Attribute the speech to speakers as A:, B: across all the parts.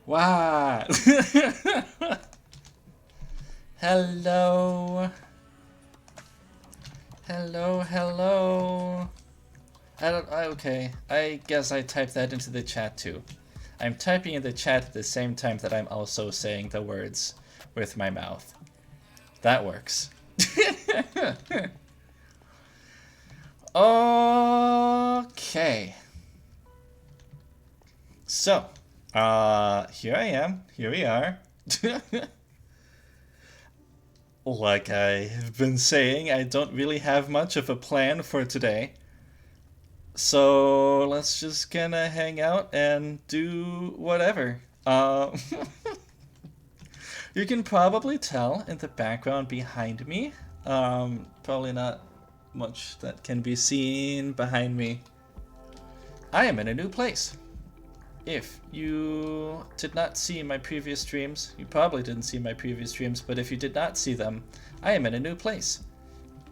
A: What? Hello. Hello, hello. Okay. I guess I typed that into the chat too. I'm typing in the chat at the same time that I'm also saying the words with my mouth. That works. Okay. So, here I am. Here we are. Like I have been saying, I don't really have much of a plan for today. So let's just kinda hang out and do whatever. You can probably tell in the background behind me. Probably not much that can be seen behind me. I am in a new place. If you did not see my previous streams, you probably didn't see my previous streams, but if you did not see them, I am in a new place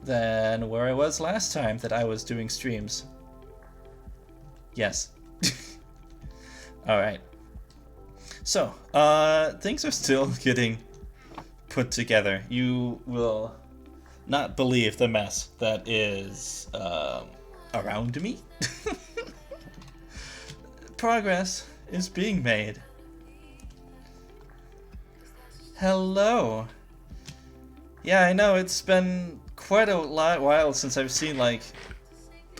A: than where I was last time that I was doing streams. Yes. Alright. So, things are still getting put together. You will not believe the mess that is around me. Progress is being made. Hello. Yeah, I know it's been quite a while since I've seen like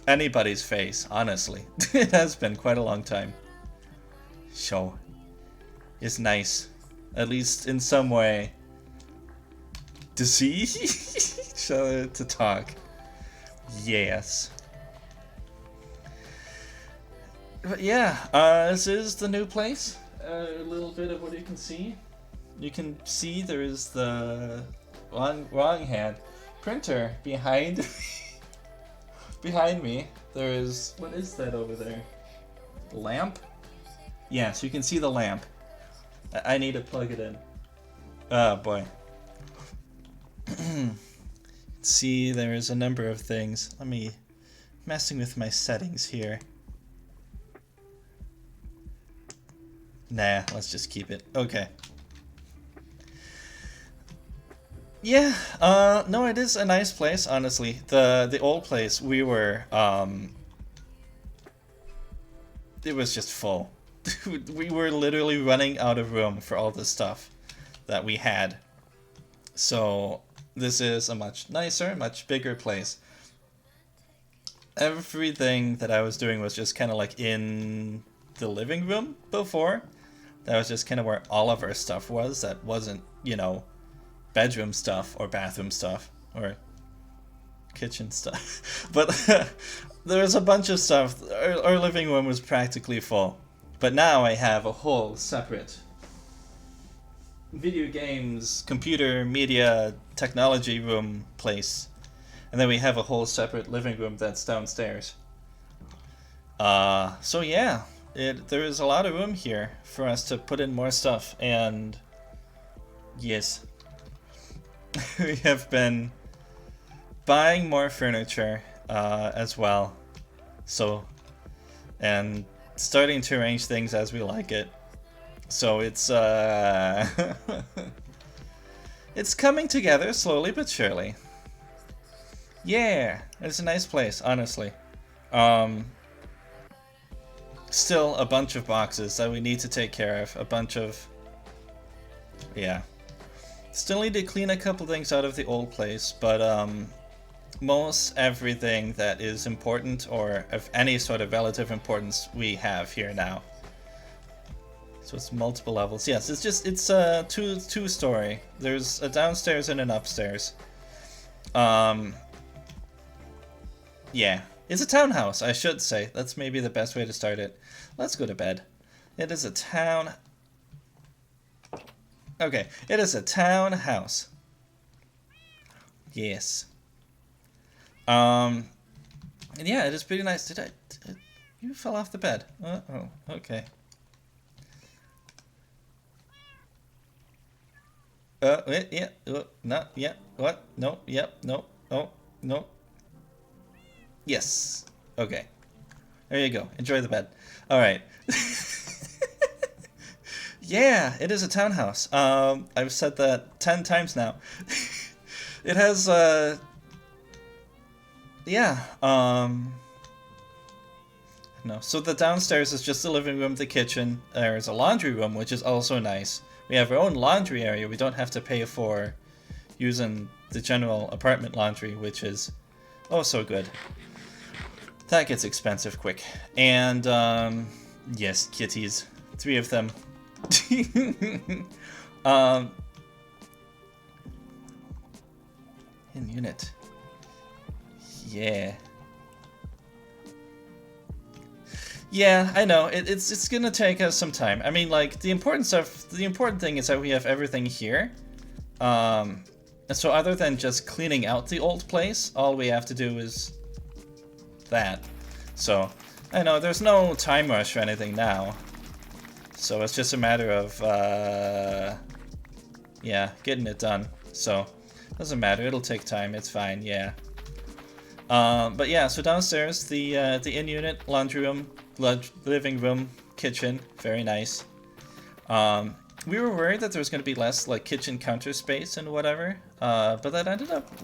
A: anybody's face, honestly. It has been quite a long time. Show is nice, at least in some way, to see each other, to talk. Yes. But yeah, this is the new place. A little bit of what you can see. You can see there is the wrong hand printer behind behind me. There is, what is that over there? Lamp? Yes, you can see the lamp. I need to plug it in. Oh boy. See, there is a number of things. Let me messing with my settings here. Nah, let's just keep it. Okay. Yeah, no, it is a nice place, honestly. The old place we were, it was just full. We were literally running out of room for all the stuff that we had. So this is a much nicer, much bigger place. Everything that I was doing was just kind of like in the living room before. That was just kind of where all of our stuff was. That wasn't, you know, bedroom stuff or bathroom stuff or kitchen stuff. But there was a bunch of stuff. Our living room was practically full. But now I have a whole separate video games, computer, media, technology room place. And then we have a whole separate living room that's downstairs. So yeah, there is a lot of room here for us to put in more stuff, and yes, we have been buying more furniture as well. So, and starting to arrange things as we like it. So it's it's coming together slowly but surely. Yeah, it's a nice place, honestly. Still a bunch of boxes that we need to take care of. A bunch of, yeah. Still need to clean a couple things out of the old place, but most everything that is important or of any sort of relative importance we have here now. So it's multiple levels. Yes, it's a two-story. There's a downstairs and an upstairs. Yeah. It's a townhouse, I should say. That's maybe the best way to start it. Let's go to bed. It is a town... Okay, it is a townhouse. Yes. And yeah, it is pretty nice. You fell off the bed. Oh, okay. Wait, yeah, no, yeah, what? No, yep, no, oh, no. Yes. Okay. There you go. Enjoy the bed. All right. Yeah, it is a townhouse. I've said that 10 times now. It has, yeah, no. So the downstairs is just the living room, the kitchen. There's a laundry room, which is also nice. We have our own laundry area. We don't have to pay for using the general apartment laundry, which is oh so good. That gets expensive quick. And, yes, kitties. 3 of them. In unit. Yeah. Yeah, I know. It's gonna take us some time. I mean, like, the important thing is that we have everything here. And so other than just cleaning out the old place, all we have to do is that. So, I know, there's no time rush or anything now. So it's just a matter of, yeah, getting it done. So, doesn't matter, it'll take time, it's fine, yeah. But yeah, so downstairs, the in-unit laundry room, living room, kitchen, very nice. We were worried that there was going to be less, like, kitchen counter space and whatever, but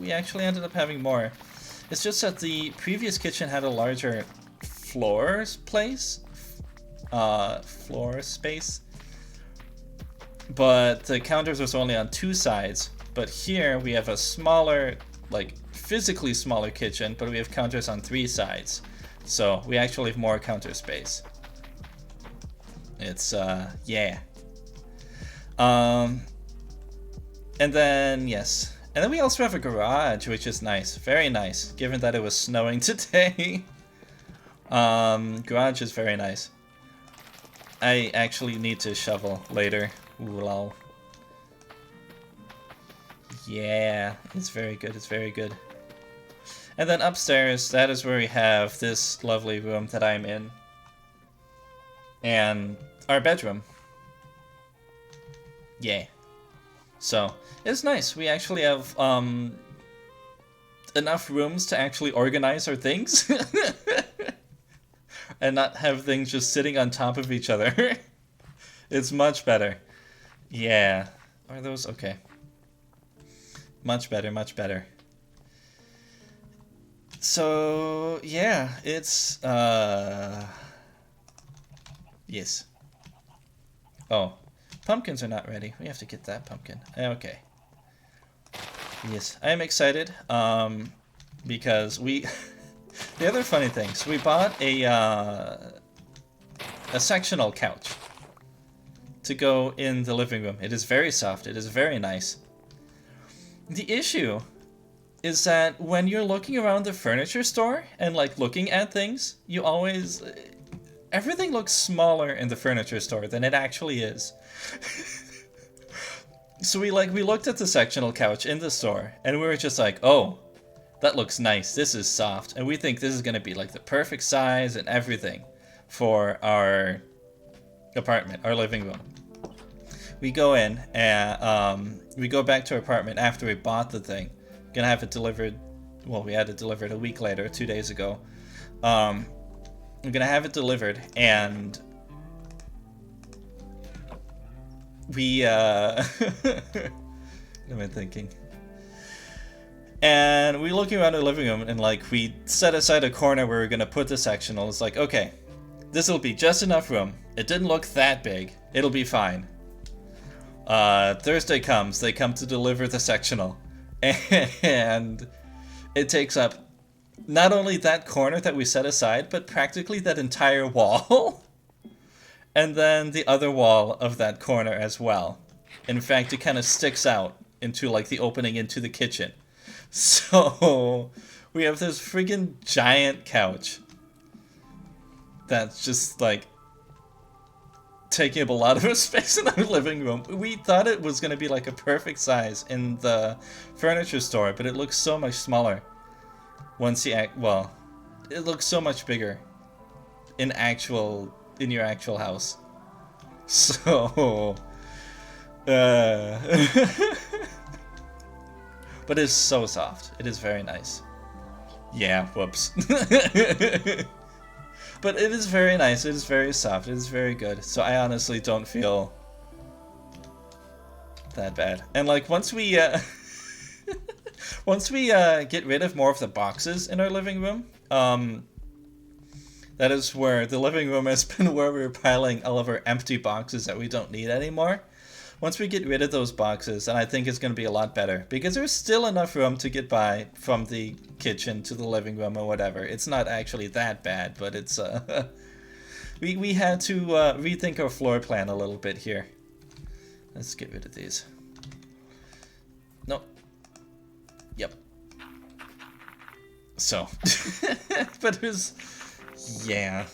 A: we actually ended up having more. It's just that the previous kitchen had a larger floor space, but the counters was only on 2 sides. But here we have a smaller, like, physically smaller kitchen, but we have counters on 3 sides. So we actually have more counter space. It's, yeah. And then, yes. And then we also have a garage, which is nice. Very nice, given that it was snowing today. Garage is very nice. I actually need to shovel later. Ooh, lol. Yeah, it's very good, it's very good. And then upstairs, that is where we have this lovely room that I'm in. And our bedroom. Yeah. So, it's nice. We actually have, enough rooms to actually organize our things. And not have things just sitting on top of each other. It's much better. Yeah. Are those? Okay. Much better, much better. So, yeah, it's, yes. Oh, pumpkins are not ready. We have to get that pumpkin. Okay. Yes, I am excited, because we... The other funny thing, so we bought a sectional couch to go in the living room. It is very soft. It is very nice. The issue is that when you're looking around the furniture store and, like, looking at things, you always... Everything looks smaller in the furniture store than it actually is. So we looked at the sectional couch in the store, and we were just like, oh, that looks nice, this is soft, and we think this is going to be, like, the perfect size and everything for our apartment, our living room. We go in, and we go back to our apartment after we bought the thing. Gonna have it delivered, well, we had it delivered a week later, 2 days ago. We're gonna have it delivered, and we, what am I thinking? And we looking around the living room, and, like, we set aside a corner where we're gonna put the sectional. It's like, okay, this'll be just enough room. It didn't look that big. It'll be fine. Thursday comes, they come to deliver the sectional. And it takes up not only that corner that we set aside, but practically that entire wall. And then the other wall of that corner as well. In fact, it kind of sticks out into, like, the opening into the kitchen. So we have this friggin' giant couch that's just, like, taking up a lot of space in our living room. We thought it was going to be, like, a perfect size in the furniture store, but it looks so much smaller once you well, it looks so much bigger in your actual house. So, but it's so soft. It is very nice. Yeah, whoops. But it is very nice. It is very soft. It is very good. So I honestly don't feel that bad. And like once we once we get rid of more of the boxes in our living room, that is where the living room has been where we're piling all of our empty boxes that we don't need anymore. Once we get rid of those boxes, then I think it's going to be a lot better. Because there's still enough room to get by from the kitchen to the living room or whatever. It's not actually that bad, but it's... we had to rethink our floor plan a little bit here. Let's get rid of these. Nope. Yep. So. But it was... Yeah.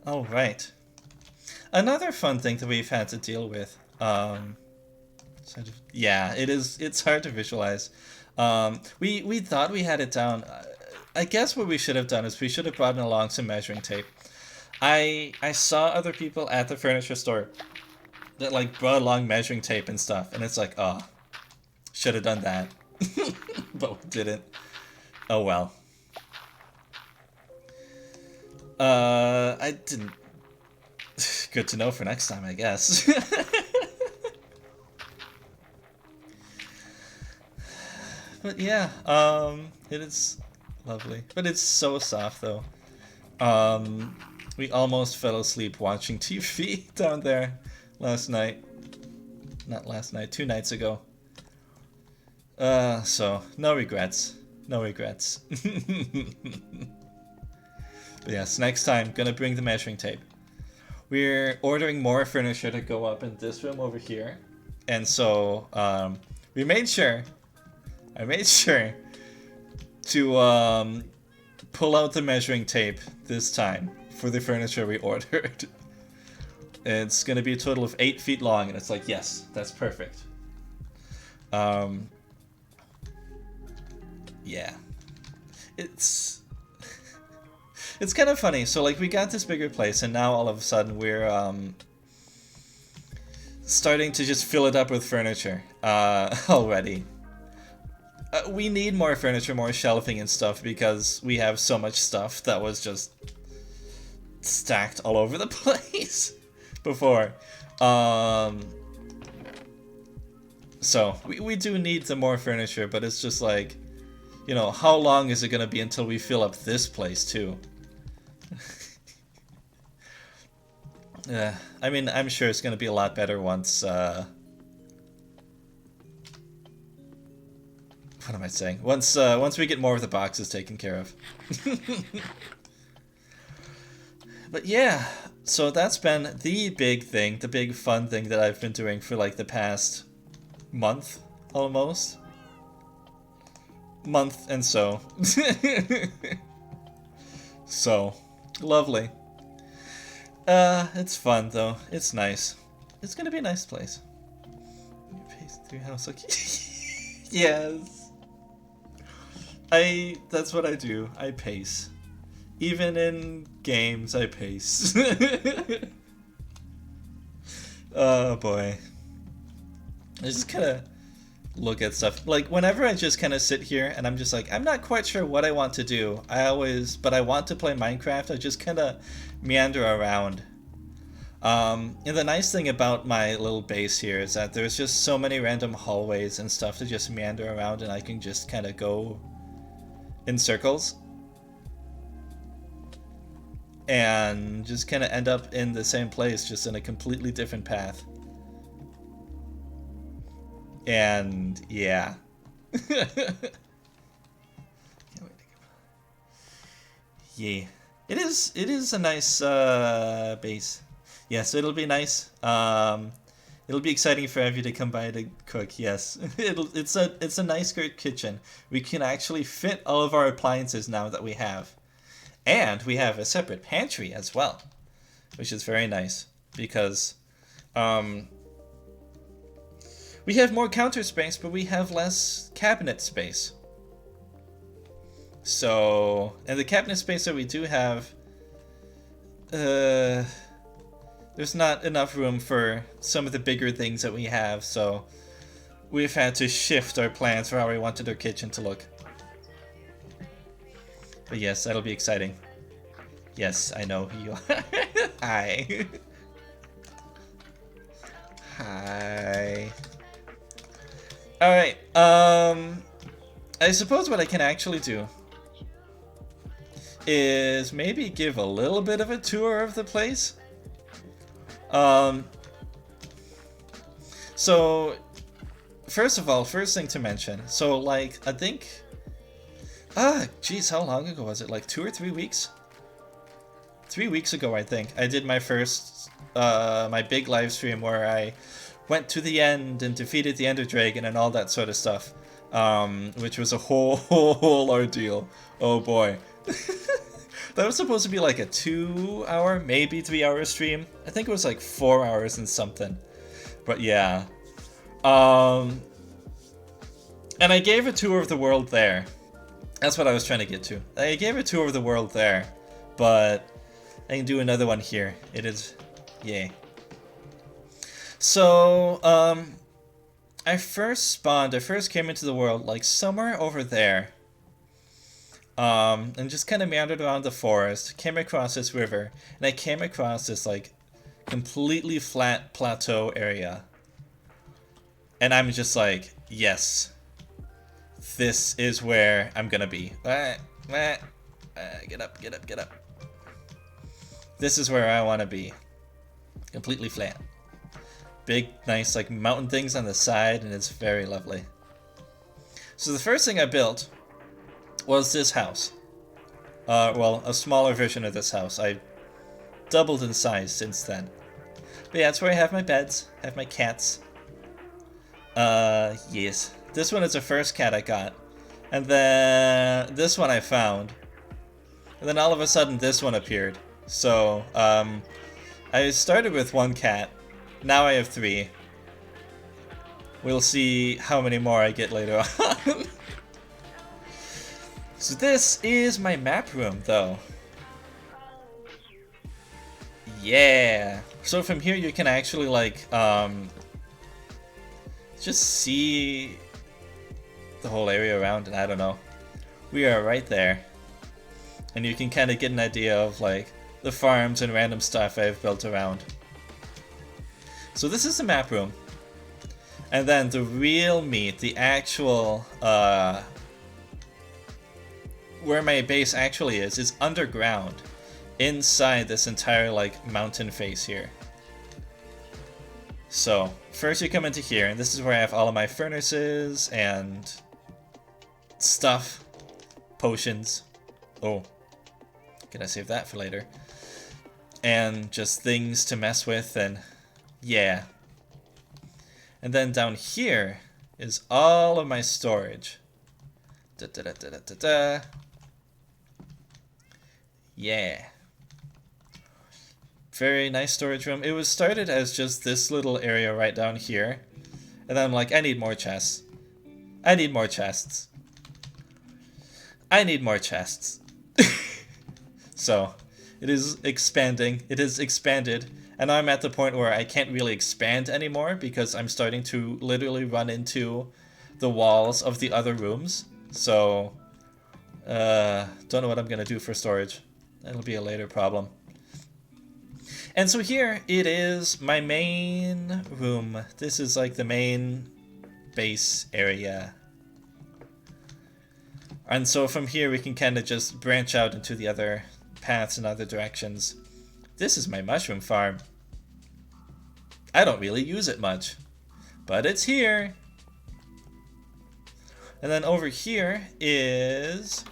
A: All right. Another fun thing that we've had to deal with. Yeah, it's hard to visualize. We thought we had it down. I guess what we should have done is we should have brought along some measuring tape. I saw other people at the furniture store that like brought along measuring tape and stuff, and it's like, oh, should have done that. But we didn't. Oh well. I didn't. Good to know for next time, I guess. But yeah, it is lovely. But it's so soft though. We almost fell asleep watching TV down there last night. Not last night, 2 nights ago. So no regrets. No regrets. But yes, next time, gonna bring the measuring tape. We're ordering more furniture to go up in this room over here. And so, I made sure to pull out the measuring tape this time for the furniture we ordered. It's gonna be a total of 8 feet long, and it's like, yes, that's perfect. Yeah. It's kind of funny. So like we got this bigger place, and now all of a sudden we're starting to just fill it up with furniture already. We need more furniture, more shelving and stuff, because we have so much stuff that was just stacked all over the place before. So we do need some more furniture, but it's just like, you know, how long is it gonna be until we fill up this place too? Yeah, I mean, I'm sure it's gonna be a lot better once, what am I saying? Once we get more of the boxes taken care of. But yeah, so that's been the big thing, the big fun thing that I've been doing for like the past month, almost. Month and so. So, lovely. It's fun though. It's nice. It's gonna be a nice place. Pace through house. Okay. Yes. That's what I do. I pace. Even in games, I pace. Oh boy. I just kinda look at stuff. Like, whenever I just kind of sit here and I'm just like, I'm not quite sure what I want to do. But I want to play Minecraft, I just kind of meander around. And the nice thing about my little base here is that there's just so many random hallways and stuff to just meander around, and I can just kind of go in circles. And just kind of end up in the same place, just in a completely different path. And yeah. Yeah. It is a nice base. Yes, it'll be nice. It'll be exciting for Evie to come by to cook. Yes. It's a nice great kitchen. We can actually fit all of our appliances now that we have. And we have a separate pantry as well, which is very nice because we have more counter space, but we have less cabinet space. So, and the cabinet space that we do have, there's not enough room for some of the bigger things that we have, so we've had to shift our plans for how we wanted our kitchen to look. But yes, that'll be exciting. Yes, I know who you are. Hi. Hi. Alright, I suppose what I can actually do is maybe give a little bit of a tour of the place. So, first of all, first thing to mention, so like, I think, geez, how long ago was it? Like 2 or 3 weeks? 3 weeks ago, I think, I did my first, my big live stream where I went to the end and defeated the Ender Dragon and all that sort of stuff, which was a whole ordeal. Oh boy. That was supposed to be like a 2-hour, maybe 3-hour stream. I think it was like 4 hours and something. But yeah. And I gave a tour of the world there. That's what I was trying to get to. I gave a tour of the world there, but I can do another one here. It is, yay. So, I first came into the world like somewhere over there. And just kind of meandered around the forest, came across this river, and I came across this like completely flat plateau area. And I'm just like, yes, this is where I'm gonna be. Get up, get up, get up. This is where I want to be. Completely flat. Big, nice, like mountain things on the side, and it's very lovely. So the first thing I built was this house. Well, a smaller version of this house. I doubled in size since then. But yeah, that's where I have my beds, have my cats. Yes. This one is the first cat I got. And then this one I found. And then all of a sudden this one appeared. So, I started with 1 cat. Now I have 3. We'll see how many more I get later on. So this is my map room, though. Yeah. So from here you can actually like just see the whole area around, and I don't know. We are right there. And you can kind of get an idea of like the farms and random stuff I've built around. So this is the map room. And then the real meat, the actual where my base actually is underground, inside this entire like mountain face here. So first you come into here, and this is where I have all of my furnaces and stuff, potions. Oh, can I save that for later? And just things to mess with, and yeah. And then down here is all of my storage. Yeah. Very nice storage room. It was started as just this little area right down here. And then I'm like, I need more chests. I need more chests. I need more chests. So, it is expanding. It is expanded. And now I'm at the point where I can't really expand anymore because I'm starting to literally run into the walls of the other rooms. So, don't know what I'm gonna do for storage. That'll be a later problem. And so here it is, my main room. This is like the main base area. And so from here we can kind of just branch out into the other paths and other directions. This is my mushroom farm. I don't really use it much, but it's here. And then over here is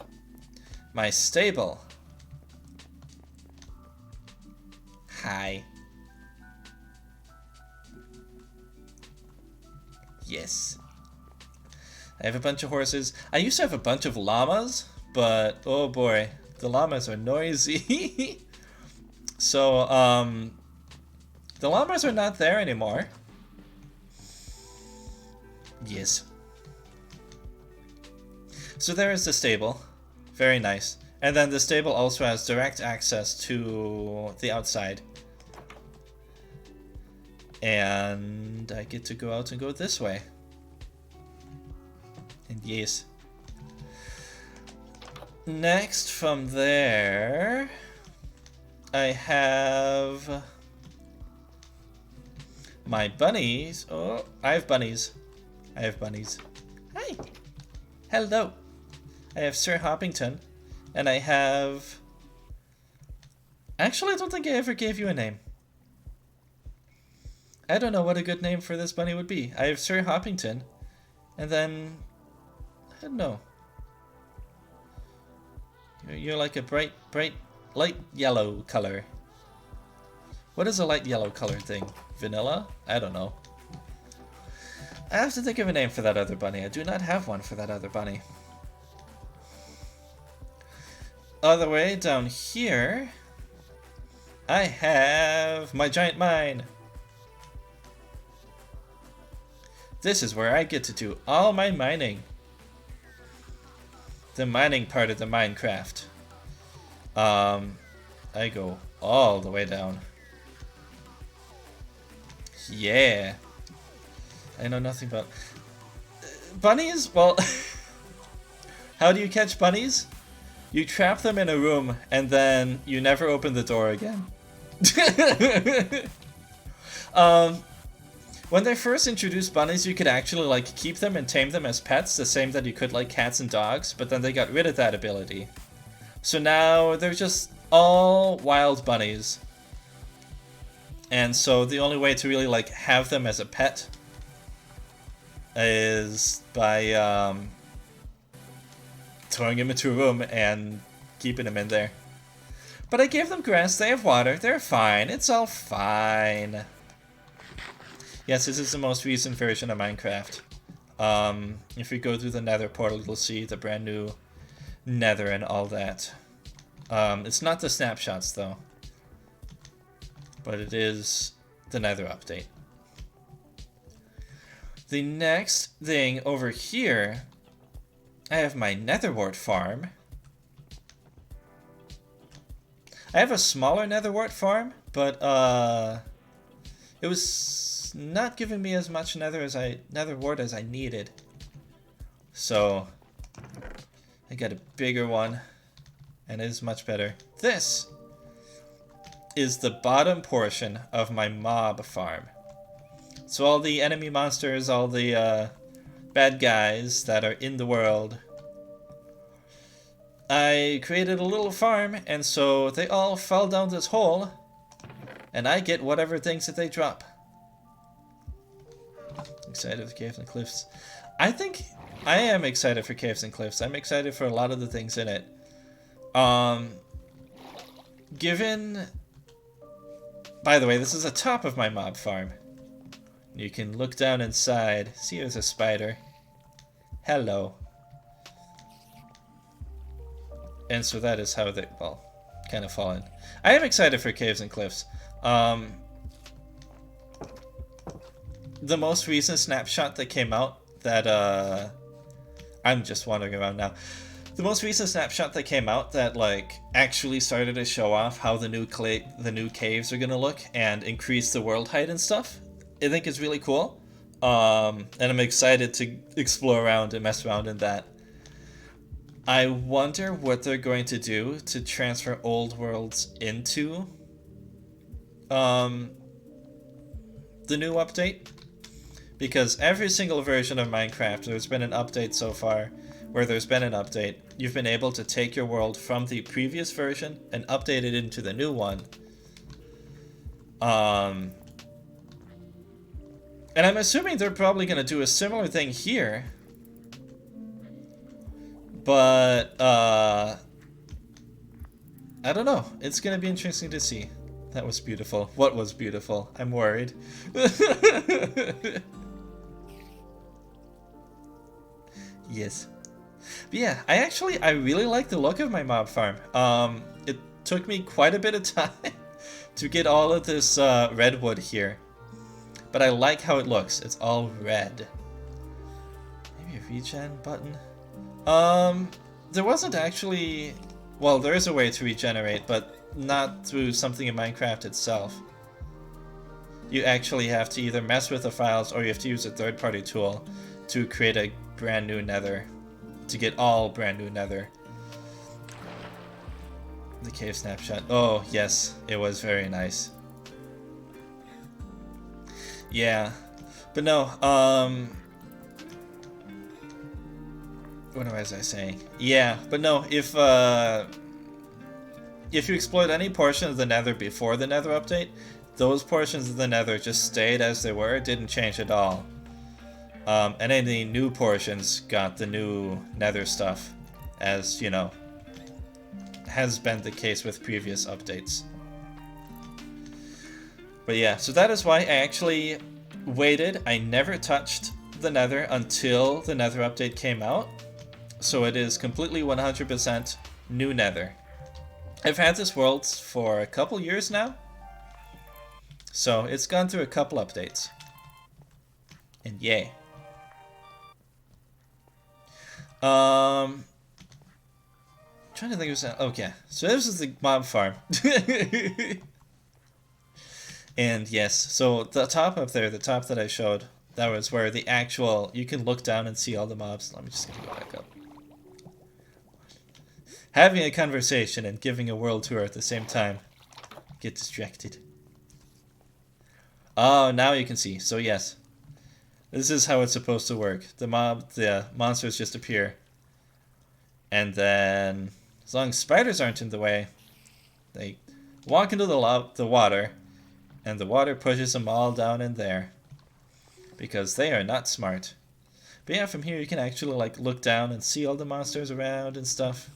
A: my stable. Hi. Yes. I have a bunch of horses. I used to have a bunch of llamas, but oh boy, the llamas are noisy. So, the llamas are not there anymore. Yes. So there is the stable. Very nice. And then the stable also has direct access to the outside. And I get to go out and go this way. And yes. Next from there, I have my bunnies. Oh, I have bunnies. I have bunnies. Hi. Hello. I have Sir Hoppington. And I have... Actually, I don't think I ever gave you a name. I don't know what a good name for this bunny would be. I have Sir Hoppington. And then... I don't know. You're like a bright, light yellow color. What is a light yellow colored thing? Vanilla? I don't know. I have to think of a name for that other bunny. I do not have one for that other bunny. Other way down here, I have my giant mine. This is where I get to do all my mining. The mining part of the Minecraft. I go all the way down. Yeah. I know nothing about bunnies. Well, how do you catch bunnies? You trap them in a room and then you never open the door again. When they first introduced bunnies, you could actually like keep them and tame them as pets, the same that you could like cats and dogs, but then they got rid of that ability. So now they're just all wild bunnies. And so the only way to really like have them as a pet is by throwing them into a room and keeping them in there. But I gave them grass, they have water, they're fine, it's all fine. Yes, this is the most recent version of Minecraft. If we go through the Nether portal, you'll see the brand new Nether and all that. It's not the snapshots though, but it is the Nether update. The next thing over here, I have my Netherwort farm. I have a smaller Netherwort farm, but it was not giving me as much Netherwort as I needed. So I got a bigger one, and it is much better. This is the bottom portion of my mob farm. So all the enemy monsters, all the bad guys that are in the world, I created a little farm, and so they all fell down this hole, and I get whatever things that they drop. Excited for Caves and Cliffs. I think I am excited for Caves and Cliffs. I'm excited for a lot of the things in it. Given... By the way, this is the top of my mob farm. You can look down inside. See, there's a spider. Hello. And so that is how they, well, kind of fall in. I am excited for Caves and Cliffs. The most recent snapshot that came out that, I'm just wandering around now. The most recent snapshot that came out that, like, actually started to show off how the new caves are gonna look and increase the world height and stuff, I think is really cool. And I'm excited to explore around and mess around in that. I wonder what they're going to do to transfer old worlds into the new update. Because every single version of Minecraft, there's been an update so far, where there's been an update, you've been able to take your world from the previous version and update it into the new one. And I'm assuming they're probably going to do a similar thing here. But, I don't know. It's going to be interesting to see. That was beautiful. What was beautiful? I'm worried. Yes. But yeah, I really like the look of my mob farm. It took me quite a bit of time to get all of this redwood here. But I like how it looks. It's all red. Maybe a regen button? There wasn't actually... Well, there is a way to regenerate, but not through something in Minecraft itself. You actually have to either mess with the files or you have to use a third-party tool to create a brand new nether. To get all brand new nether. The cave snapshot. Oh, yes. It was very nice. Yeah. But no, what was I saying? Yeah, but no, if you explored any portion of the Nether before the Nether update, those portions of the Nether just stayed as they were, didn't change at all. And any new portions got the new Nether stuff, as, you know, has been the case with previous updates. But yeah, so that is why I actually waited. I never touched the Nether until the Nether update came out. So it is completely 100% new Nether. I've had this world for a couple years now. So it's gone through a couple updates. And yay. Trying to think of something. Okay, so this is the mob farm. And yes, so the top up there, the top that I showed, that was where the actual, you can look down and see all the mobs. Let me just go back up. Having a conversation and giving a world tour at the same time. Get distracted. Oh, now you can see. So yes, this is how it's supposed to work. The monsters just appear. And then, as long as spiders aren't in the way, they walk into the water, and the water pushes them all down in there. Because they are not smart. But yeah, from here you can actually like look down and see all the monsters around and stuff.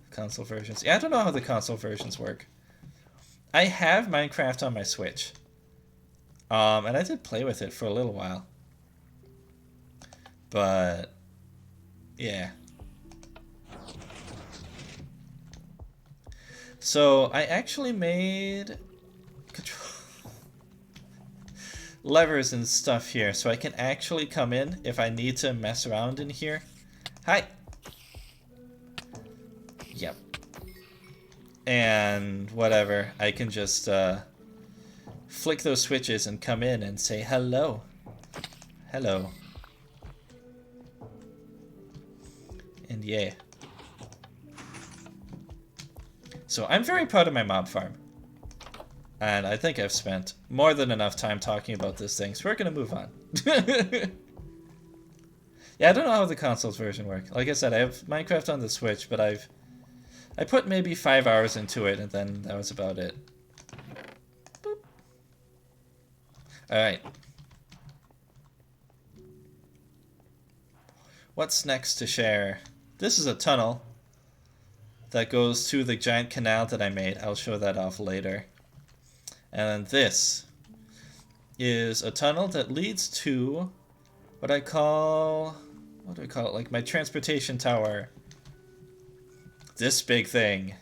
A: Console versions. Yeah, I don't know how the console versions work. I have Minecraft on my Switch. And I did play with it for a little while. But yeah. So I actually made levers and stuff here, so I can actually come in if I need to mess around in here. Hi. Yep. And whatever, I can just flick those switches and come in and say hello. Hello. And yeah. So I'm very proud of my mob farm. And I think I've spent more than enough time talking about this thing, so we're going to move on. Yeah, I don't know how the consoles version works. Like I said, I have Minecraft on the Switch, but I put maybe 5 hours into it, and then that was about it. Boop. Alright. What's next to share? This is a tunnel that goes to the giant canal that I made. I'll show that off later. And this is a tunnel that leads to what I call, what do I call it? Like my transportation tower. This big thing.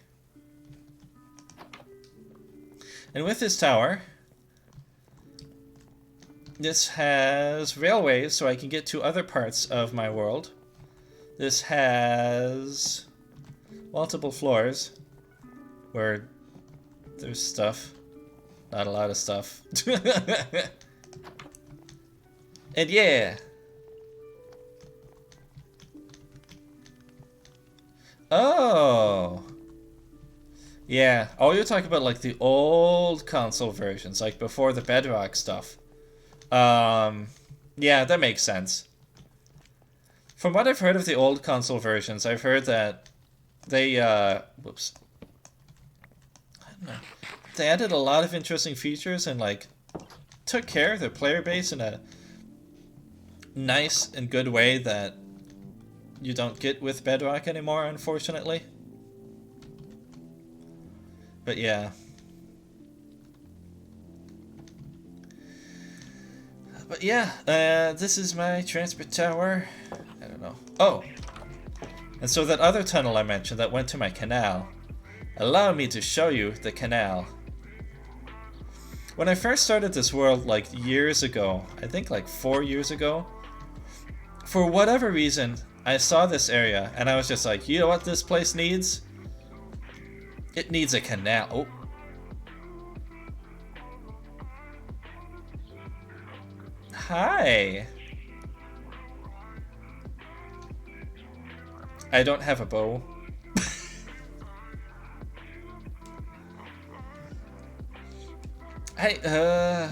A: And with this tower, this has railways so I can get to other parts of my world. This has multiple floors where there's stuff. Not a lot of stuff. And yeah. Oh. Yeah. Oh, you're talking about like the old console versions, like before the Bedrock stuff. Yeah, that makes sense. From what I've heard of the old console versions, I've heard that they, whoops. I don't know. They added a lot of interesting features and like took care of their player base in a nice and good way that you don't get with Bedrock anymore, unfortunately. But yeah. But yeah, this is my transport tower. I don't know. Oh! And so that other tunnel I mentioned that went to my canal. Allow me to show you the canal. When I first started this world like years ago, I think like 4 years ago, for whatever reason, I saw this area and I was just like, you know what this place needs? It needs a canal. Oh. Hi. I don't have a bow. I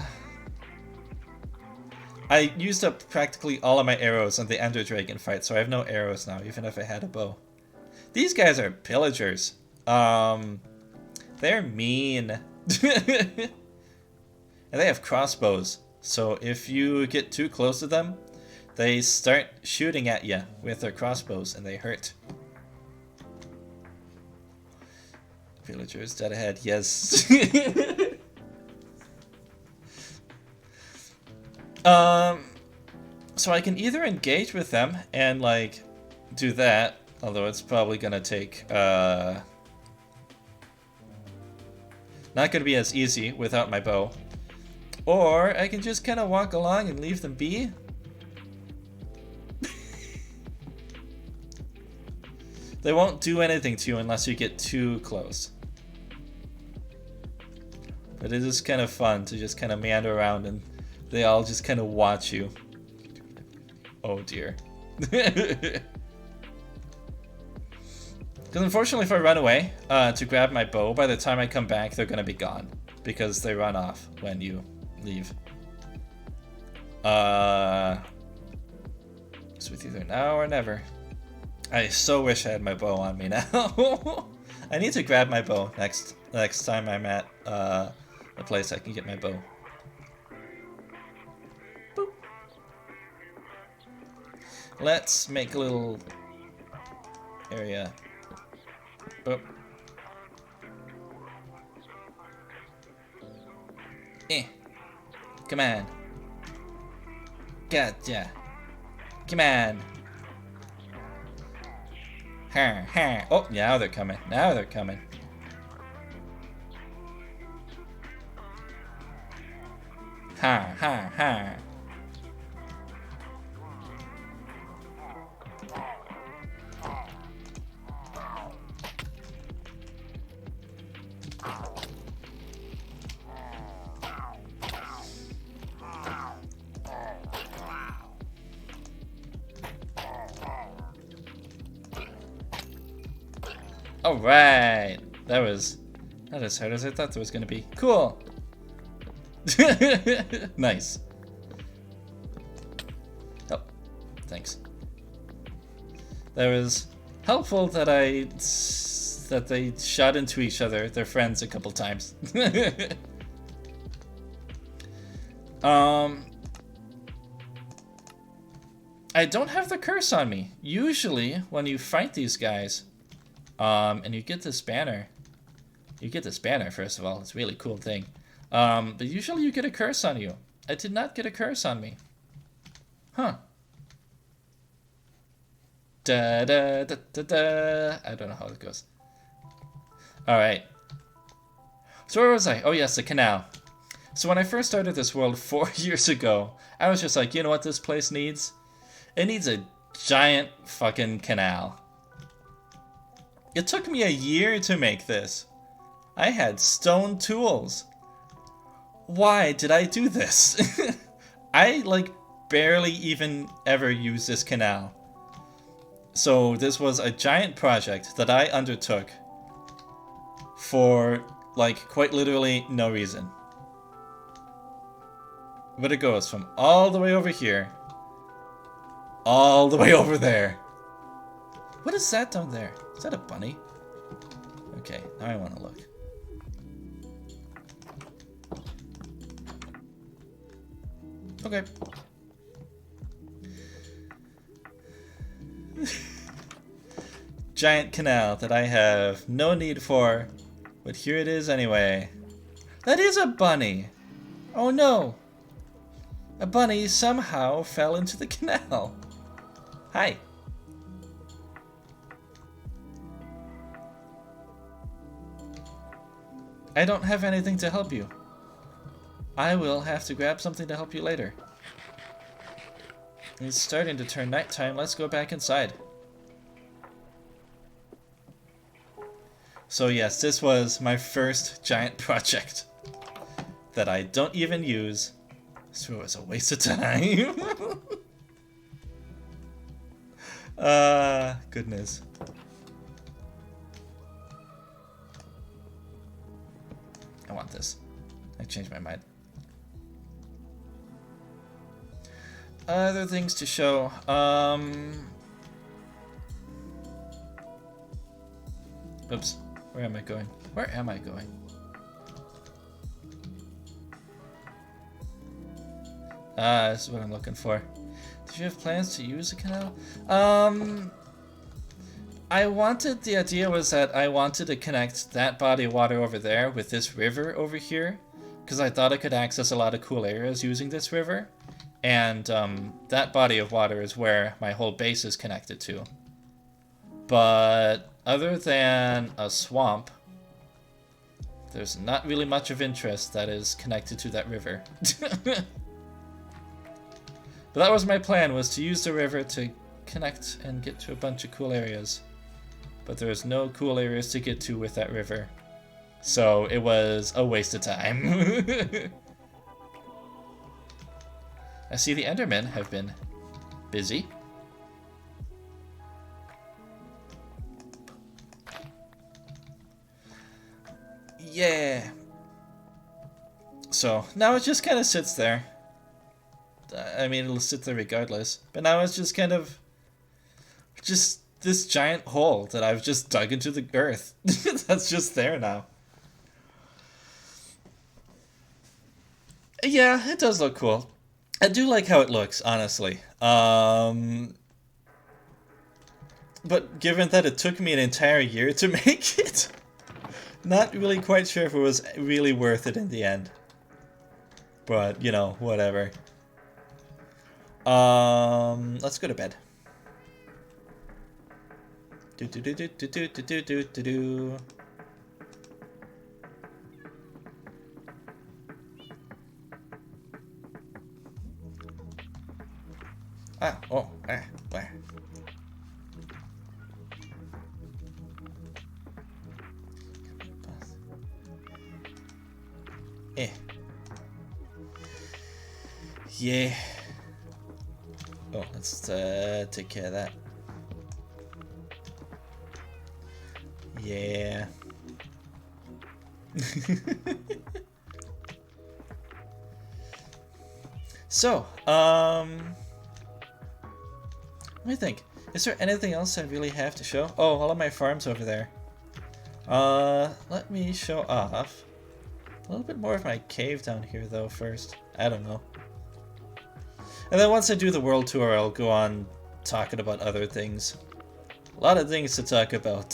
A: used up practically all of my arrows on the Ender Dragon fight, so I have no arrows now, even if I had a bow. These guys are pillagers. They're mean. And they have crossbows, so if you get too close to them, they start shooting at you with their crossbows, and they hurt. Villagers dead ahead, yes. So I can either engage with them and, like, do that, although it's probably gonna take, not gonna be as easy without my bow. Or I can just kind of walk along and leave them be. They won't do anything to you unless you get too close. But it is kind of fun to just kind of meander around and they all just kind of watch you. Oh dear. Because unfortunately if I run away to grab my bow, by the time I come back they're going to be gone. Because they run off when you leave. It's with either now or never. I so wish I had my bow on me now. I need to grab my bow next time I'm at a place I can get my bow. Boop. Let's make a little area. Boop. Come on. Gotcha. Come on. Ha ha. Oh, now they're coming. Now they're coming. Ha ha ha. All right, that was not as hard as I thought it was gonna be. Cool. Nice. Oh, thanks. That was helpful that they shot into each other, their friends, a couple times. I don't have the curse on me. Usually, when you fight these guys, and you get this banner. You get this banner, first of all. It's a really cool thing. But usually you get a curse on you. I did not get a curse on me. Huh. Da da da da da. I don't know how it goes. Alright. So where was I? Oh yes, the canal. So when I first started this world 4 years ago, I was just like, you know what this place needs? It needs a giant fucking canal. It took me a year to make this. I had stone tools. Why did I do this? I, like, barely even ever use this canal. So this was a giant project that I undertook for, like, quite literally no reason. But it goes from all the way over here, all the way over there. What is that down there? Is that a bunny? Okay, now I want to look. Okay. Giant canal that I have no need for, but here it is anyway. That is a bunny! Oh no! A bunny somehow fell into the canal. Hi. I don't have anything to help you. I will have to grab something to help you later. It's starting to turn nighttime. Let's go back inside. So yes, this was my first giant project that I don't even use. So it was a waste of time. Goodness. I want this. I changed my mind. Other things to show. Oops. Where am I going? Where am I going? This is what I'm looking for. Did you have plans to use the canal? The idea was that I wanted to connect that body of water over there with this river over here, because I thought I could access a lot of cool areas using this river, and that body of water is where my whole base is connected to. But other than a swamp, there's not really much of interest that is connected to that river. But that was my plan, was to use the river to connect and get to a bunch of cool areas. But there's no cool areas to get to with that river. So it was a waste of time. I see the Endermen have been busy. Yeah. So now it just kind of sits there. I mean, it'll sit there regardless. But now it's just kind of just this giant hole that I've just dug into the earth. That's just there now. Yeah, it does look cool. I do like how it looks, honestly. But given that it took me an entire year to make it, not really quite sure if it was really worth it in the end. But, you know, whatever. Let's go to bed. Do do do do do do do do do do. Where? Yeah. Oh, let's take care of that. Yeah. So, let me think. Is there anything else I really have to show? Oh, all of my farms over there. Let me show off a little bit more of my cave down here, though, first. I don't know. And then once I do the world tour, I'll go on talking about other things. A lot of things to talk about.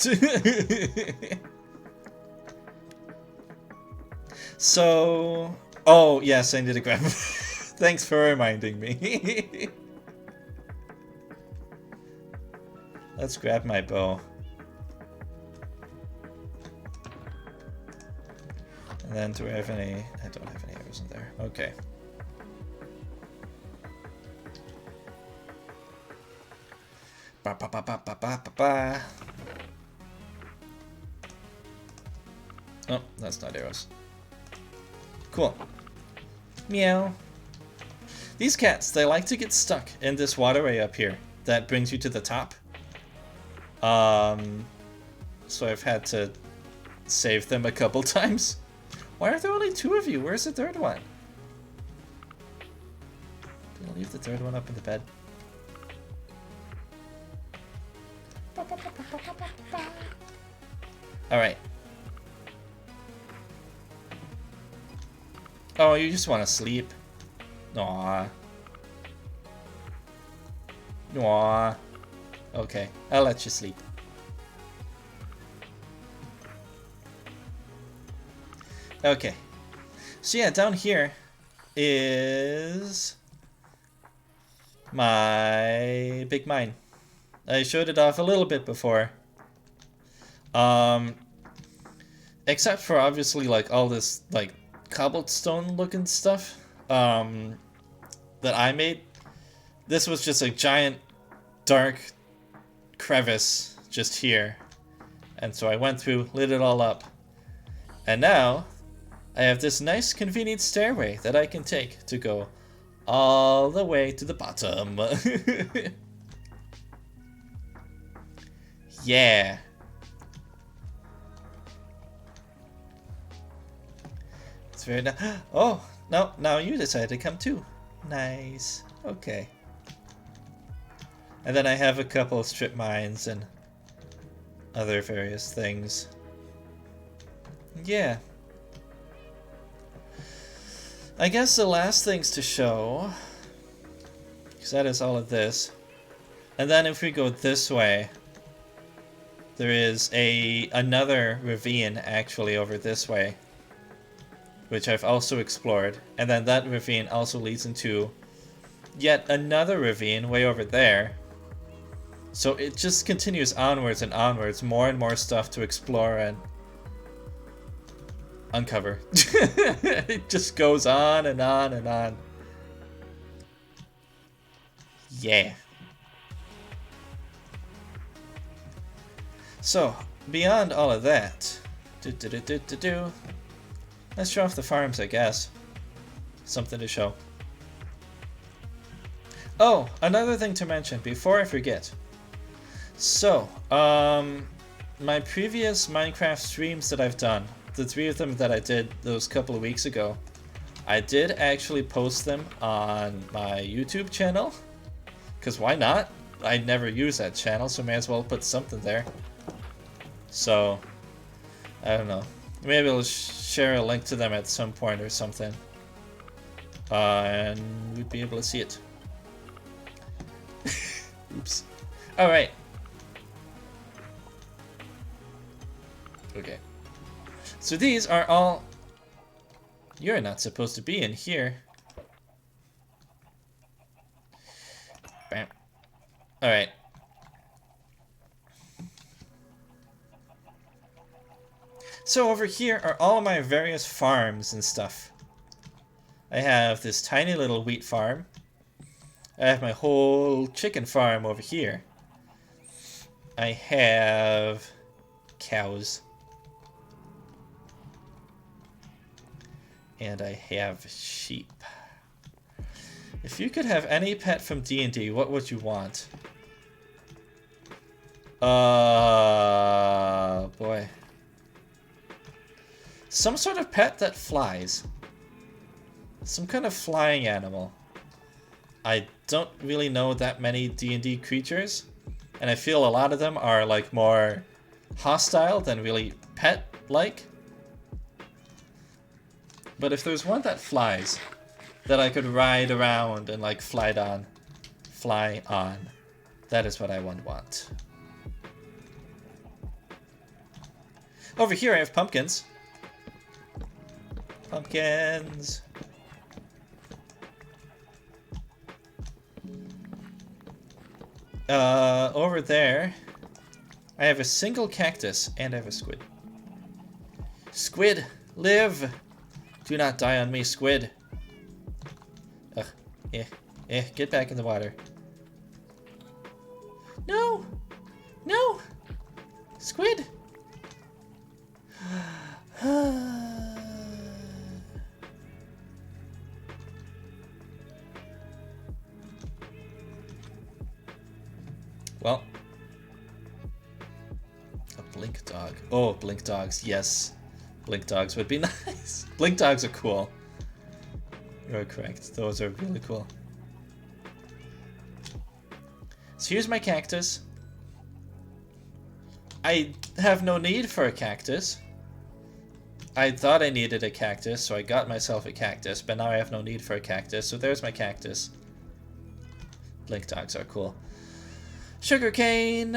A: So... Oh, yes, I need to grab... Thanks for reminding me. Let's grab my bow. And then do I have any... I don't have any arrows in there. Okay. Ba ba ba ba ba ba ba ba. Oh, that's not arrows. Cool. Meow. These cats, they like to get stuck in this waterway up here that brings you to the top. So I've had to save them a couple times. Why are there only 2 of you? Where's the 3rd one? Did I leave the 3rd one up in the bed? Alright. Oh, you just want to sleep? Aww. Aww. Okay, I'll let you sleep. Okay. So yeah, down here is my big mine. I showed it off a little bit before. Except for obviously like all this like cobblestone looking stuff that I made. This was just a giant dark crevice just here. And so I went through, lit it all up. And now I have this nice convenient stairway that I can take to go all the way to the bottom. Yeah. It's very nice. Oh, no, now you decided to come too. Nice. Okay. And then I have a couple of strip mines and other various things. Yeah. I guess the last things to show, because that is all of this. And then if we go this way, there is another ravine actually over this way, which I've also explored. And then that ravine also leads into yet another ravine way over there. So it just continues onwards and onwards, more and more stuff to explore and uncover. It just goes on and on and on. Yeah. So, beyond all of that, let's show off the farms, I guess. Something to show. Oh, another thing to mention before I forget. So, my previous Minecraft streams that I've done, the 3 of them that I did those couple of weeks ago, I did actually post them on my YouTube channel. Because why not? I never use that channel, so may as well put something there. So, I don't know. Maybe I'll share a link to them at some point or something. And we'd be able to see it. Oops. Alright. Okay. So these are all... You're not supposed to be in here. Bam. Alright. So over here are all my various farms and stuff. I have this tiny little wheat farm. I have my whole chicken farm over here. I have cows. And I have sheep. If you could have any pet from D&D, what would you want? Boy. Some sort of pet that flies. Some kind of flying animal. I don't really know that many D&D creatures, and I feel a lot of them are like more hostile than really pet-like. But if there's one that flies, that I could ride around and like fly on, that is what I would want. Over here I have pumpkins. Pumpkins. Over there, I have a single cactus and I have a squid. Squid, live! Do not die on me, squid. Ugh, get back in the water. No! No! Squid! Well, a blink dog. Oh, blink dogs, yes. Blink dogs would be nice. Blink dogs are cool. You're correct. Those are really cool. So here's my cactus. I have no need for a cactus. I thought I needed a cactus, so I got myself a cactus, but now I have no need for a cactus, so there's my cactus. Blink dogs are cool. Sugarcane.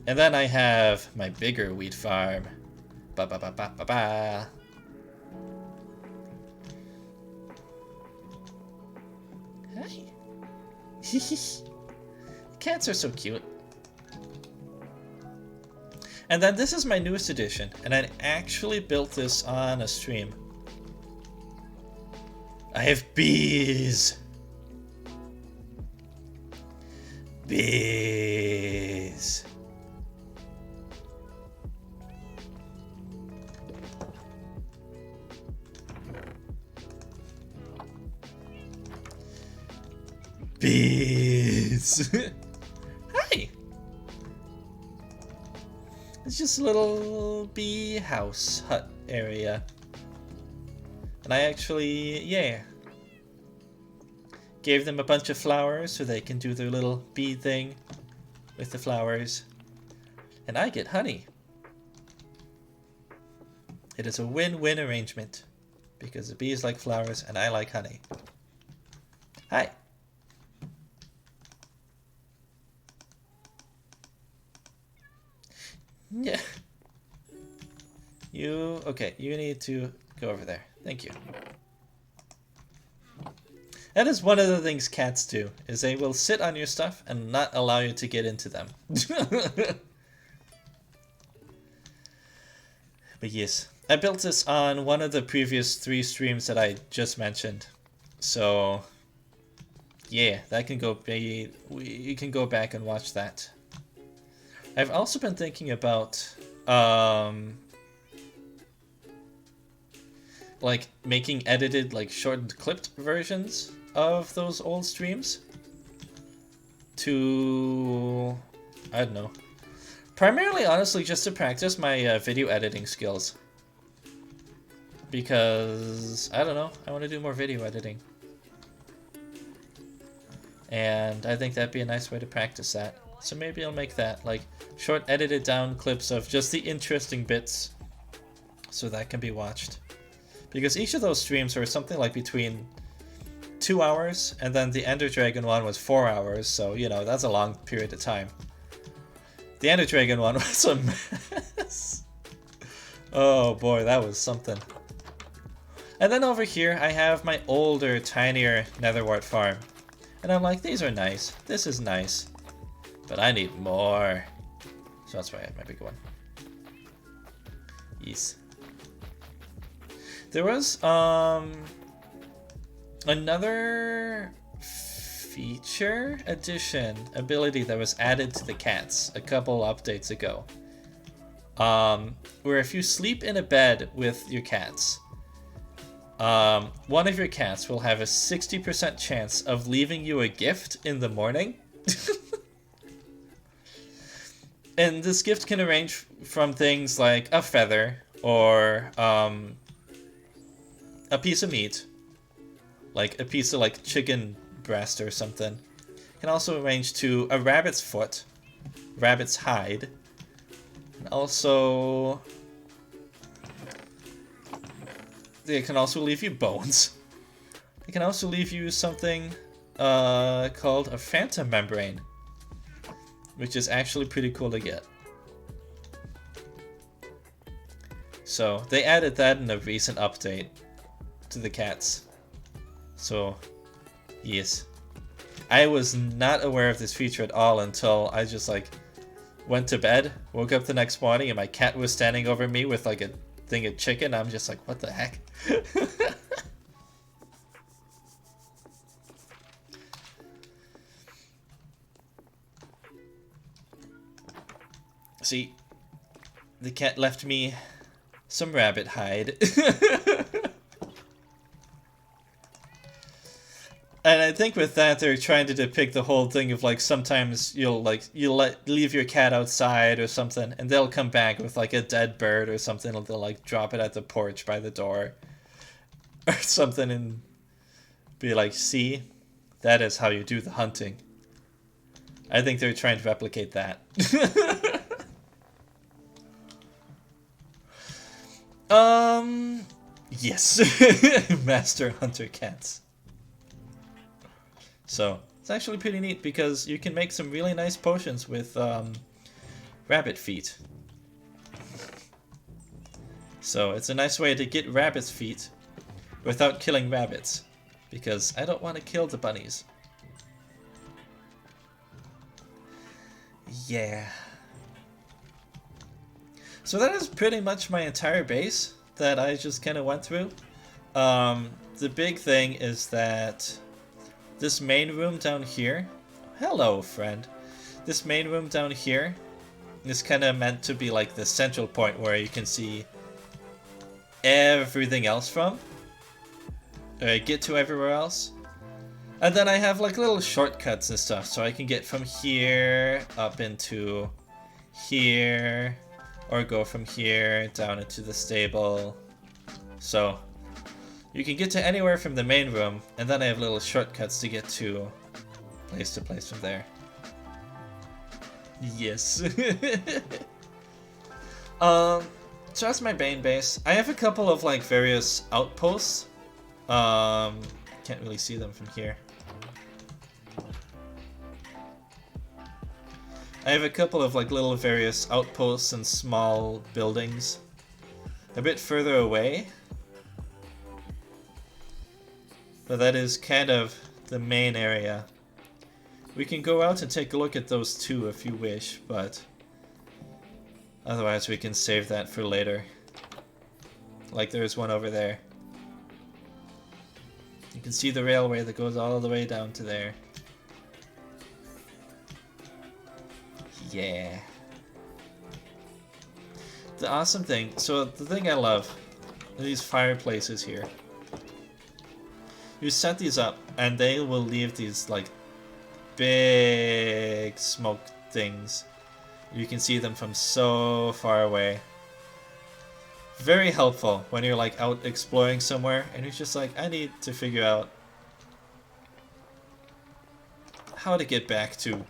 A: And then I have my bigger wheat farm. Ba ba ba ba ba ba. Hi. Cats are so cute. And then this is my newest edition, and I actually built this on a stream. I have bees. Bees. Bees. Hi. It's just a little bee house hut area. And I actually, yeah, gave them a bunch of flowers so they can do their little bee thing with the flowers. And I get honey. It is a win-win arrangement because the bees like flowers and I like honey. Hi. Yeah. Okay, you need to go over there. Thank you. That is one of the things cats do, is they will sit on your stuff and not allow you to get into them. But yes, I built this on one of the previous 3 streams that I just mentioned. So, yeah, that can go be, you can go back and watch that. I've also been thinking about like making edited, like shortened clipped versions of those old streams to, I don't know, primarily honestly just to practice my video editing skills, because I don't know, I want to do more video editing and I think that'd be a nice way to practice that. So maybe I'll make that like short edited down clips of just the interesting bits so that can be watched, because each of those streams were something like between 2 hours, and then the Ender Dragon one was 4 hours, so you know, that's a long period of time. The Ender Dragon one was a mess. Oh boy, that was something. And then over here I have my older, tinier Netherwart farm, and I'm like, these are nice, this is nice, but I need more. So that's why I have my big one. Yes. There was another feature addition ability that was added to the cats a couple updates ago. Where if you sleep in a bed with your cats, one of your cats will have a 60% chance of leaving you a gift in the morning. And this gift can range from things like a feather or a piece of meat, like a piece of like chicken breast or something. It can also range to a rabbit's foot, rabbit's hide, and also it can also leave you bones. It can also leave you something called a phantom membrane, which is actually pretty cool to get. So they added that in a recent update to the cats. So yes, I was not aware of this feature at all until I just like went to bed, woke up the next morning, and my cat was standing over me with like a thing of chicken. I'm just like, what the heck? See, the cat left me some rabbit hide. And I think with that they're trying to depict the whole thing of like sometimes you'll leave your cat outside or something and they'll come back with like a dead bird or something, and they'll like drop it at the porch by the door or something and be like, see, that is how you do the hunting. I think they're trying to replicate that. Yes. Master Hunter cats. So, it's actually pretty neat because you can make some really nice potions with rabbit feet. So, it's a nice way to get rabbit's feet without killing rabbits, because I don't want to kill the bunnies. Yeah. So that is pretty much my entire base that I just kind of went through. The big thing is that this main room down here, hello friend, this main room down here is kind of meant to be like the central point where you can see everything else from, get to everywhere else. And then I have like little shortcuts and stuff, so I can get from here up into here, or go from here down into the stable. So You can get to anywhere from the main room, and then I have little shortcuts to get to place from there. Yes. So that's my main base. I have a couple of like various outposts. Can't really see them from here. I have a couple of like little various outposts and small buildings a bit further away. But that is kind of the main area. We can go out and take a look at those too if you wish, but otherwise we can save that for later. Like there's one over there. You can see the railway that goes all the way down to there. Yeah. The awesome thing, so the thing I love, are these fireplaces here. You set these up and they will leave these like big smoke things. You can see them from so far away. Very helpful when you're like out exploring somewhere and you're just like, I need to figure out how to get back to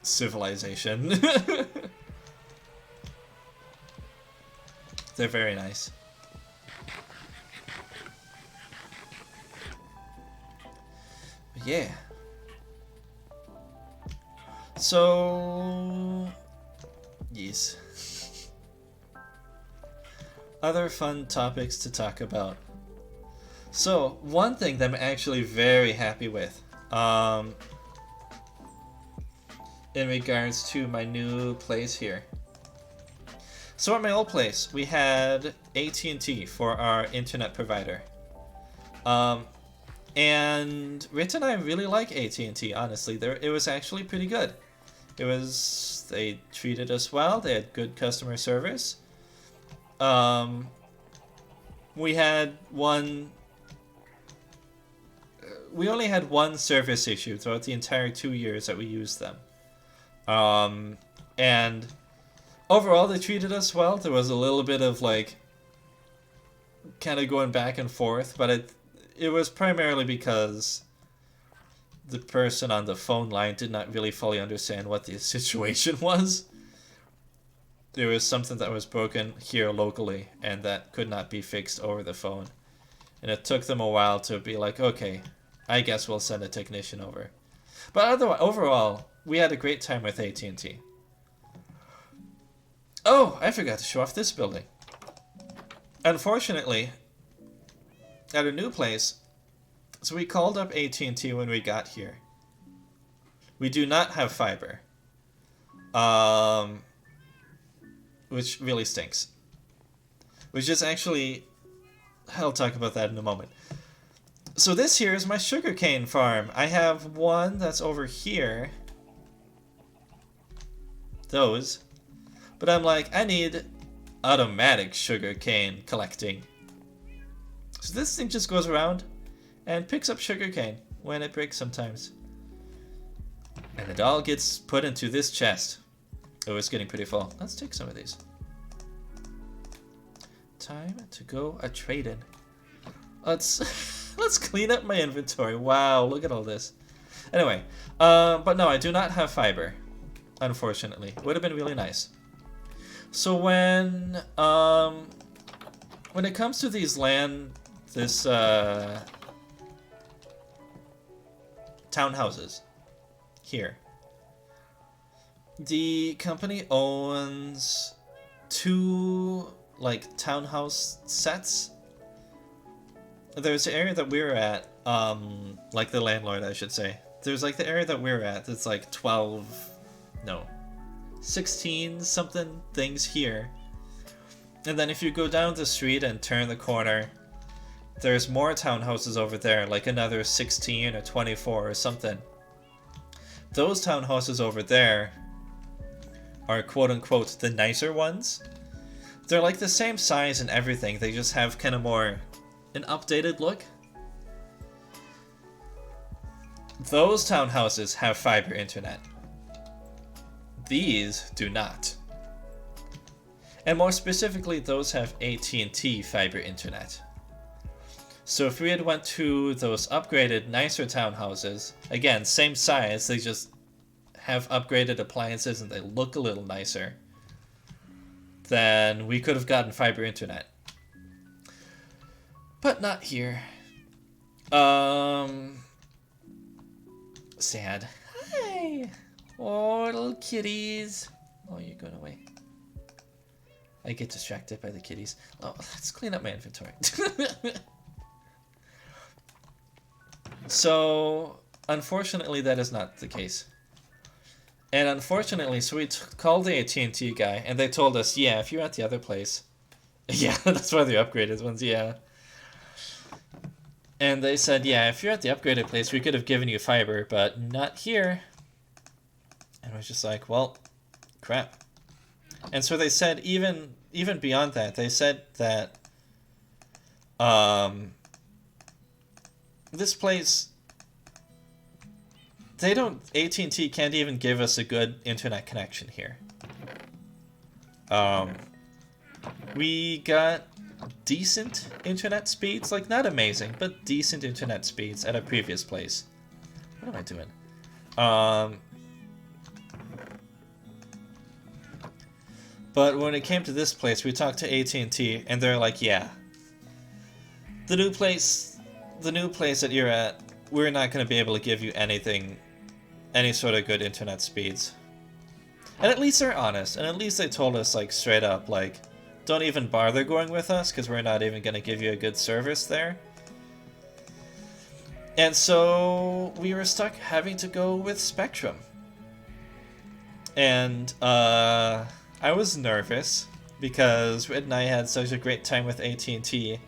A: civilization. They're very nice. But yeah. So yes. Other fun topics to talk about. So one thing that I'm actually very happy with, in regards to my new place here. So at my old place, we had AT&T for our internet provider. And Rit and I really like AT&T, honestly. It was actually pretty good. They treated us well, they had good customer service. We only had one service issue throughout the entire 2 years that we used them. And overall they treated us well. There was a little bit of like kind of going back and forth, but it was primarily because the person on the phone line did not really fully understand what the situation was. There was something that was broken here locally and that could not be fixed over the phone. And it took them a while to be like, okay, I guess we'll send a technician over. But overall, we had a great time with AT&T. Oh, I forgot to show off this building. Unfortunately, at a new place, so we called up AT&T when we got here. We do not have fiber. Which really stinks. Which is actually... I'll talk about that in a moment. So this here is my sugarcane farm. I have one that's over here. Those. But I'm like, I need automatic sugarcane collecting. So this thing just goes around and picks up sugarcane when it breaks sometimes. And it all gets put into this chest. Oh, it's getting pretty full. Let's take some of these. Time to go a trading. Let's clean up my inventory. Wow, look at all this. Anyway, but no, I do not have fiber, unfortunately. Would have been really nice. So when it comes to these townhouses here, the company owns 2 like townhouse sets. There's the area that we're at, like the landlord, I should say. There's like the area that we're at that's like 16 something things here. And then if you go down the street and turn the corner, there's more townhouses over there, like another 16 or 24 or something. Those townhouses over there are quote-unquote the nicer ones. They're like the same size and everything, they just have kind of more an updated look. Those townhouses have fiber internet. These do not. And more specifically, those have AT&T fiber internet. So if we had went to those upgraded, nicer townhouses, again, same size, they just have upgraded appliances and they look a little nicer, then we could have gotten fiber internet. But not here. Sad. Hi! Oh, little kitties. Oh, you're going away. I get distracted by the kitties. Oh, let's clean up my inventory. So, unfortunately, that is not the case. And unfortunately, so we called the AT&T guy, and they told us, yeah, if you're at the other place... Yeah, that's why the upgraded ones, yeah. And they said, yeah, if you're at the upgraded place, we could have given you fiber, but not here. And I was just like, well, crap. And so they said, even beyond that, they said that this place, AT&T can't even give us a good internet connection here. We got decent internet speeds, like not amazing, but decent internet speeds at a previous place. What am I doing? But when it came to this place, we talked to AT&T, and they're like, yeah, the new place that you're at, we're not going to be able to give you any sort of good internet speeds. And at least they're honest, and at least they told us, like, straight up, like, don't even bother going with us, because we're not even going to give you a good service there. And so we were stuck having to go with Spectrum. And, I was nervous, because Red and I had such a great time with AT&T,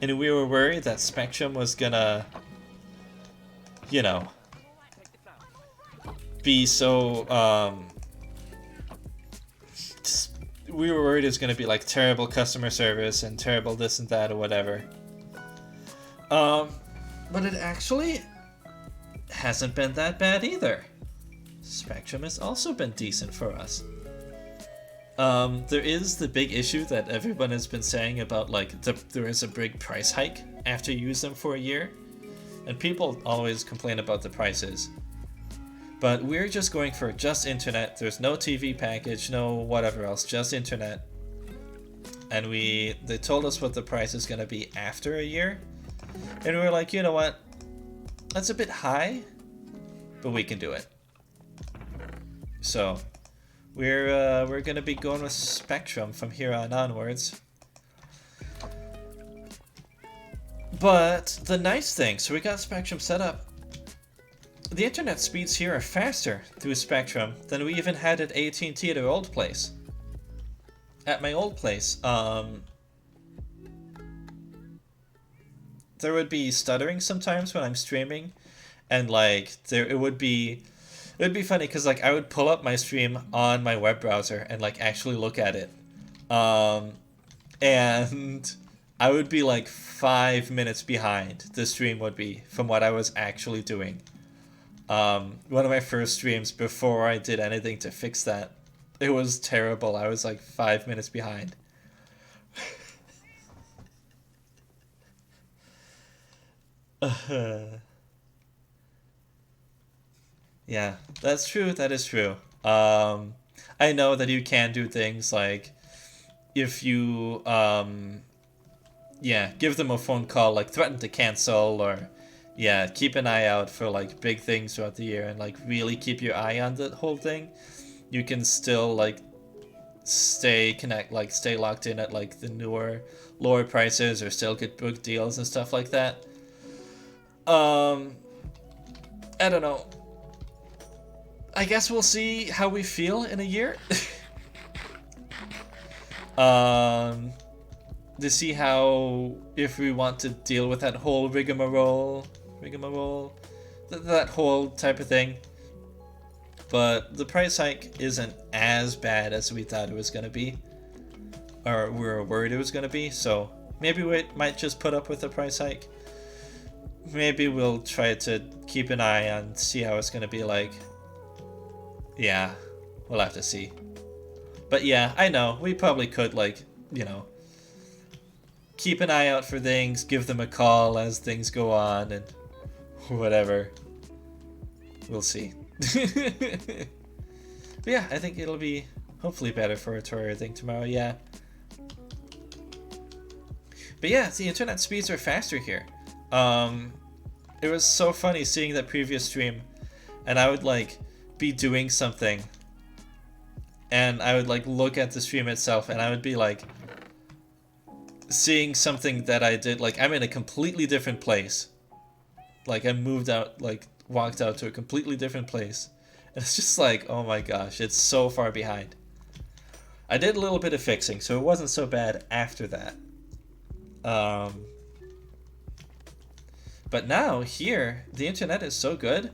A: and we were worried that Spectrum was gonna, you know, be so, we were worried it was gonna be like terrible customer service and terrible this and that or whatever. But it actually hasn't been that bad either. Spectrum has also been decent for us. There is the big issue that everyone has been saying about, like, there is a big price hike after you use them for a year. And people always complain about the prices. But we're just going for just internet. There's no TV package, no whatever else, just internet. And they told us what the price is going to be after a year. And we were like, you know what? That's a bit high, but we can do it. So... We're gonna be going with Spectrum from here on onwards. But the nice thing, so we got Spectrum set up. The internet speeds here are faster through Spectrum than we even had at AT&T at our old place. At my old place, there would be stuttering sometimes when I'm streaming, and like it would be funny because like I would pull up my stream on my web browser and like actually look at it, and I would be like 5 minutes behind the stream would be from what I was actually doing. One of my first streams before I did anything to fix that, it was terrible. I was like 5 minutes behind. Yeah, that's true. That is true. I know that you can do things like if you, give them a phone call, like threaten to cancel, or, keep an eye out for like big things throughout the year and like really keep your eye on the whole thing. You can still like stay locked in at like the lower prices or still get book deals and stuff like that. I don't know. I guess we'll see how we feel in a year. To see if we want to deal with that whole rigmarole, that whole type of thing. But the price hike isn't as bad as we thought it was going to be, or we were worried it was going to be, so maybe we might just put up with the price hike. Maybe we'll try to keep an eye on, see how it's going to be like. Yeah, we'll have to see. But yeah, I know, we probably could, like, keep an eye out for things, give them a call as things go on, and whatever. We'll see. But yeah, I think it'll be hopefully better for a Torier thing tomorrow, yeah. But yeah, the internet speeds are faster here. It was so funny seeing that previous stream, and I would like be doing something, and I would like look at the stream itself, and I would be like seeing something that I did, like I'm in a completely different place. Like I moved out, like walked out to a completely different place. And it's just like, oh my gosh, it's so far behind. I did a little bit of fixing, so it wasn't so bad after that. But now here, the internet is so good.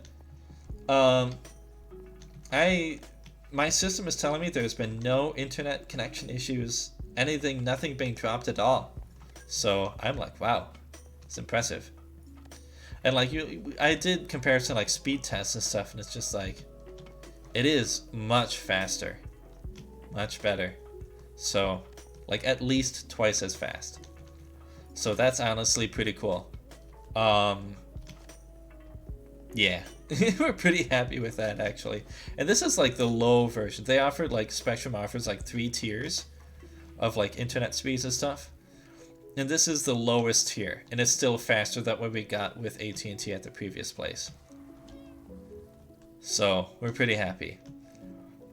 A: My system is telling me there's been no internet connection issues, nothing being dropped at all. So I'm like, wow, it's impressive. And like I did comparison like speed tests and stuff, and it's just like, it is much faster, much better. So like at least twice as fast. So that's honestly pretty cool. Yeah, we're pretty happy with that actually. And this is like the low version. They offered like Spectrum offers like 3 tiers of like internet speeds and stuff. And this is the lowest tier, and it's still faster than what we got with AT&T at the previous place. So we're pretty happy.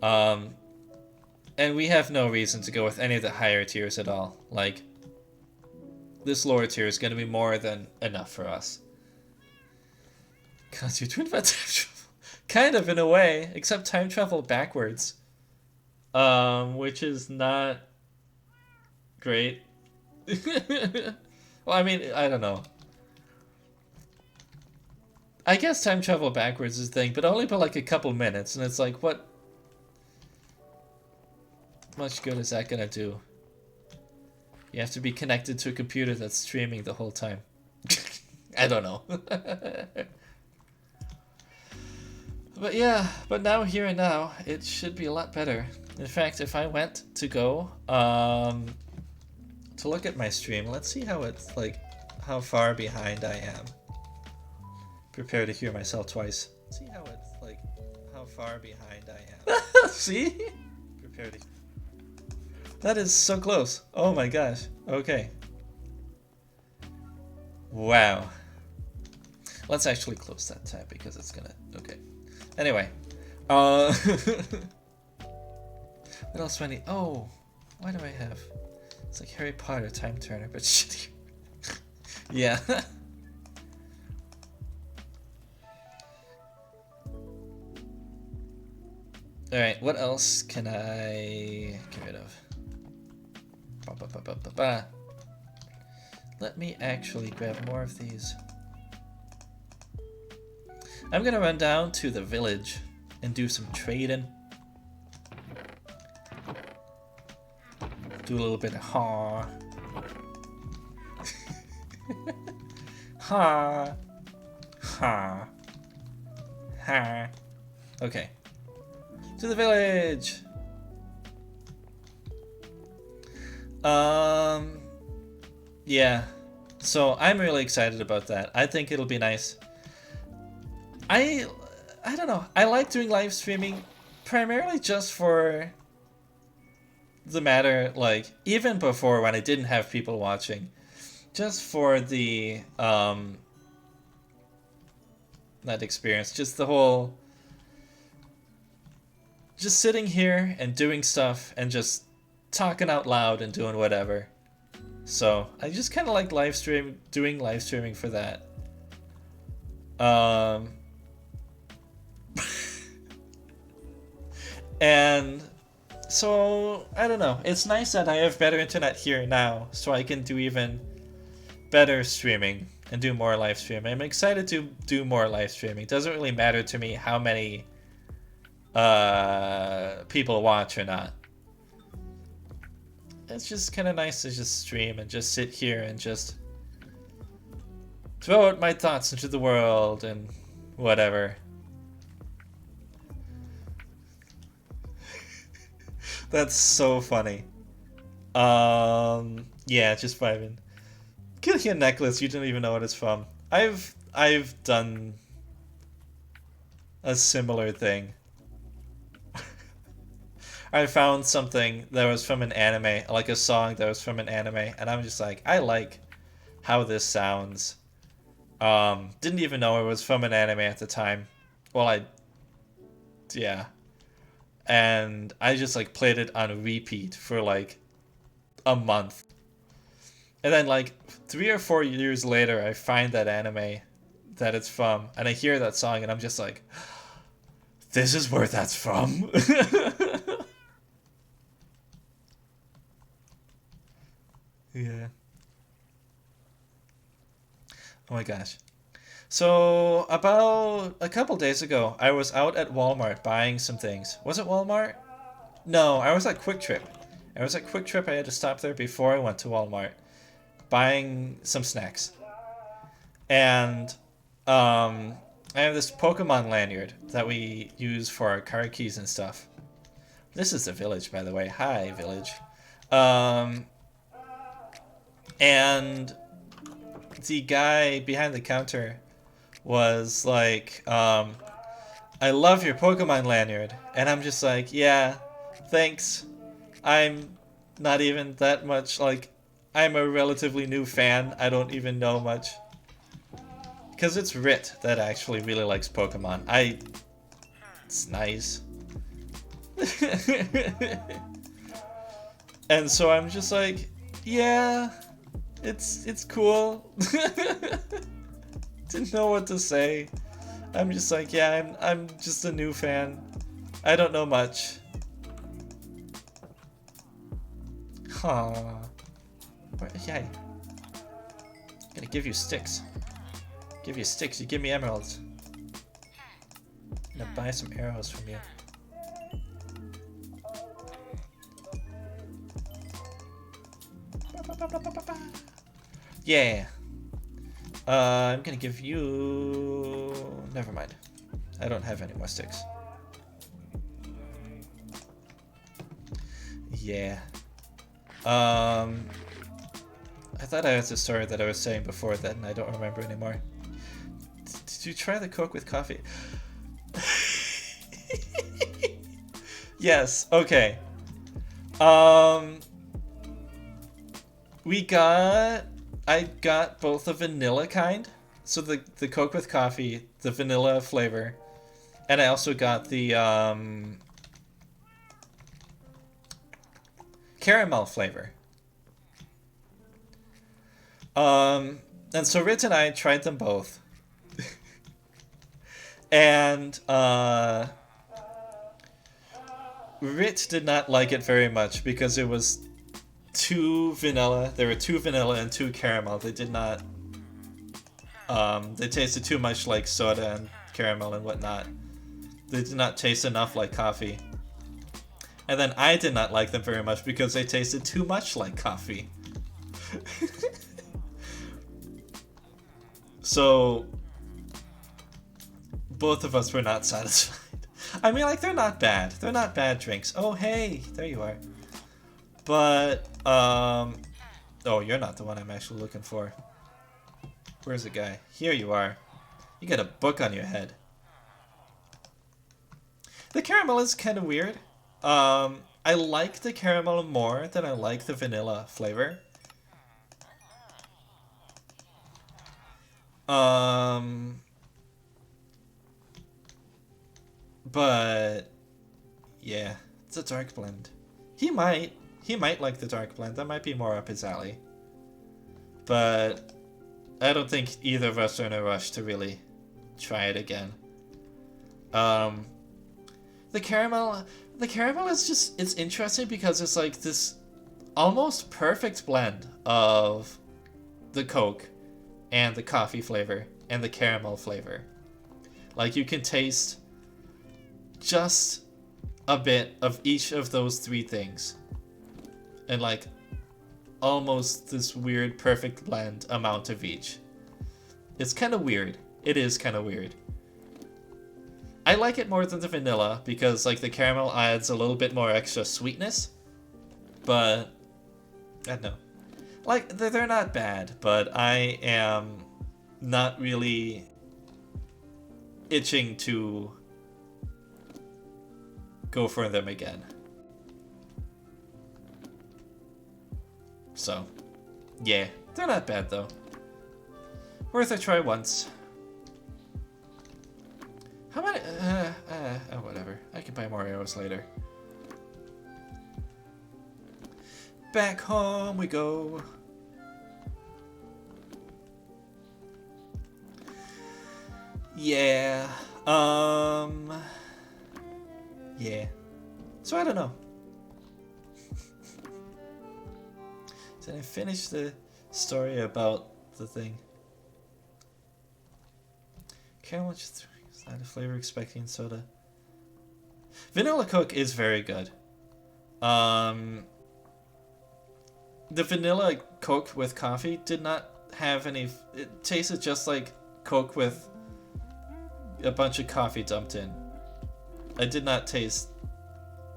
A: And we have no reason to go with any of the higher tiers at all. Like, this lower tier is going to be more than enough for us. God, you're doing about time travel. Kind of, in a way, except time travel backwards. Which is not great. Well, I mean, I don't know. I guess time travel backwards is the thing, but only by like a couple minutes, and it's like, what much good is that gonna do? You have to be connected to a computer that's streaming the whole time. I don't know. But yeah, but now, here and now, it should be a lot better. In fact, if I went to go, to look at my stream, let's see how it's like, how far behind I am. Prepare to hear myself twice. Let's see how it's like, how far behind I am. See? Prepare to. That is so close. Oh my gosh. Okay. Wow. Let's actually close that tab because it's gonna. Okay. Anyway. What else do I need? Oh, why do I have? It's like Harry Potter Time Turner, but shitty. Yeah. Alright, what else can I get rid of? Let me actually grab more of these. I'm gonna run down to the village and do some trading. Do a little bit of ha. Ha. Ha. Ha. Okay. To the village! Yeah. So I'm really excited about that. I think it'll be nice. I don't know. I like doing live streaming primarily just for the matter, like, even before when I didn't have people watching, just for the, that experience, just the whole, just sitting here and doing stuff and just talking out loud and doing whatever. So I just kind of like doing live streaming for that. And so I don't know. It's nice that I have better internet here now, so I can do even better streaming and do more live streaming. I'm excited to do more live streaming. It doesn't really matter to me how many people watch or not. It's just kind of nice to just stream and just sit here and just throw out my thoughts into the world and whatever. That's so funny. Yeah, just vibing. Getting a necklace you didn't even know what it's from. I've done a similar thing. I found something that was from an anime, like a song that was from an anime, and I'm just like, I like how this sounds. Didn't even know it was from an anime at the time. Well, yeah. And I just like played it on repeat for like a month. And then like 3 or 4 years later, I find that anime that it's from, and I hear that song, and I'm just like, this is where that's from. Yeah. Oh my gosh. So, about a couple days ago, I was out at Walmart buying some things. Was it Walmart? No, I was at Quick Trip. I was at Quick Trip. I had to stop there before I went to Walmart, buying some snacks. And I have this Pokemon lanyard that we use for our car keys and stuff. This is the village, by the way. Hi, village. And the guy behind the counter was like, I love your Pokemon lanyard. And I'm just like, yeah, thanks. I'm not even that much, like, I'm a relatively new fan. I don't even know much. Because it's Rit that actually really likes Pokemon. It's nice. And so I'm just like, yeah, it's cool. Didn't know what to say. I'm just like, yeah, I'm just a new fan. I don't know much. Huh. Yeah. I'm gonna give you sticks. Give you sticks, you give me emeralds. I'm gonna buy some arrows from you. Yeah. I'm gonna give you... Never mind. I don't have any more sticks. Yeah. I thought I had the story that I was saying before that, and I don't remember anymore. Did you try the Coke with coffee? Yes, okay. I got both the vanilla kind, so the Coke with coffee, the vanilla flavor, and I also got the caramel flavor. And so Rit and I tried them both. And Rit did not like it very much because it was too vanilla. There were too vanilla and too caramel. They did not. They tasted too much like soda and caramel and whatnot. They did not taste enough like coffee. And then I did not like them very much because they tasted too much like coffee. So both of us were not satisfied. I mean, like, they're not bad. They're not bad drinks. Oh, hey, there you are. But, oh, you're not the one I'm actually looking for. Where's the guy? Here you are. You got a book on your head. The caramel is kind of weird. I like the caramel more than I like the vanilla flavor. But yeah, it's a dark blend. He might like the dark blend. That might be more up his alley. But I don't think either of us are in a rush to really try it again. The caramel is just, it's interesting because it's like this almost perfect blend of the Coke and the coffee flavor and the caramel flavor. Like, you can taste just a bit of each of those three things. And like almost this weird perfect blend amount of each. It's kind of weird. It is kind of weird. I like it more than the vanilla because like the caramel adds a little bit more extra sweetness. But I don't know. Like, they're not bad, but I am not really itching to go for them again. So, yeah, they're not bad though. Worth a try once. How many? Oh, whatever. I can buy more arrows later. Back home we go. Yeah. Yeah. So I don't know. Did I finish the story about the thing? Caramel just not a flavor expecting soda. Vanilla Coke is very good. The vanilla Coke with coffee did not have any. It tasted just like Coke with a bunch of coffee dumped in. I did not taste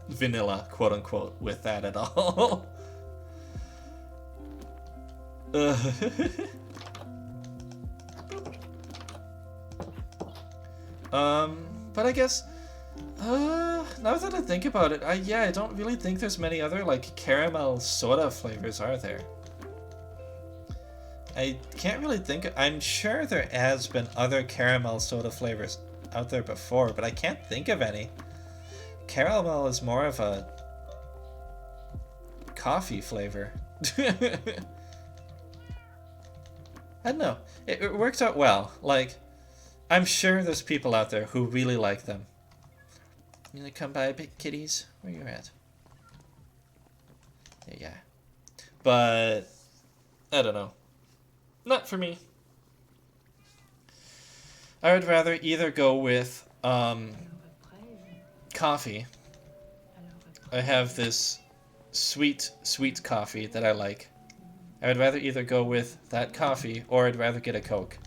A: vanilla, quote unquote, with that at all. But I guess, now that I think about it, I don't really think there's many other, like, caramel soda flavors, are there? I can't really think I'm sure there has been other caramel soda flavors out there before, but I can't think of any. Caramel is more of a coffee flavor. I don't know. It worked out well. Like, I'm sure there's people out there who really like them. You gonna come by, big kitties? Where you at? Yeah. But I don't know. Not for me. I would rather either go with coffee. I have this sweet coffee that I like. I would rather either go with that coffee or I'd rather get a Coke.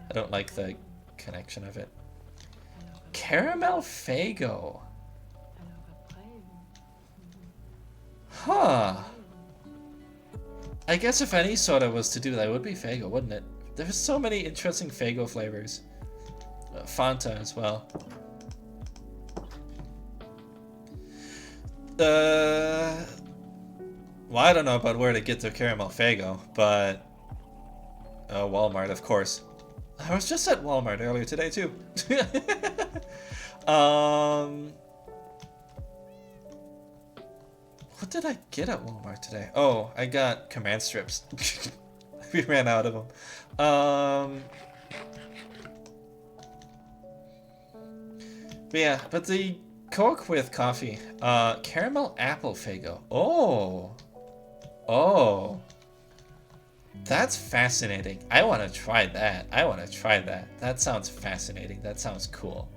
A: I don't like the connection of it. Caramel Faygo. Huh. I guess if any soda was to do that, it would be Faygo, wouldn't it? There's so many interesting Faygo flavors. Fanta as well. Well, I don't know about where to get the Caramel Faygo, but Walmart, of course. I was just at Walmart earlier today too. What did I get at Walmart today? Oh, I got command strips. We ran out of them. But yeah, but the Coke with coffee. Caramel apple Faygo. Oh. That's fascinating. I want to try that. That sounds fascinating. That sounds cool,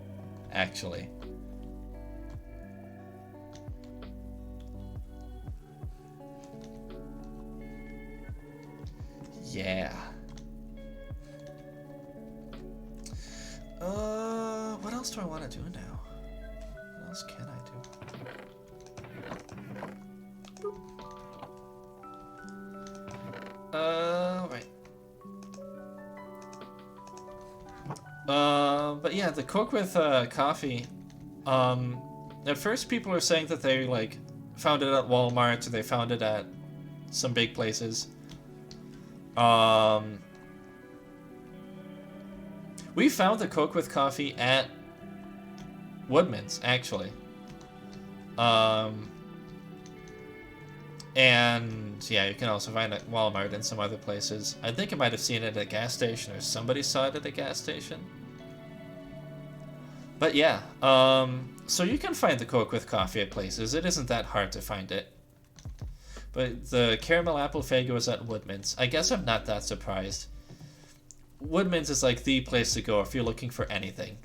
A: actually. Yeah. What else do I want to do now? What else can I do? Right. But yeah, the Coke with coffee. At first people were saying that they like found it at Walmart or they found it at some big places. We found the Coke with coffee at Woodman's, actually. And yeah, you can also find it at Walmart and some other places. I think I might have seen it at a gas station or somebody saw it at a gas station. But yeah, so you can find the Coke with coffee at places. It isn't that hard to find it. But the Caramel Apple Faygo is at Woodman's. I guess I'm not that surprised. Woodman's is like the place to go if you're looking for anything.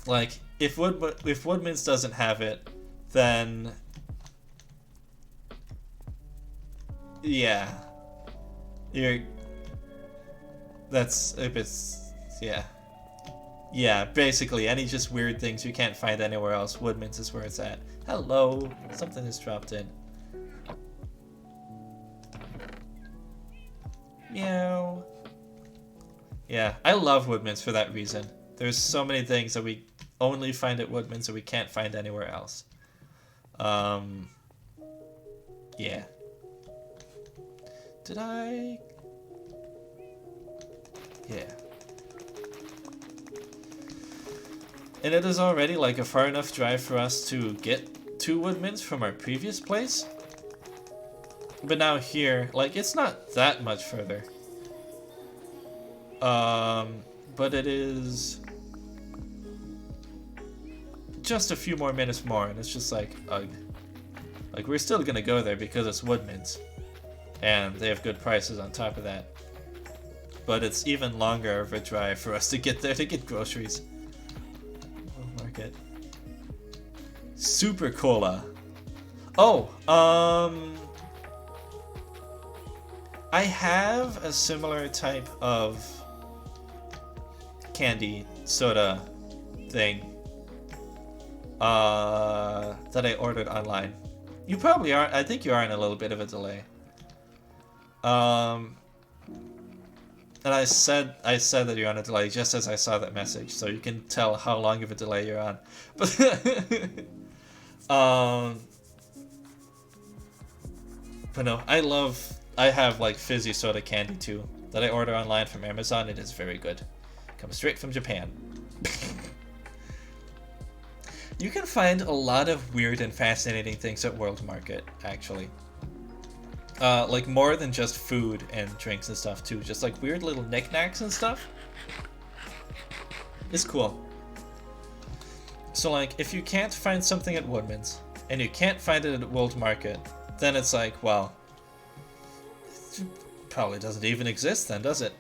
A: Like, if Woodman's doesn't have it, then yeah, yeah, basically any just weird things you can't find anywhere else, Woodman's is where it's at. Hello, something has dropped in. Meow. Yeah, I love Woodman's for that reason. There's so many things that we only find at Woodman's that we can't find anywhere else. Yeah. Did I? Yeah. And it is already like a far enough drive for us to get to Woodman's from our previous place. But now here, like, it's not that much further. But it is just a few more minutes more, and it's just like, ugh. Like, we're still gonna go there because it's Woodman's. And they have good prices on top of that. But it's even longer of a drive for us to get there to get groceries. World Market. Super Cola. Oh, I have a similar type of candy soda thing that I ordered online. You probably are. I think you are in a little bit of a delay. And I said that you're on a delay just as I saw that message, so you can tell how long of a delay you're on. But no, I have like fizzy soda candy too that I order online from Amazon. It is very good. Comes straight from Japan. You can find a lot of weird and fascinating things at World Market, actually. Like more than just food and drinks and stuff too. Just like weird little knickknacks and stuff. It's cool. So like, if you can't find something at Woodman's, and you can't find it at World Market, then it's like, well, it probably doesn't even exist then, does it?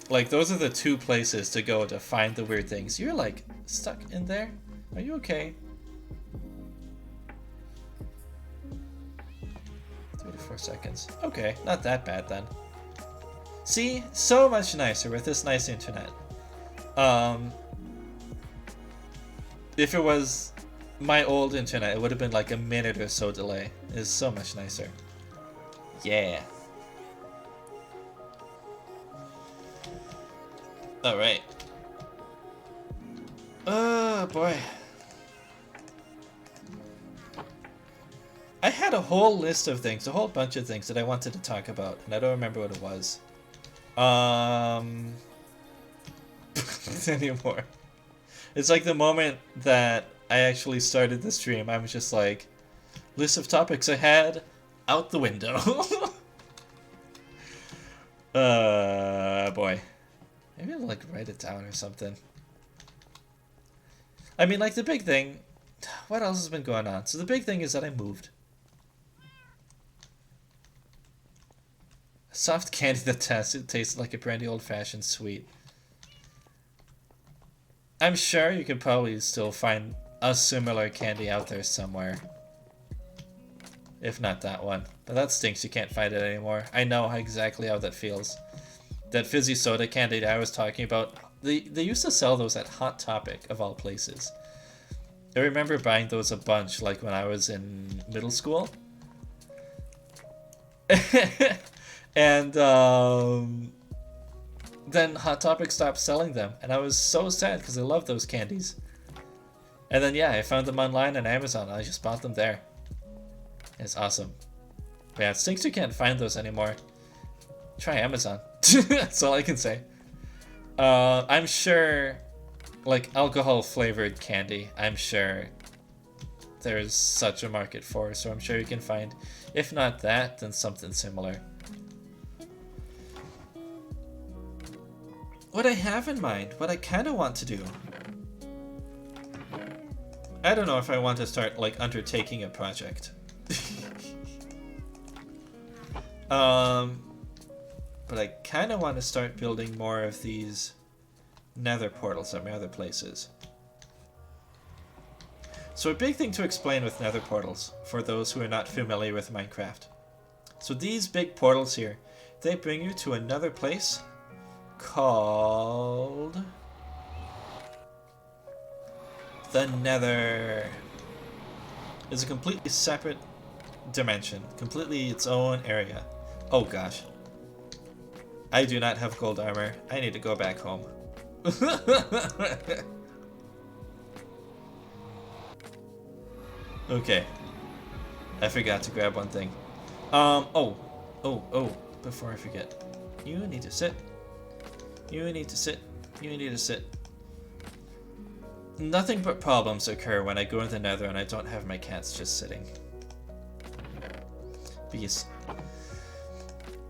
A: Like, those are the two places to go to find the weird things. You're like, stuck in there? Are you okay? 34 seconds. Okay, not that bad then. See? So much nicer with this nice internet. If it was my old internet, it would have been like a minute or so delay. It's so much nicer. Yeah. Alright. Oh boy. I had a whole list of things, a whole bunch of things that I wanted to talk about, and I don't remember what it was. Anymore. It's like the moment that I actually started the stream, I was just like, list of topics I had, out the window. Boy. Maybe I'll like write it down or something. I mean, like the big thing, what else has been going on? So the big thing is that I moved. A soft candy that tastes like a brandy old-fashioned sweet. I'm sure you could probably still find a similar candy out there somewhere. If not that one. But that stinks, you can't find it anymore. I know exactly how that feels. That fizzy soda candy that I was talking about, they used to sell those at Hot Topic, of all places. I remember buying those a bunch, like when I was in middle school. And then Hot Topic stopped selling them, and I was so sad because I love those candies. And then yeah, I found them online on Amazon. I just bought them there. It's awesome. But yeah, it stinks you can't find those anymore. Try Amazon. That's all I can say. I'm sure, like alcohol flavored candy, I'm sure there's such a market for, so I'm sure you can find, if not that, then something similar. What I have in mind, what I kind of want to do, I don't know if I want to start like undertaking a project. But I kind of want to start building more of these nether portals at my other places. So a big thing to explain with nether portals, for those who are not familiar with Minecraft. So these big portals here, they bring you to another place called the Nether. It's a completely separate dimension, completely its own area. Oh gosh. I do not have gold armor. I need to go back home. Okay. I forgot to grab one thing. Oh, before I forget. You need to sit. You need to sit. You need to sit. Nothing but problems occur when I go in the Nether and I don't have my cats just sitting. Bees.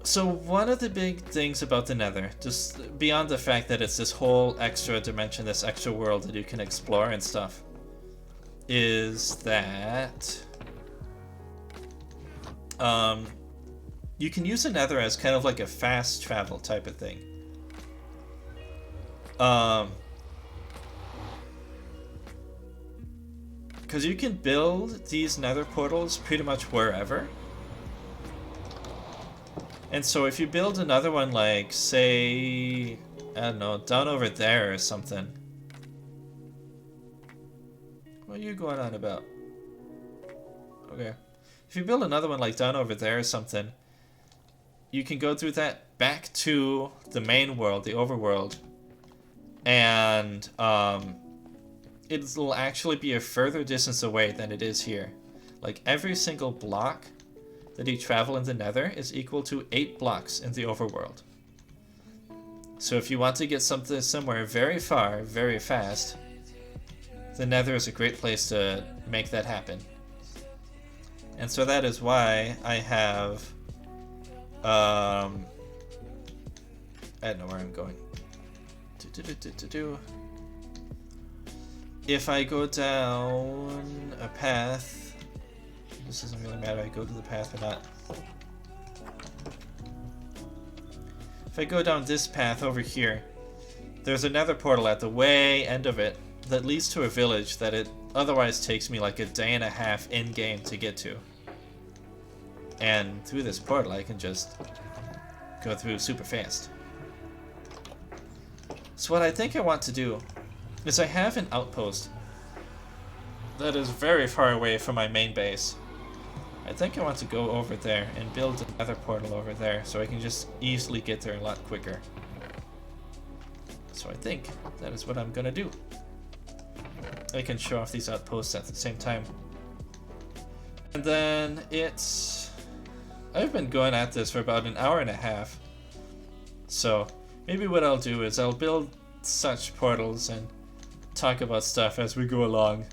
A: So one of the big things about the Nether, just beyond the fact that it's this whole extra dimension, this extra world that you can explore and stuff, is that you can use the Nether as kind of like a fast travel type of thing. Because you can build these Nether portals pretty much wherever. And so if you build another one, like, say, I don't know, down over there or something. What are you going on about? Okay. If you build another one, like, down over there or something, you can go through that back to the main world, the overworld. And, it'll actually be a further distance away than it is here. Like, every single block that you travel in the Nether is equal to 8 blocks in the overworld. So if you want to get something somewhere very far, very fast, the Nether is a great place to make that happen. And so that is why I have, I don't know where I'm going. If I go down a path, this doesn't really matter, I go to the path or not. If I go down this path over here, there's another portal at the way end of it that leads to a village that it otherwise takes me like a day and a half in-game to get to. And through this portal I can just go through super fast. So what I think I want to do is I have an outpost that is very far away from my main base. I think I want to go over there and build another portal over there so I can just easily get there a lot quicker. So I think that is what I'm gonna do. I can show off these outposts at the same time. And then I've been going at this for about an hour and a half. So maybe what I'll do is I'll build such portals and talk about stuff as we go along.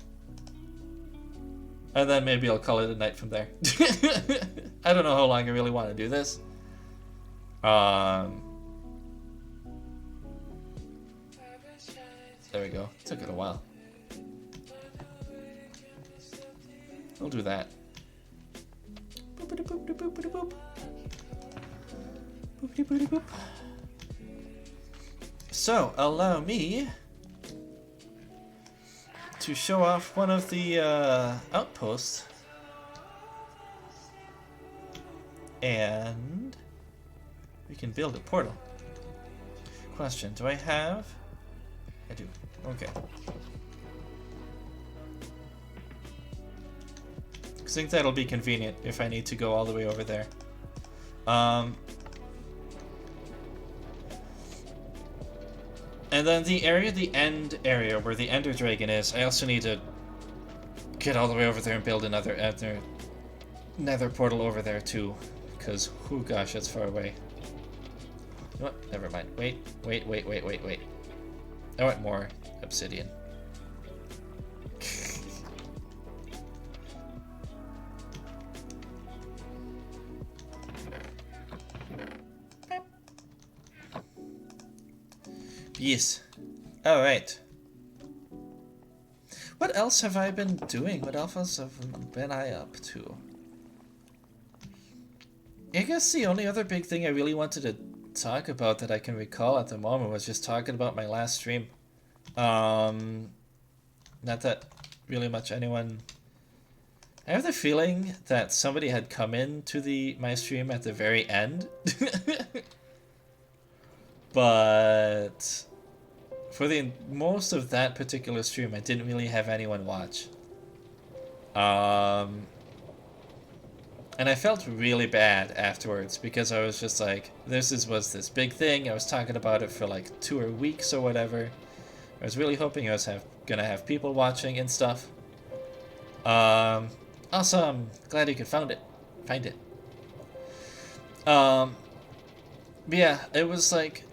A: And then maybe I'll call it a night from there. I don't know how long I really want to do this. There we go. Took it a while. I'll do that. So, allow me to show off one of the outposts. And we can build a portal. Question, do I have? I do. Okay. I think that'll be convenient if I need to go all the way over there. And then the end area where the Ender Dragon is, I also need to get all the way over there and build another Nether portal over there too. Because, oh gosh, that's far away. You know what? Never mind. Wait. I want more obsidian. Yes. Alright. What else have I been doing? What else have been I up to? I guess the only other big thing I really wanted to talk about that I can recall at the moment was just talking about my last stream. Not that really much anyone... I have the feeling that somebody had come in to my stream at the very end. But for the most of that particular stream, I didn't really have anyone watch. And I felt really bad afterwards because I was just like, was this big thing. I was talking about it for like 2 weeks or whatever. I was really hoping I was gonna have people watching and stuff. Also, I'm glad you could find it. But yeah, it was like,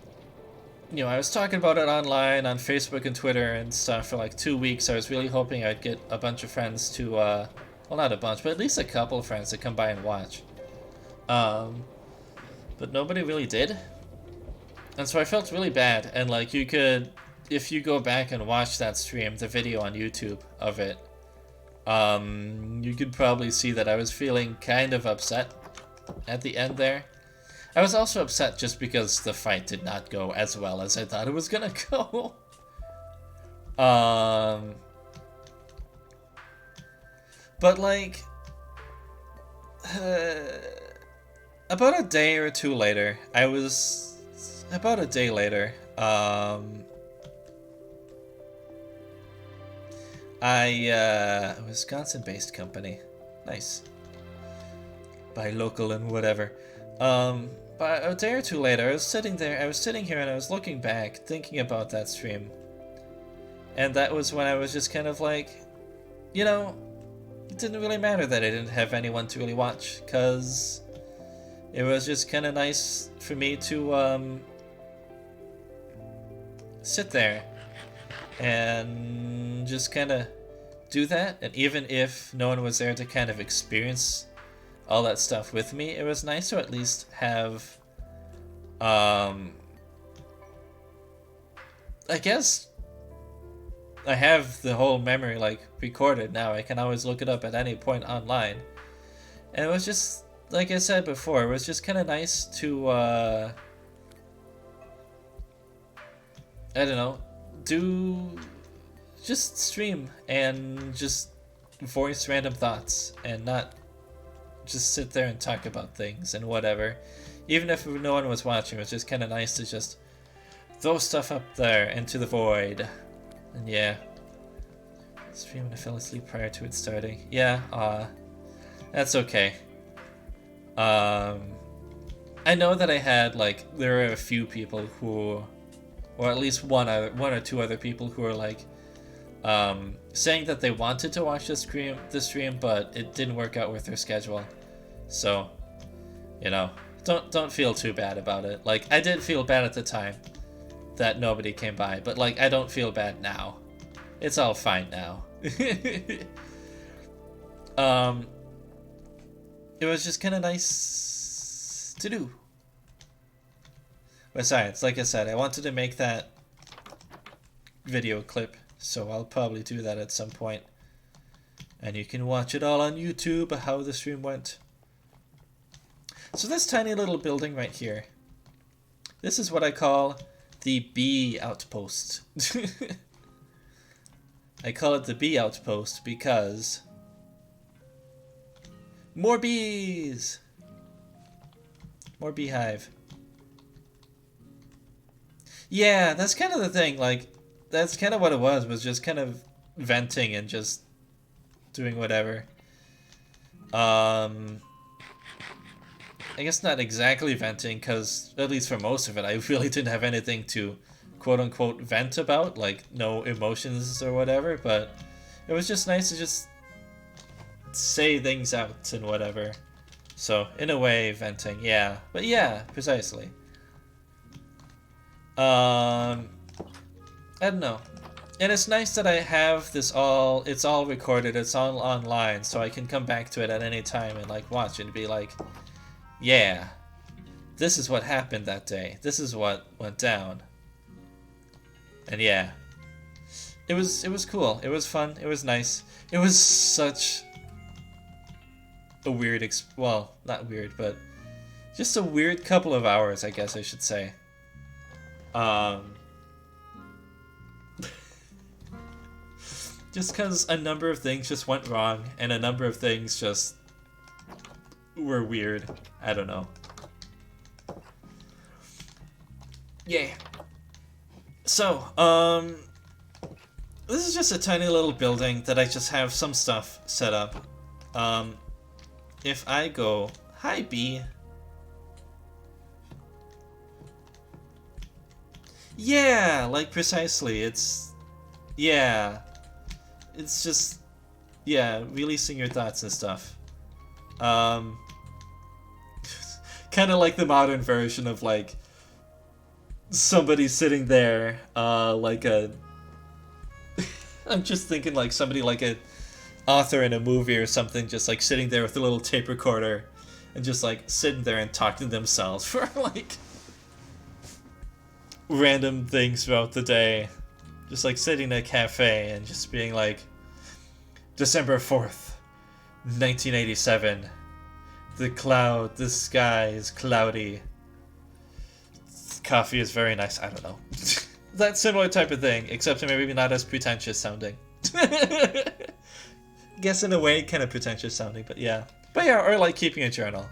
A: I was talking about it online on Facebook and Twitter and stuff for like 2 weeks. I was really hoping I'd get a bunch of friends to, well, not a bunch, but at least a couple of friends to come by and watch. But nobody really did. And so I felt really bad. And like, you could, if you go back and watch that stream, the video on YouTube of it, you could probably see that I was feeling kind of upset at the end there. I was also upset just because the fight did not go as well as I thought it was gonna go. But like, about a day or two later, a Wisconsin-based company, nice, buy local and whatever. But a day or two later, I was sitting here and I was looking back, thinking about that stream. And that was when I was just kind of like, it didn't really matter that I didn't have anyone to really watch, because it was just kind of nice for me to sit there and just kind of do that. And even if no one was there to kind of experience all that stuff with me, it was nice to at least have, I guess I have the whole memory like recorded now. I can always look it up at any point online. And it was just, like I said before, it was just kind of nice to, I don't know, just stream and just voice random thoughts and not just sit there and talk about things and whatever. Even if no one was watching, it was just kind of nice to just throw stuff up there into the void. And yeah. Stream and I fell asleep prior to it starting. Yeah, that's okay. I know that I had, like, there are a few people who, or at least one or two other people who are like, saying that they wanted to watch the stream, but it didn't work out with their schedule. So, don't feel too bad about it. Like, I did feel bad at the time that nobody came by, but like, I don't feel bad now. It's all fine now. It was just kind of nice to do. Besides, like I said, I wanted to make that video clip, so I'll probably do that at some point. And you can watch it all on YouTube, how the stream went. So this tiny little building right here, this is what I call the bee outpost. I call it the bee outpost because more bees! More beehive. Yeah, that's kind of the thing, like, that's kind of what it was just kind of venting and just doing whatever. I guess not exactly venting, because, at least for most of it, I really didn't have anything to quote-unquote vent about, like, no emotions or whatever, but it was just nice to just say things out and whatever. So, in a way, venting, yeah. But yeah, precisely. I don't know. And it's nice that I have this it's all recorded, it's all online, so I can come back to it at any time and, like, watch it and be like, yeah, this is what happened that day. This is what went down. And yeah, it was cool. It was fun. It was nice. It was such a weird, well, not weird, but just a weird couple of hours, I guess I should say. Just because a number of things just went wrong, and a number of things just were weird. I don't know. Yeah. So, this is just a tiny little building that I just have some stuff set up. if I go, hi B. Yeah, like precisely. Yeah. It's just, yeah, releasing your thoughts and stuff. Kind of like the modern version of like somebody sitting there, like a. I'm just thinking like somebody like a author in a movie or something, just like sitting there with a little tape recorder and just like sitting there and talking to themselves for like random things throughout the day. Just like sitting in a cafe and just being like, December 4th, 1987. The sky is cloudy. Coffee is very nice. I don't know. That similar type of thing, except maybe not as pretentious sounding. Guess in a way, kind of pretentious sounding, but yeah. But yeah, or like keeping a journal.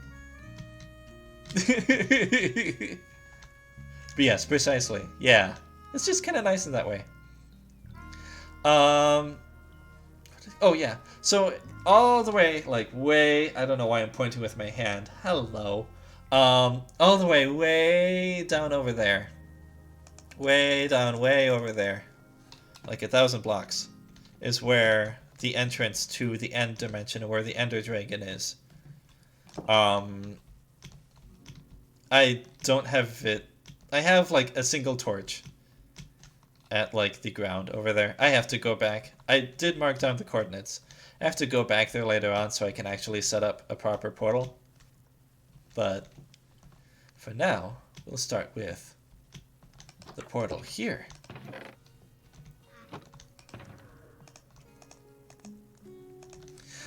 A: But yes, precisely. Yeah. It's just kind of nice in that way. Oh yeah. So all the way, like way, I don't know why I'm pointing with my hand. Hello. All the way down over there. Way down, way over there. Like 1,000 blocks. Is where the entrance to the end dimension, where the Ender Dragon is. I don't have it. I have like a single torch at like the ground over there. I have to go back. I did mark down the coordinates. I have to go back there later on so I can actually set up a proper portal. But for now, we'll start with the portal here.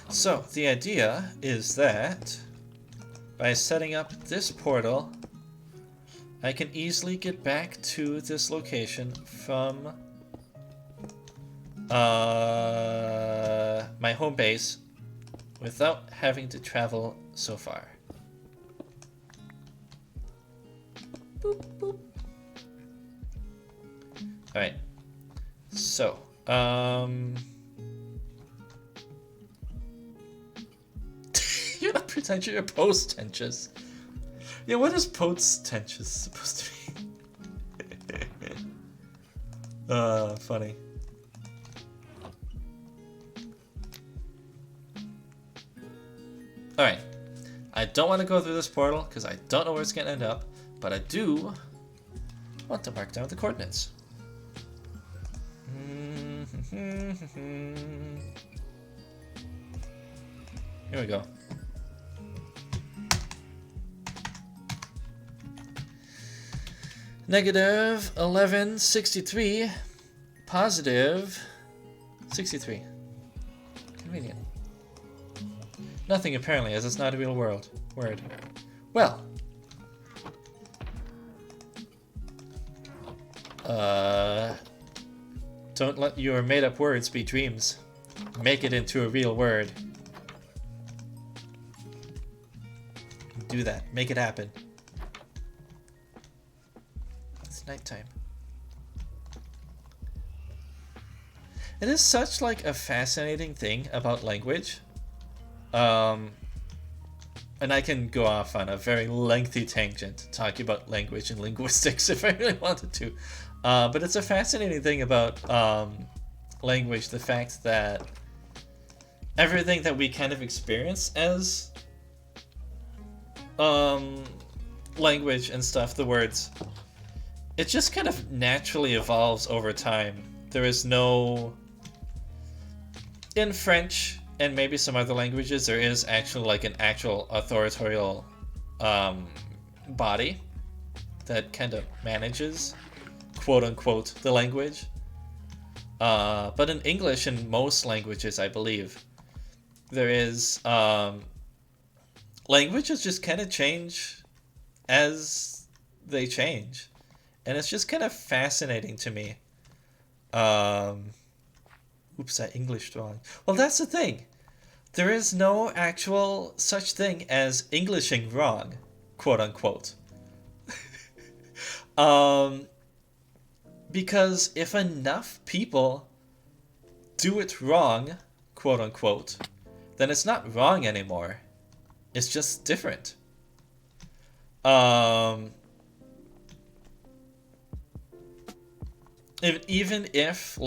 A: So the idea is that by setting up this portal, I can easily get back to this location from my home base without having to travel so far. Boop, boop. Alright. So, you're not pretentious, you're post-tentious. Yeah, what is post-tentious supposed to be? Funny. Alright. I don't want to go through this portal, because I don't know where it's going to end up, but I do want to mark down the coordinates. Here we go. Negative 1163, positive 63. Convenient. Nothing apparently, as it's not a real word. Well. Don't let your made-up words be dreams. Make it into a real word. Do that. Make it happen. It's nighttime. It is such like a fascinating thing about language. And I can go off on a very lengthy tangent talking about language and linguistics if I really wanted to. But it's a fascinating thing about language, the fact that everything that we kind of experience as language and stuff, the words, it just kind of naturally evolves over time. There is no... In French and maybe some other languages, there is actually like an actual authorial body that kind of manages, quote unquote, the language. But in English and most languages, I believe, there is languages just kind of change as they change. And it's just kind of fascinating to me. Oops, I Englished wrong. Well, that's the thing. There is no actual such thing as Englishing wrong, quote unquote. Because if enough people do it wrong, quote unquote, then it's not wrong anymore. It's just different. Um, even if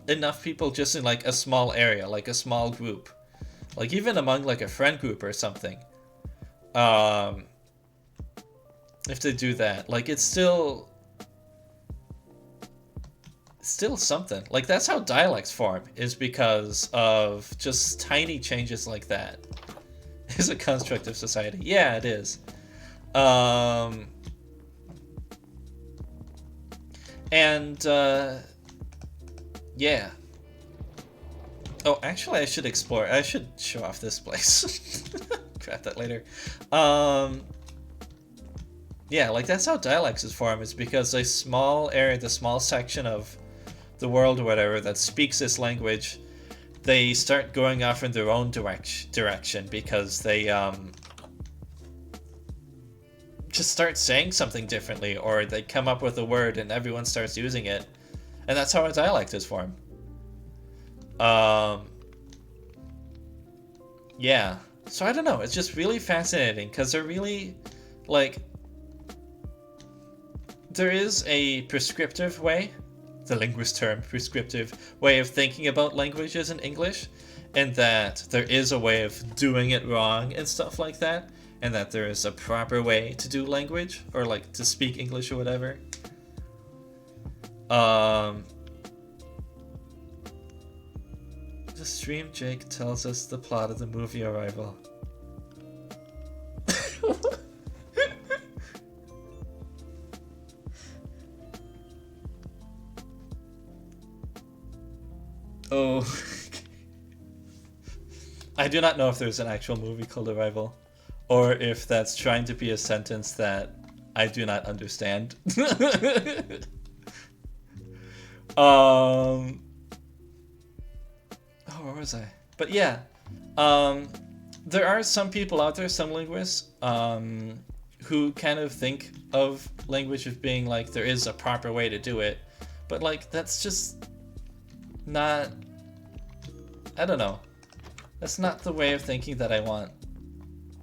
A: enough people just in like a small area, like a small group, like even among like a friend group or something, if they do that, like it's still something. Like that's how dialects form, is because of just tiny changes like that. Is a construct of society. Yeah, it is. And yeah. Oh, actually, I should explore. I should show off this place. Grab that later. Yeah, like that's how dialects is formed. Is because a small area, the small section of the world or whatever that speaks this language, they start going off in their own direction because they just start saying something differently, or they come up with a word and everyone starts using it, and that's how a dialect is formed. Yeah, so I don't know, it's just really fascinating because they're really like, there is a prescriptive way, the linguist term prescriptive way of thinking about languages in English, and that there is a way of doing it wrong and stuff like that, and that there is a proper way to do language, or like to speak English or whatever. The stream Jake tells us the plot of the movie Arrival. Oh. I do not know if there's an actual movie called Arrival, or if that's trying to be a sentence that I do not understand. Oh, where was I? But yeah, there are some people out there, some linguists, who kind of think of language as being like there is a proper way to do it, but like that's just not, I don't know. That's not the way of thinking that I want,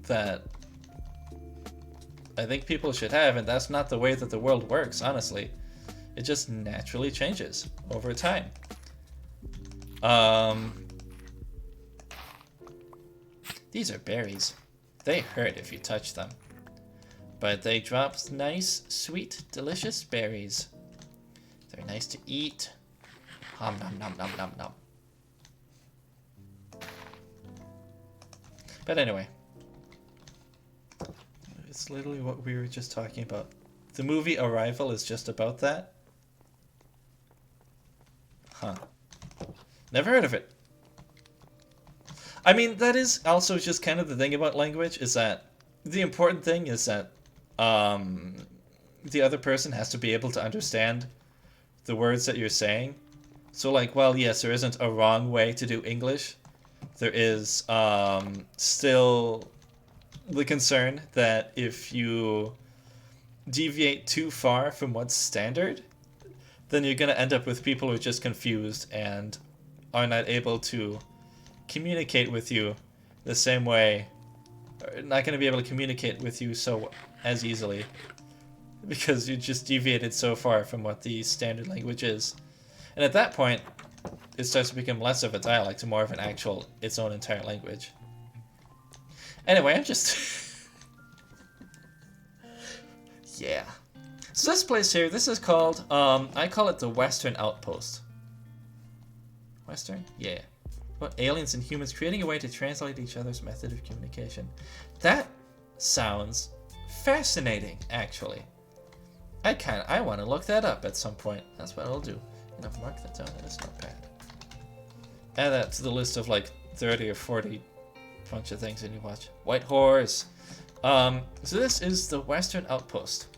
A: that I think people should have, and that's not the way that the world works, honestly. It just naturally changes over time. These are berries. They hurt if you touch them. But they drop nice, sweet, delicious berries. They're nice to eat. Nom nom nom nom nom nom. But anyway, it's literally what we were just talking about. The movie Arrival is just about that. Huh. Never heard of it. I mean, that is also just kind of the thing about language, is that the important thing is that the other person has to be able to understand the words that you're saying. So like, well, yes, there isn't a wrong way to do English. There is still the concern that if you deviate too far from what's standard, then you're going to end up with people who are just confused and are not able to communicate with you the same way, or not going to be able to communicate with you as easily, because you just deviated so far from what the standard language is. And at that point, it starts to become less of a dialect and more of an actual, its own entire language. Anyway, I'm just... yeah. So this place here, this is called, I call it the Western Outpost. Western? Yeah. What, aliens and humans creating a way to translate each other's method of communication. That sounds fascinating, actually. I want to look that up at some point. That's what I'll do. And I've marked that down in this notepad. Add that to the list of like 30 or 40 bunch of things that you watch. White Horse. So this is the Western Outpost.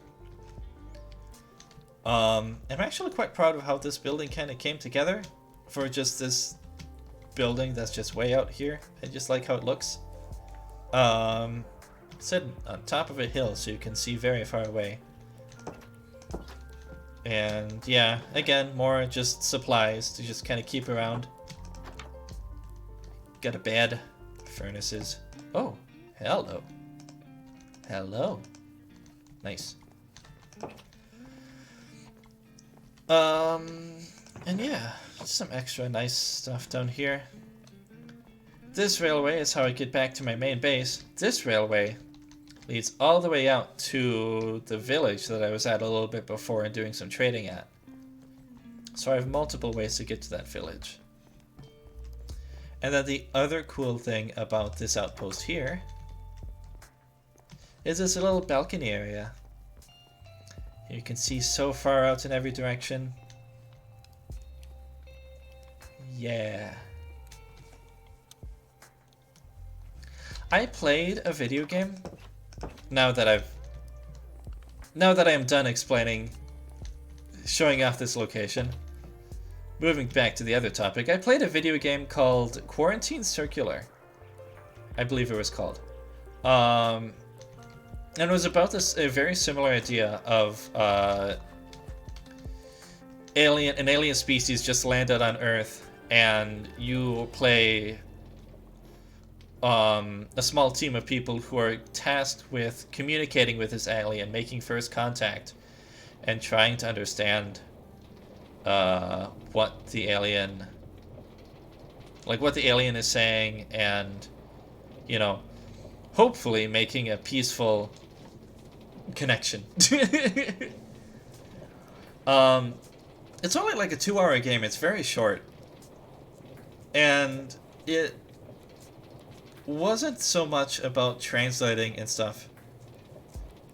A: I'm actually quite proud of how this building kind of came together for just this building that's just way out here. I just like how it looks. It's on top of a hill so you can see very far away. And yeah, again, more just supplies to just kind of keep around. Got a bed, furnaces. Oh, hello. Hello. Nice. And yeah, some extra nice stuff down here. This railway is how I get back to my main base. This railway leads all the way out to the village that I was at a little bit before and doing some trading at. So I have multiple ways to get to that village. And then the other cool thing about this outpost here is this little balcony area. You can see so far out in every direction. Yeah. I played a video game. Now that I am done explaining, showing off this location, moving back to the other topic, I played a video game called Quarantine Circular. I believe it was called. And it was about a very similar idea of an alien species just landed on Earth, and you play a small team of people who are tasked with communicating with this alien, making first contact, and trying to understand what the alien is saying, and hopefully making a peaceful connection. It's only like a 2-hour game. It's very short, and it wasn't so much about translating and stuff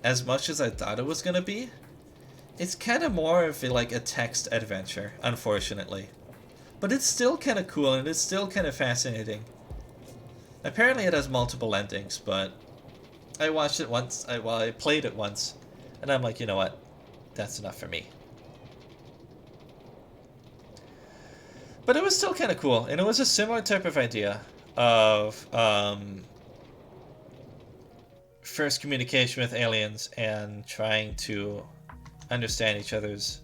A: as much as I thought it was gonna be. It's kind of more of a text adventure, unfortunately, but it's still kind of cool and it's still kind of fascinating. Apparently it has multiple endings, but I watched it once, I played it once, and I'm like, you know what, that's enough for me. But it was still kind of cool, and it was a similar type of idea of first communication with aliens and trying to understand each other's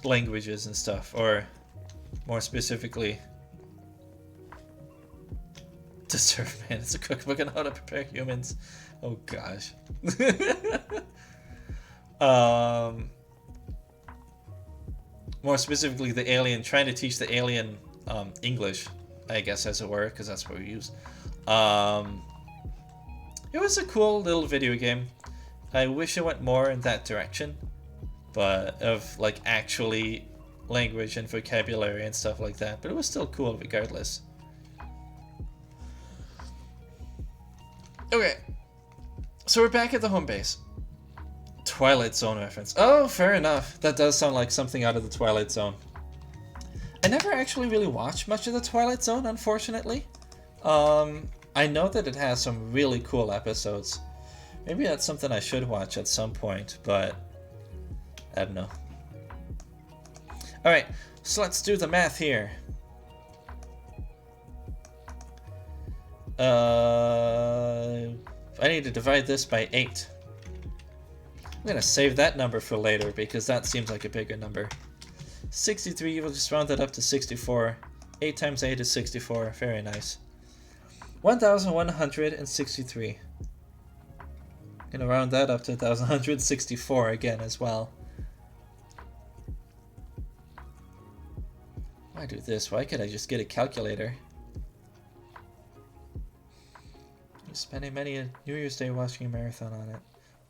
A: languages and stuff, or more specifically, to serve man. It's a cookbook on how to prepare humans. Oh gosh. More specifically, the alien, trying to teach the alien English, I guess, as it were, because that's what we use. It was a cool little video game. I wish it went more in that direction, but of actually language and vocabulary and stuff like that. But it was still cool regardless. Okay, so we're back at the home base. Twilight Zone reference. Oh, fair enough. That does sound like something out of the Twilight Zone. I never actually really watched much of the Twilight Zone, unfortunately. I know that it has some really cool episodes. Maybe that's something I should watch at some point, but I don't know. Alright, so let's do the math here. I need to divide this by 8. I'm going to save that number for later because that seems like a bigger number. 63, we'll just round that up to 64. 8 times 8 is 64. Very nice. 1,163. Gonna round that up to 1,164 again as well. Why do this? Why can't I just get a calculator? I'm spending many a New Year's Day watching a marathon on it.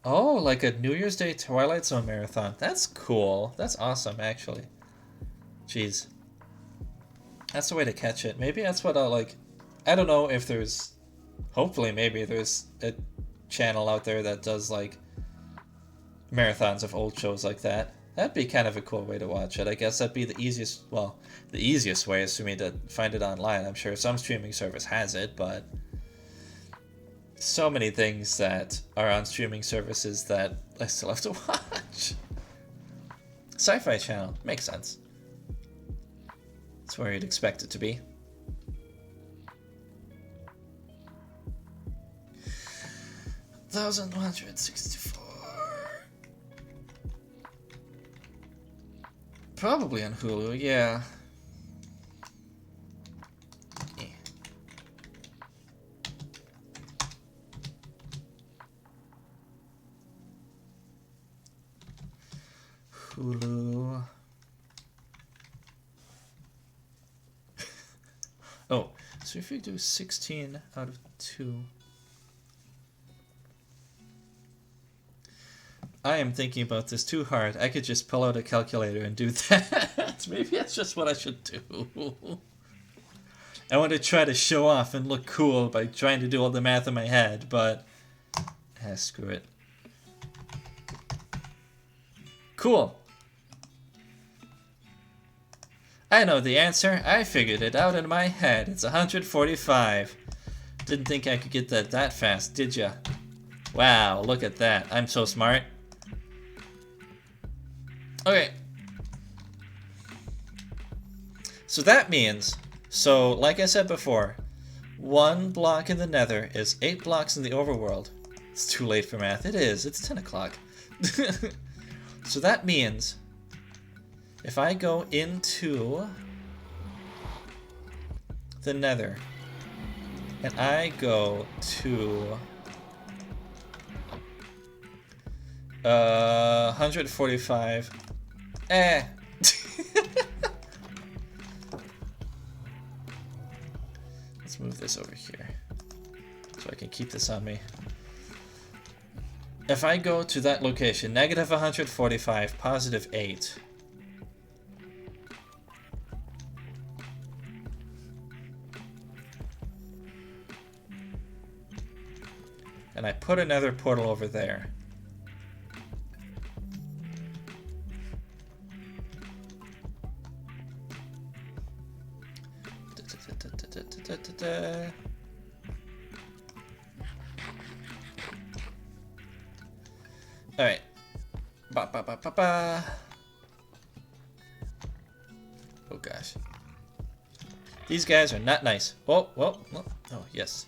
A: Oh, like a New Year's Day Twilight Zone marathon. That's cool. That's awesome, actually. Jeez. That's the way to catch it. Maybe that's what I'll I don't know if there's... Hopefully, maybe there's a channel out there that does marathons of old shows like that. That'd be kind of a cool way to watch it. I guess that'd be the easiest... Well, the easiest way is for me to find it online. I'm sure some streaming service has it, but... So many things that are on streaming services that I still have to watch. Sci-Fi Channel. Makes sense. That's where you'd expect it to be. $1,164. Probably on Hulu, yeah. Hulu. Oh, so if you do 16 out of 2. I am thinking about this too hard. I could just pull out a calculator and do that. Maybe that's just what I should do. I want to try to show off and look cool by trying to do all the math in my head, but screw it. Cool. I know the answer. I figured it out in my head. It's 145. Didn't think I could get that fast, did ya? Wow, look at that. I'm so smart. Okay. So that means, like I said before, 1 block in the Nether is 8 blocks in the overworld. It's too late for math. It is. It's 10 o'clock. So that means if I go into the Nether and I go to 145. Let's move this over here so I can keep this on me. If I go to that location, negative 145, positive 8. And I put another portal over there. Alright. Ba ba ba ba ba. Oh gosh. These guys are not nice. Oh, well, oh, yes.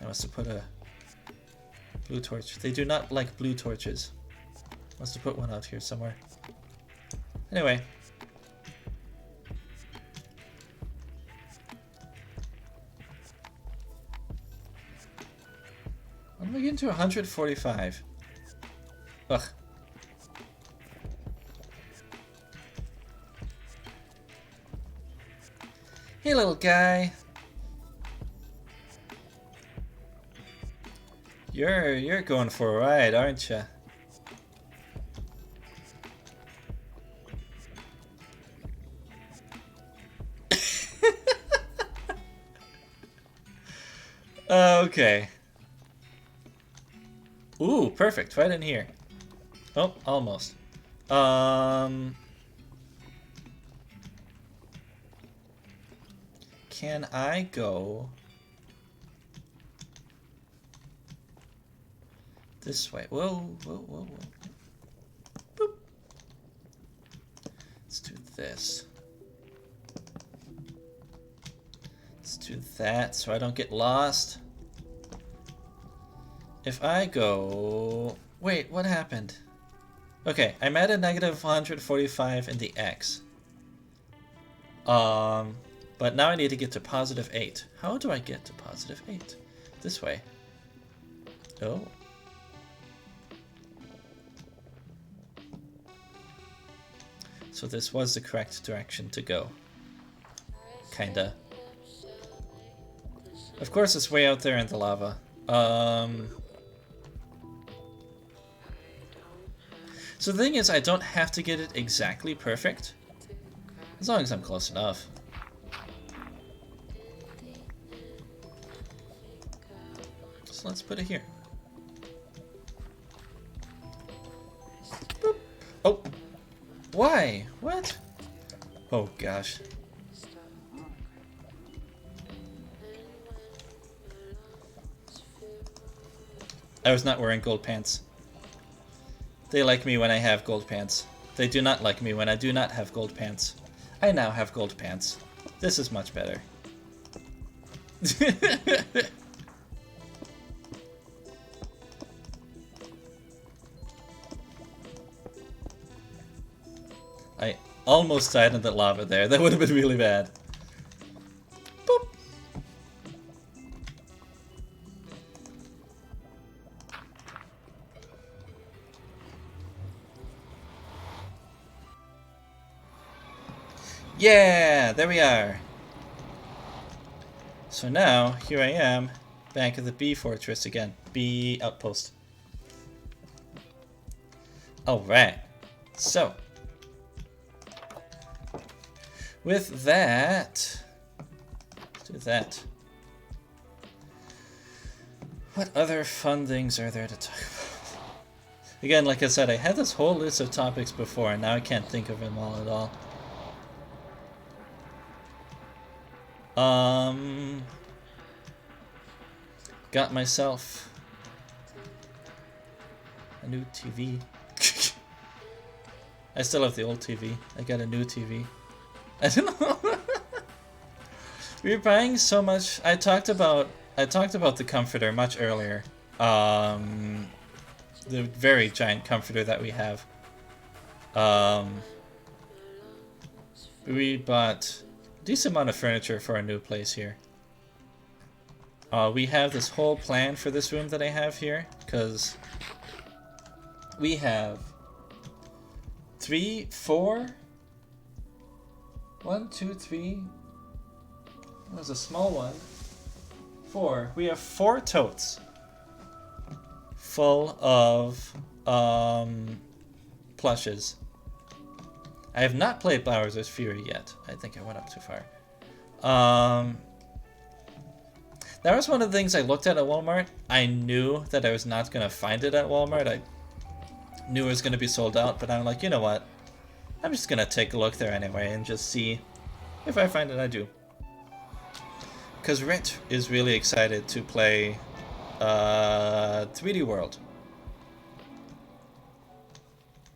A: I must have put a blue torch. They do not like blue torches. Must have put one out here somewhere. Anyway. I'm going to get into 145. Ugh. Hey, little guy. You're going for a ride, aren't you? Okay. Ooh, perfect. Right in here. Oh, almost. Can I go this way? Whoa, whoa, whoa, whoa. Boop. Let's do this. Let's do that so I don't get lost. If I go... Wait, what happened? Okay, I'm at a negative 145 in the X. But now I need to get to positive 8. How do I get to positive 8? This way. Oh. So this was the correct direction to go. Kinda. Of course it's way out there in the lava. So the thing is, I don't have to get it exactly perfect, as long as I'm close enough. So let's put it here. Boop. Oh! Why? What? Oh gosh. I was not wearing gold pants. They like me when I have gold pants. They do not like me when I do not have gold pants. I now have gold pants. This is much better. I almost died in the lava there. That would have been really bad. Boop. Yeah, there we are. So now, here I am, back at the B fortress again. B outpost. Alright. So, with that, let's do that. What other fun things are there to talk about? Again, like I said, I had this whole list of topics before, and now I can't think of them all at all. Got myself a new TV. I still have the old TV. I got a new TV. I don't know. We're buying so much. I talked about the comforter much earlier. The very giant comforter that we have. We bought a decent amount of furniture for our new place here. We have this whole plan for this room that I have here, because we have 3, 4, 1, 2, 3. There's a small one. 4. We have 4 totes full of plushes. I have not played Bowser's Fury yet. I think I went up too far. That was one of the things I looked at Walmart. I knew that I was not going to find it at Walmart. I knew it was going to be sold out, but I'm like, you know what? I'm just going to take a look there anyway and just see if I find it. I do. Because Rit is really excited to play 3D World.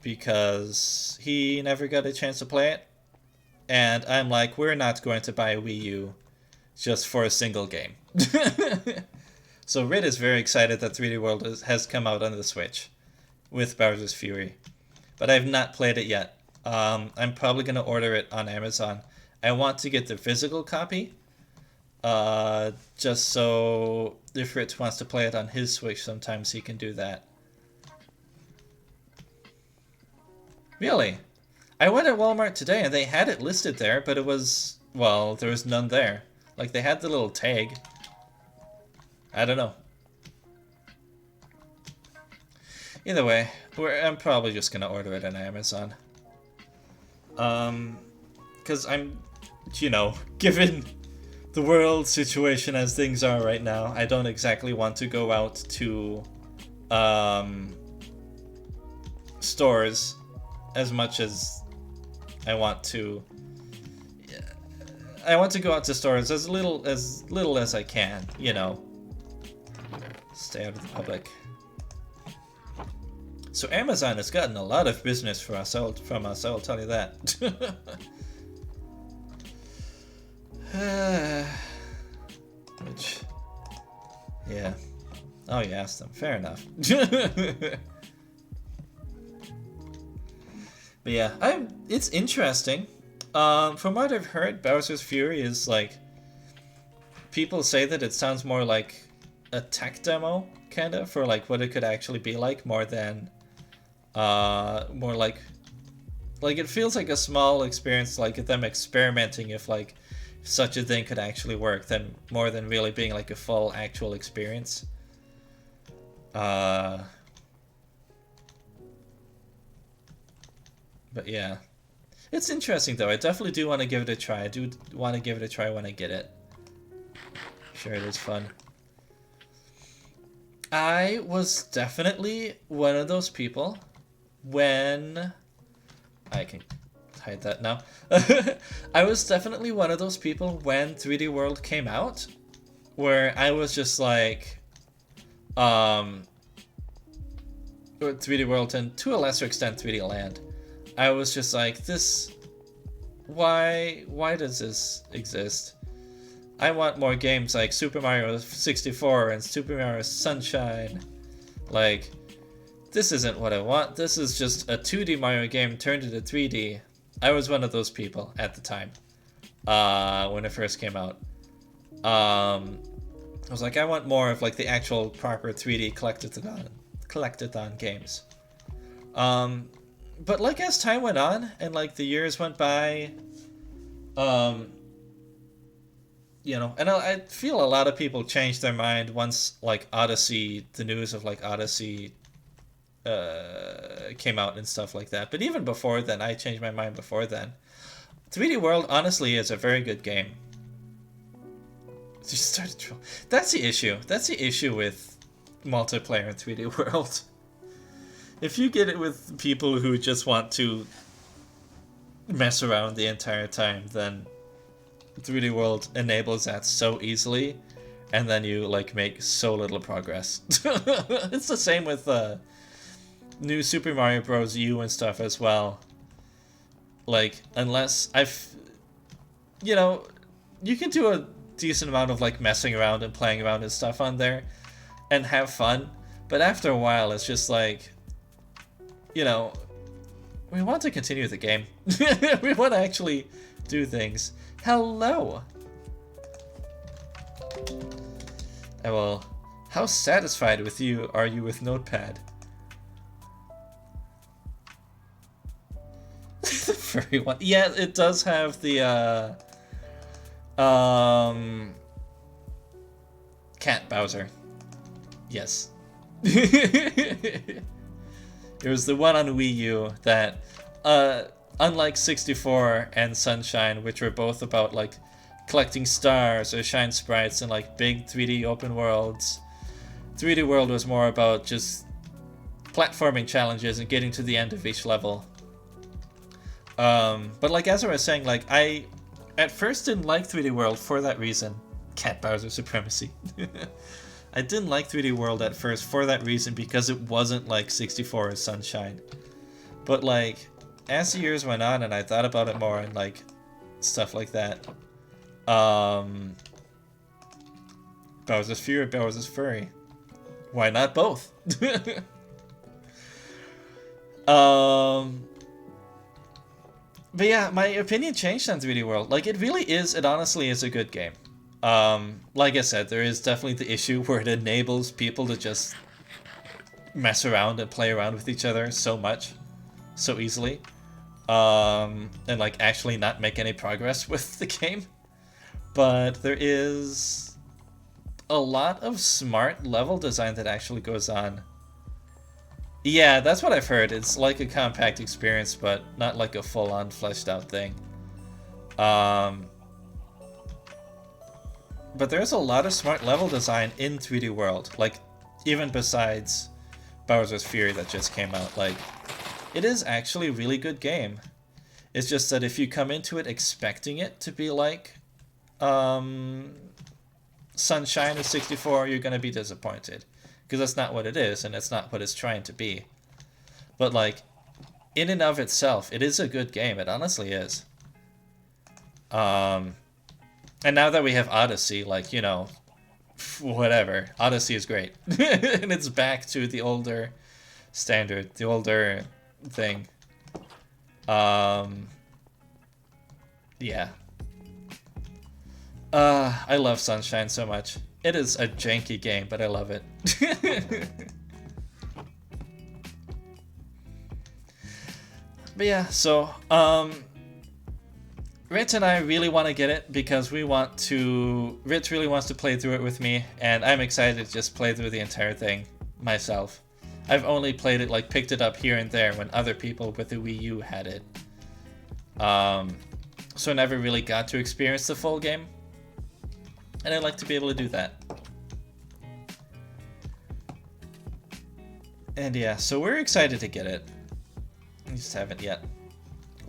A: Because he never got a chance to play it. And I'm like, we're not going to buy a Wii U just for a single game. So Rit is very excited that 3D World has come out on the Switch with Bowser's Fury. But I've not played it yet. I'm probably going to order it on Amazon. I want to get the physical copy. Just so if Rit wants to play it on his Switch, sometimes he can do that. Really? I went at Walmart today and they had it listed there, but it was, well, there was none there. Like, they had the little tag. I don't know. Either way, I'm probably just gonna order it on Amazon. Because I'm, given the world situation as things are right now, I don't exactly want to go out to stores as much as I want to. I want to go out to stores as little as I can, Stay out of the public. So Amazon has gotten a lot of business from us, I'll tell you that. Which, yeah. Oh, you asked them. Fair enough. But yeah, it's interesting. From what I've heard, Bowser's Fury is like, people say that it sounds more like a tech demo, kind of, for like what it could actually be like, more than, more like it feels like a small experience, like them experimenting if such a thing could actually work, than more than really being like a full actual experience. But yeah. It's interesting though. I definitely do want to give it a try. I do want to give it a try when I get it. Sure, it is fun. I was definitely one of those people when... I can hide that now. I was definitely one of those people when 3D World came out, where I was just like... 3D World, and to a lesser extent 3D Land. I was just like, this, why does this exist? I want more games like Super Mario 64 and Super Mario Sunshine. Like, this isn't what I want. This is just a 2D Mario game turned into 3D. I was one of those people at the time, when it first came out. I was like, I want more of like the actual proper 3D collectathon games. But like as time went on and like the years went by, Um, you know, and I feel a lot of people changed their mind once like Odyssey, the news of like Odyssey came out and stuff like that. But even before then, I changed my mind before then. 3D World honestly is a very good game. Just started troll. That's the issue. That's the issue with multiplayer in 3D World. If you get it with people who just want to mess around the entire time, then 3D World enables that so easily, and then you like make so little progress. It's the same with new Super Mario Bros. U and stuff as well. Like, unless you know, you can do a decent amount of like messing around and playing around and stuff on there and have fun, but after a while it's just like, you know, we want to continue the game. We want to actually do things. Hello. Well, how satisfied with you are you with Notepad? The furry one. Yeah, it does have the Cat Bowser. Yes. It was the one on Wii U that, unlike 64 and Sunshine, which were both about like collecting stars or shine sprites and like big 3D open worlds, 3D World was more about just platforming challenges and getting to the end of each level. But like as I was saying, like I at first didn't like 3D World for that reason. Cat Bowser supremacy. I didn't like 3D World at first for that reason because it wasn't like 64 or Sunshine. But like as the years went on and I thought about it more and like stuff like that, Bowser's Fury, Bowser's Furry. Why not both? But yeah, my opinion changed on 3D World. Like, it really is, it honestly is a good game. Like I said, there is definitely the issue where it enables people to just mess around and play around with each other so much, so easily. And like actually not make any progress with the game. But there is a lot of smart level design that actually goes on. Yeah, that's what I've heard. It's like a compact experience, but not like a full-on fleshed out thing. But there's a lot of smart level design in 3D World. Like, even besides Bowser's Fury that just came out. Like, it is actually a really good game. It's just that if you come into it expecting it to be like Sunshine or 64, you're going to be disappointed. Because that's not what it is, and it's not what it's trying to be. But, like, in and of itself, it is a good game. It honestly is. And now that we have Odyssey, like, you know, whatever. Odyssey is great. And it's back to the older standard, the older thing. Yeah. I love Sunshine so much. It is a janky game, but I love it. But yeah, so, Rich and I really want to get it because Rich really wants to play through it with me, and I'm excited to just play through the entire thing myself. I've only played it, like, picked it up here and there when other people with the Wii U had it. So I never really got to experience the full game. And I'd like to be able to do that. And yeah, so we're excited to get it. I just haven't yet.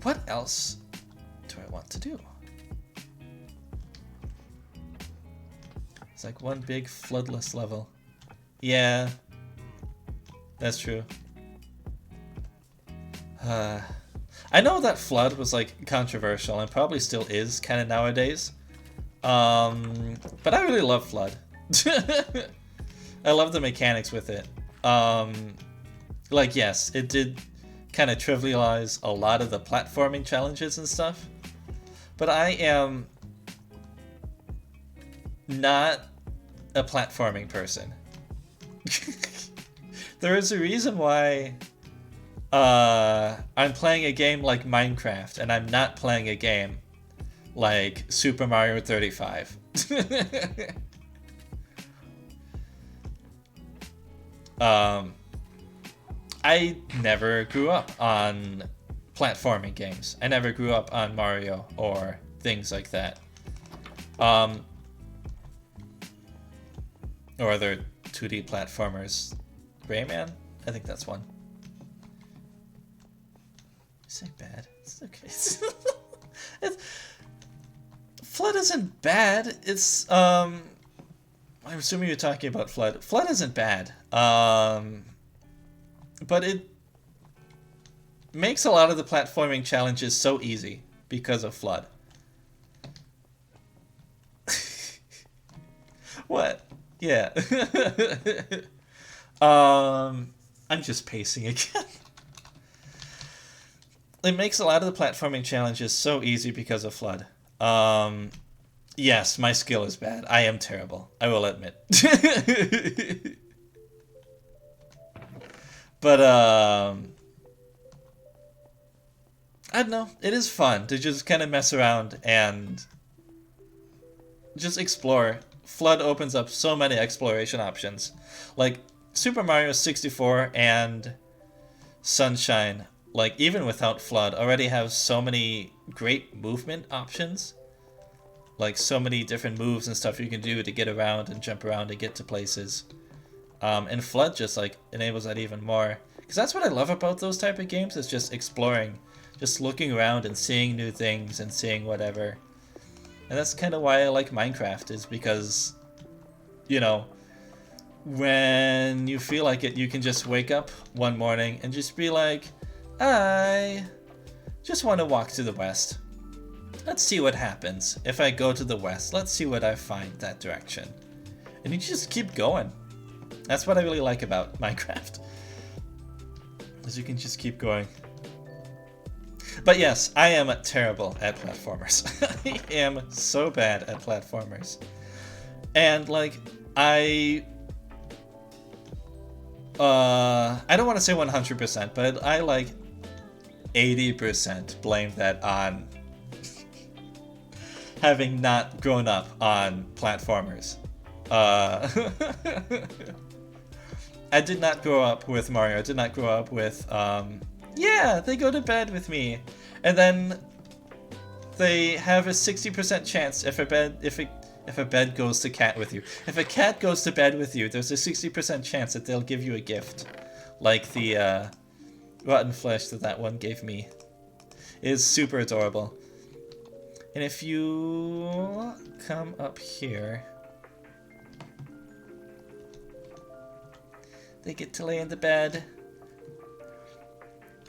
A: What else do I want to do? It's like one big floodless level. Yeah, that's true. I know that Flood was like controversial and probably still is kind of nowadays. But I really love Flood. I love the mechanics with it. Like, yes, it did kind of trivialize a lot of the platforming challenges and stuff. But I am not a platforming person. There is a reason why I'm playing a game like Minecraft and I'm not playing a game like Super Mario 35. I never grew up on platforming games. I never grew up on Mario or things like that. Or other 2D platformers. Rayman? I think that's one. Is it bad? It's okay. Flood isn't bad. It's I'm assuming you're talking about Flood. Flood isn't bad. But it makes a lot of the platforming challenges so easy because of Flood. What? Yeah. I'm just pacing again. It makes a lot of the platforming challenges so easy because of Flood. Yes, my skill is bad. I am terrible. I will admit. But, I don't know. It is fun to just kind of mess around and just explore. Flood opens up so many exploration options. Like, Super Mario 64 and Sunshine, like, even without Flood, already have so many great movement options. Like, so many different moves and stuff you can do to get around and jump around and get to places. And Flood just, like, enables that even more. Because that's what I love about those type of games, is just exploring. Just looking around and seeing new things and seeing whatever. And that's kind of why I like Minecraft, is because, you know, when you feel like it, you can just wake up one morning and just be like, I just want to walk to the west. Let's see what happens. If I go to the west, let's see what I find that direction. And you just keep going. That's what I really like about Minecraft. Is you can just keep going. But yes, I am terrible at platformers. I am so bad at platformers. And like, I don't want to say 100%, but I like 80% blame that on having not grown up on platformers. I did not grow up with Mario. I did not grow up with, yeah, they go to bed with me. And then they have a 60% chance if a bed goes to cat with you. If a cat goes to bed with you, there's a 60% chance that they'll give you a gift. Like the rotten flesh that one gave me. It is super adorable. And if you come up here, they get to lay in the bed.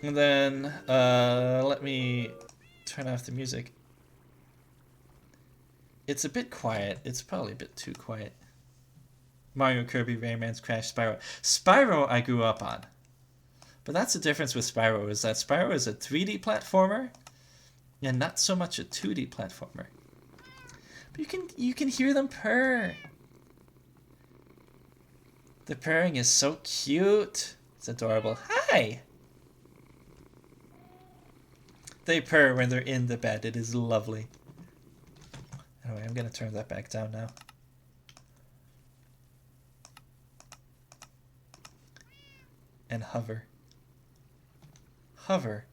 A: And then, let me turn off the music. It's a bit quiet. It's probably a bit too quiet. Mario, Kirby, Rayman's Crash, Spyro. Spyro I grew up on. But that's the difference with Spyro, is that Spyro is a 3D platformer and not so much a 2D platformer. But you can hear them purr. The purring is so cute. It's adorable. Hi! They purr when they're in the bed. It is lovely. Anyway, I'm going to turn that back down now. And hover. Hover.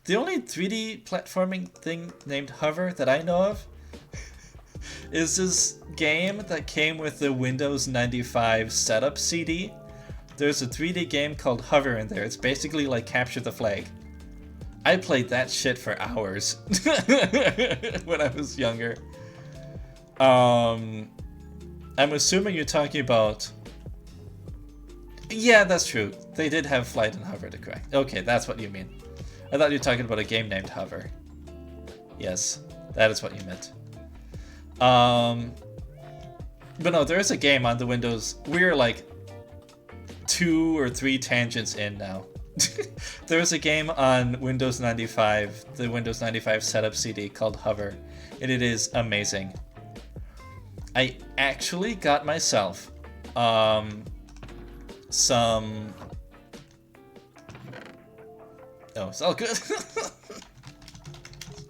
A: The only 3D platforming thing named Hover that I know of is this game that came with the Windows 95 setup CD. There's a 3D game called Hover in there. It's basically like Capture the Flag. I played that shit for hours when I was younger. I'm assuming you're talking about... Yeah, that's true. They did have Flight and Hover to correct. Okay, that's what you mean. I thought you were talking about a game named Hover. Yes, that is what you meant. But no, there is a game on the Windows. We're like 2 or 3 tangents in now. There's a game on Windows 95, the Windows 95 setup CD called Hover, and it is amazing. I actually got myself some... Oh, it's all good.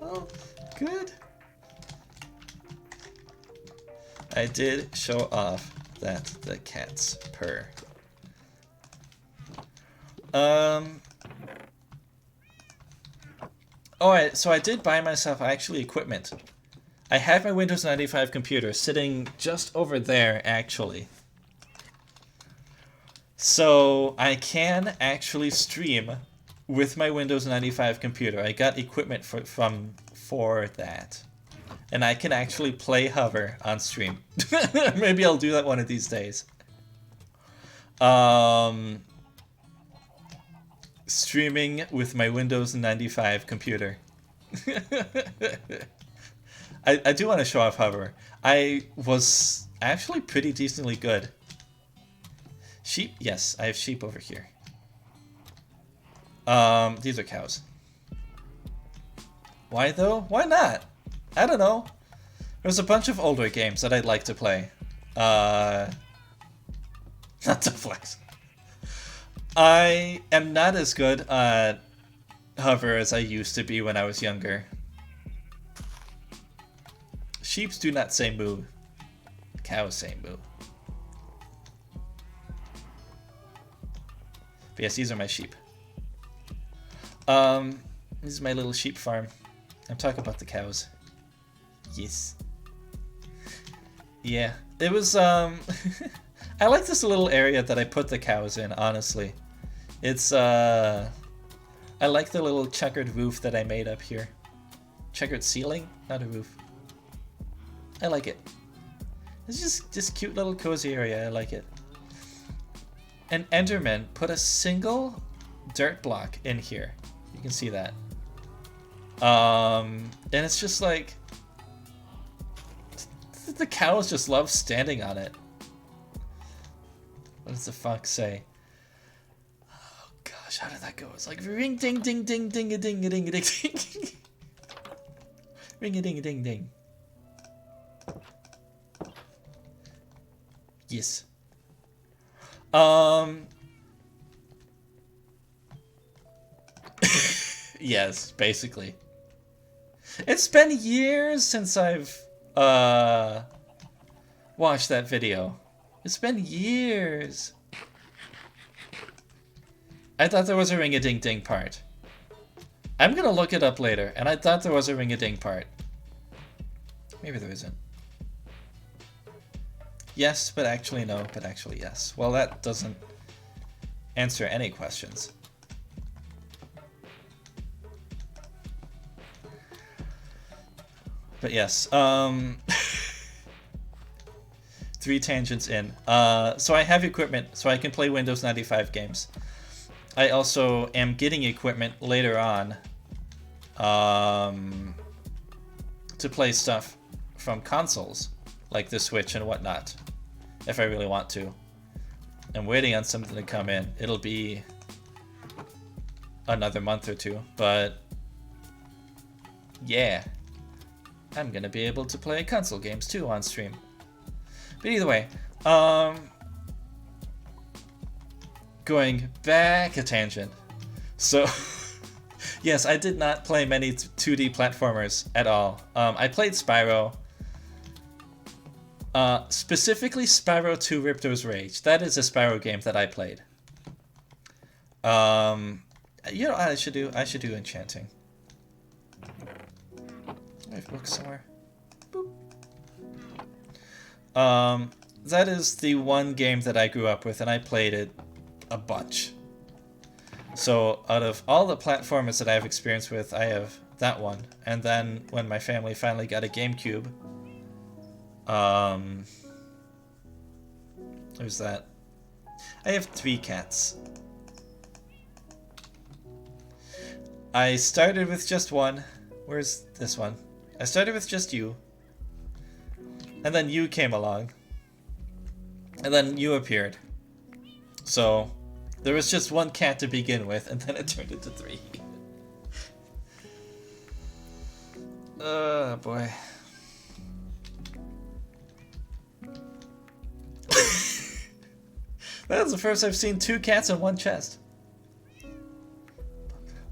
A: Oh, good. I did show off that the cats purr. Oh, so I did buy myself actually equipment. I have my Windows 95 computer sitting just over there, actually. So I can actually stream with my Windows 95 computer. I got equipment for that. And I can actually play Hover on stream. Maybe I'll do that one of these days. Streaming with my Windows 95 computer. I do want to show off Hover. I was actually pretty decently good. Sheep? Yes, I have sheep over here. These are cows. Why though? Why not? I don't know. There's a bunch of older games that I'd like to play. Not to flex. I am not as good at Hover as I used to be when I was younger. Sheeps do not say moo. Cows say moo. But yes, these are my sheep. This is my little sheep farm. I'm talking about the cows. Yes. Yeah, it was, I like this little area that I put the cows in, honestly. It's, I like the little checkered roof that I made up here. Checkered ceiling? Not a roof. I like it. It's just this cute little cozy area, I like it. And Enderman put a single dirt block in here. You can see that. And it's just like... The cows just love standing on it. What does the fox say? Oh gosh, how did that go? It's like ring ding ding ding ding a ding a ding a ding ding. Ring a ding a ding ding. Yes. Yes, basically. It's been years since I've watched that video. It's been years. I thought there was a ring-a-ding-ding part. I'm gonna look it up later, and I thought there was a ring-a-ding part. Maybe there isn't. Yes, but actually no, but actually yes. Well, that doesn't answer any questions. But yes, 3 tangents in. So I have equipment, so I can play Windows 95 games. I also am getting equipment later on to play stuff from consoles, like the Switch and whatnot, if I really want to. I'm waiting on something to come in. It'll be another month or two, but yeah. I'm gonna be able to play console games too on stream. But either way, going back a tangent. So, yes, I did not play many 2D platformers at all. I played Spyro. Specifically Spyro 2 Ripto's Rage. That is a Spyro game that I played. You know what I should do? I should do enchanting. I have books somewhere. Boop. That is the one game that I grew up with, and I played it a bunch. So out of all the platformers that I have experience with, I have that one. And then when my family finally got a GameCube, there's that. I have 3 cats. I started with just one. Where's this one? I started with just you. And then you came along. And then you appeared. So, there was just one cat to begin with, and then it turned into 3. Oh, boy. That's the first I've seen 2 cats in one chest.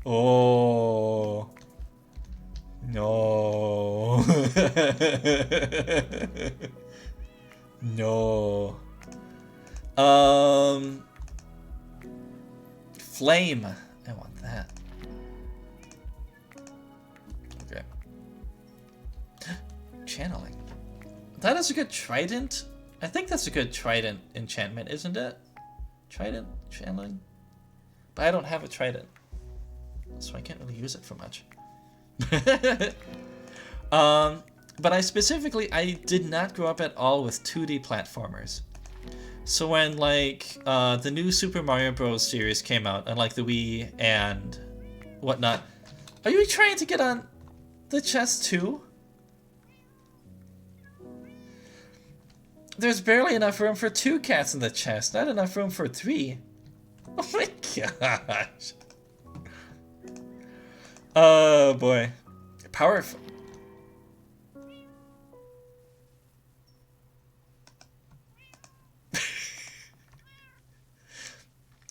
A: Oh. No. No. Flame. I want that. Okay. Channeling. That is a good trident. I think that's a good trident enchantment, isn't it? Trident channeling. But I don't have a trident, so I can't really use it for much. But I did not grow up at all with 2D platformers. So when like the new Super Mario Bros. Series came out on like the Wii and whatnot, are you trying to get on the chest too? There's barely enough room for 2 cats in the chest, not enough room for 3. Oh my gosh. Oh boy. Powerful.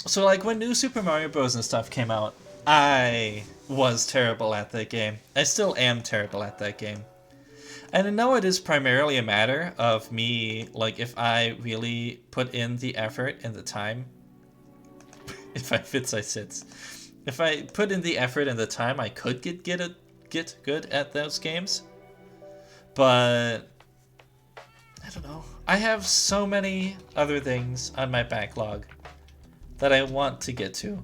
A: So like when new Super Mario Bros. And stuff came out, I was terrible at that game. I still am terrible at that game. And I know it is primarily a matter of me, like if I really put in the effort and the time, if I fits I sits. If I put in the effort and the time, I could get good at those games. But I don't know. I have so many other things on my backlog that I want to get to.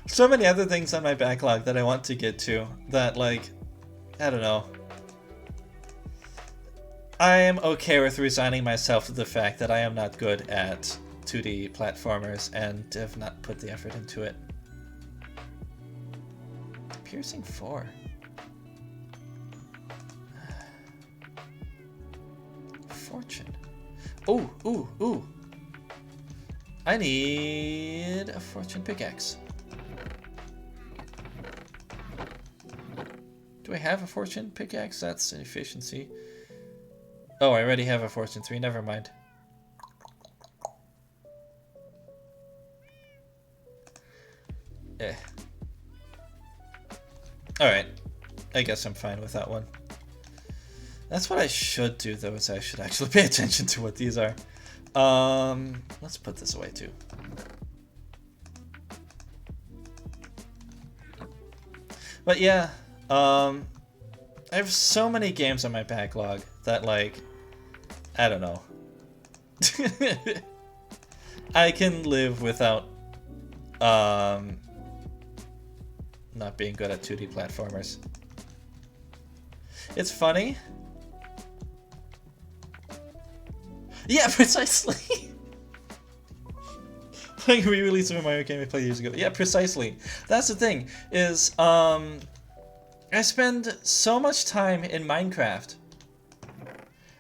A: So many other things on my backlog that I want to get to that, like, I don't know. I am okay with resigning myself to the fact that I am not good at 2D platformers and have not put the effort into it. Piercing 4. Fortune. Ooh, ooh, ooh. I need a fortune pickaxe. Do I have a fortune pickaxe? That's efficiency. Oh, I already have a fortune 3. Never mind. Eh. Alright. I guess I'm fine with that one. That's what I should do, though, is I should actually pay attention to what these are. Let's put this away, too. But yeah, I have so many games on my backlog that, like, I don't know. I can live without, not being good at 2D platformers. It's funny. Yeah, precisely. Like re-release of a Mario game I played years ago. Yeah, precisely. That's the thing, is, I spend so much time in Minecraft.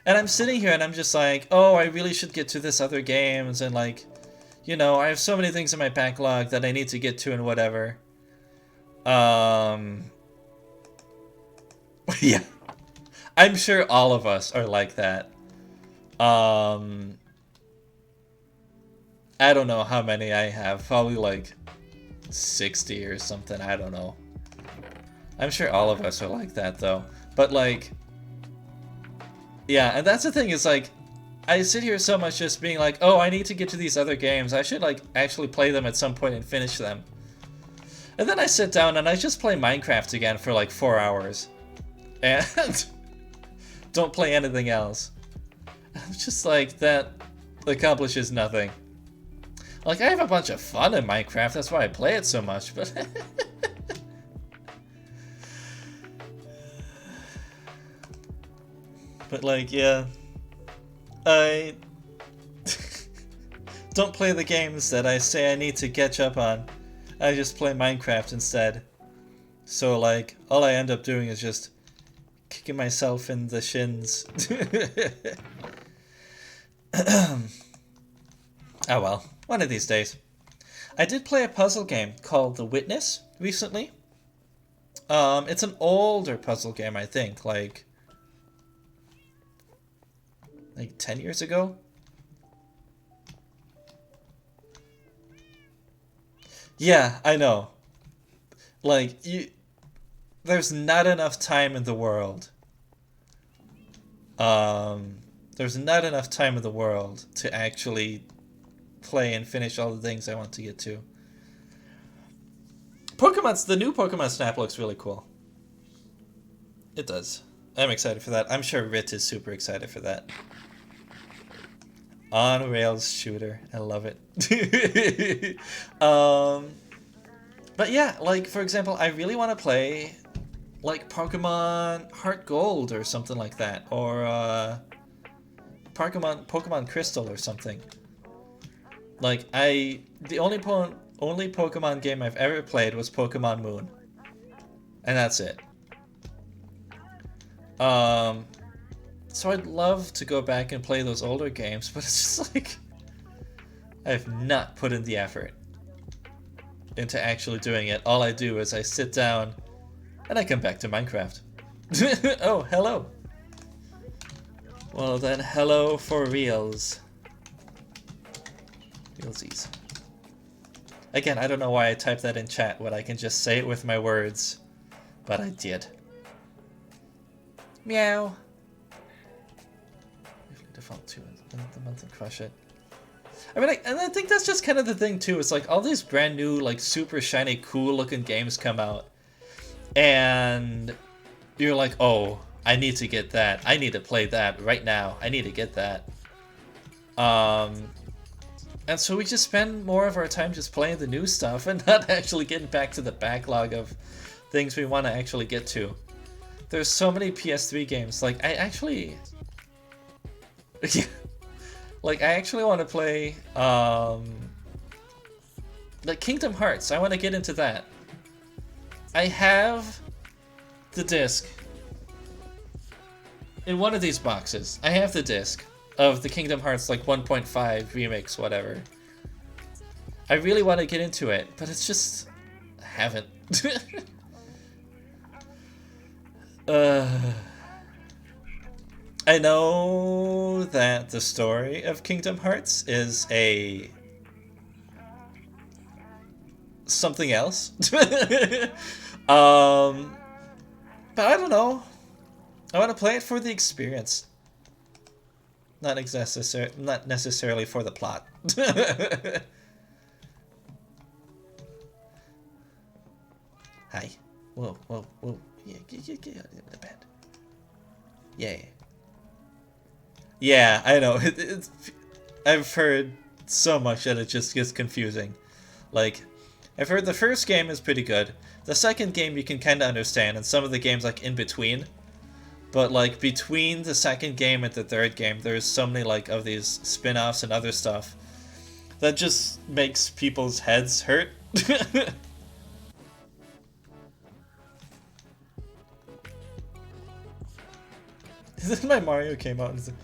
A: And I'm sitting here and I'm just like, oh, I really should get to this other games and like, you know, I have so many things in my backlog that I need to get to and whatever. Yeah. I'm sure all of us are like that. I don't know how many I have. Probably like 60 or something. I don't know. I'm sure all of us are like that though. But like, yeah, and that's the thing is like, I sit here so much just being like, oh, I need to get to these other games. I should like actually play them at some point and finish them. And then I sit down and I just play Minecraft again for like 4 hours. And don't play anything else. I'm just like, that accomplishes nothing. Like, I have a bunch of fun in Minecraft, that's why I play it so much, but... But like, yeah. I... don't play the games that I say I need to catch up on. I just play Minecraft instead. So like, all I end up doing is just kicking myself in the shins. Oh well, one of these days. I did play a puzzle game called The Witness recently. It's an older puzzle game, I think, like 10 years ago. Yeah, I know. Like, there's not enough time in the world. There's not enough time in the world to actually play and finish all the things I want to get to. The new Pokemon Snap looks really cool. It does. I'm excited for that. I'm sure Rit is super excited for that. On rails shooter. I love it. But yeah, like, for example, I really want to play like Pokemon Heart Gold or something like that, or Pokemon Crystal or something. Like, the only Pokemon game I've ever played was Pokemon Moon, and that's it. So I'd love to go back and play those older games, but it's just like I've not put in the effort into actually doing it. All I do is I sit down and I come back to Minecraft. Oh, hello. Well then, hello for reals. Realsies. Again, I don't know why I typed that in chat when I can just say it with my words, but I did. Meow. Default 2 the month and crush it. I mean, and I think that's just kind of the thing too. It's like all these brand new, like super shiny, cool looking games come out, and you're like, oh, I need to get that. I need to play that right now. I need to get that. And so we just spend more of our time just playing the new stuff and not actually getting back to the backlog of things we want to actually get to. There's so many PS3 games. Like, I actually want to play, like Kingdom Hearts. I want to get into that. I have the disc in one of these boxes. I have the disc of the Kingdom Hearts, like 1.5 remix, whatever. I really want to get into it, but it's just, I haven't. I know that the story of Kingdom Hearts is something else. But I don't know. I want to play it for the experience. Not necessarily for the plot. Hi. Whoa. Yeah, get out of the bed. Yeah. Yeah, I know. I've heard so much that it just gets confusing. Like, I've heard the first game is pretty good. The second game you can kind of understand, and some of the games like in between. But like between the second game and the third game, there's so many like of these spin-offs and other stuff that just makes people's heads hurt. Then my Mario came out and said,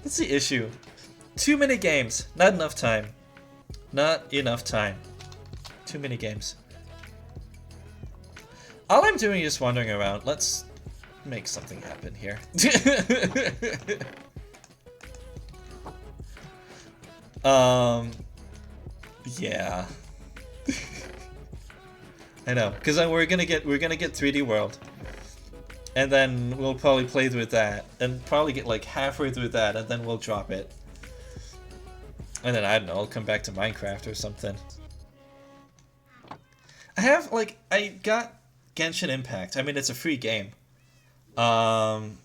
A: that's the issue. Too many games, not enough time. Not enough time. Too many games. All I'm doing is wandering around. Let's make something happen here. Yeah. I know, because we're gonna get 3D World, and then we'll probably play through that, and probably get like halfway through that, and then we'll drop it. And then I don't know, I'll come back to Minecraft or something. I got Genshin Impact. I mean, it's a free game. And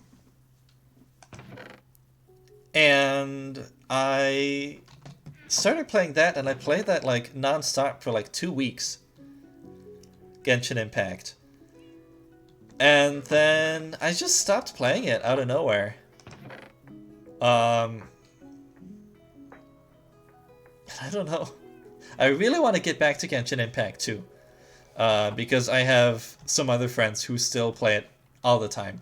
A: I started playing that, and I played that like non-stop for like 2 weeks. Genshin Impact. And then I just stopped playing it out of nowhere. I don't know. I really want to get back to Genshin Impact too. Because I have some other friends who still play it all the time.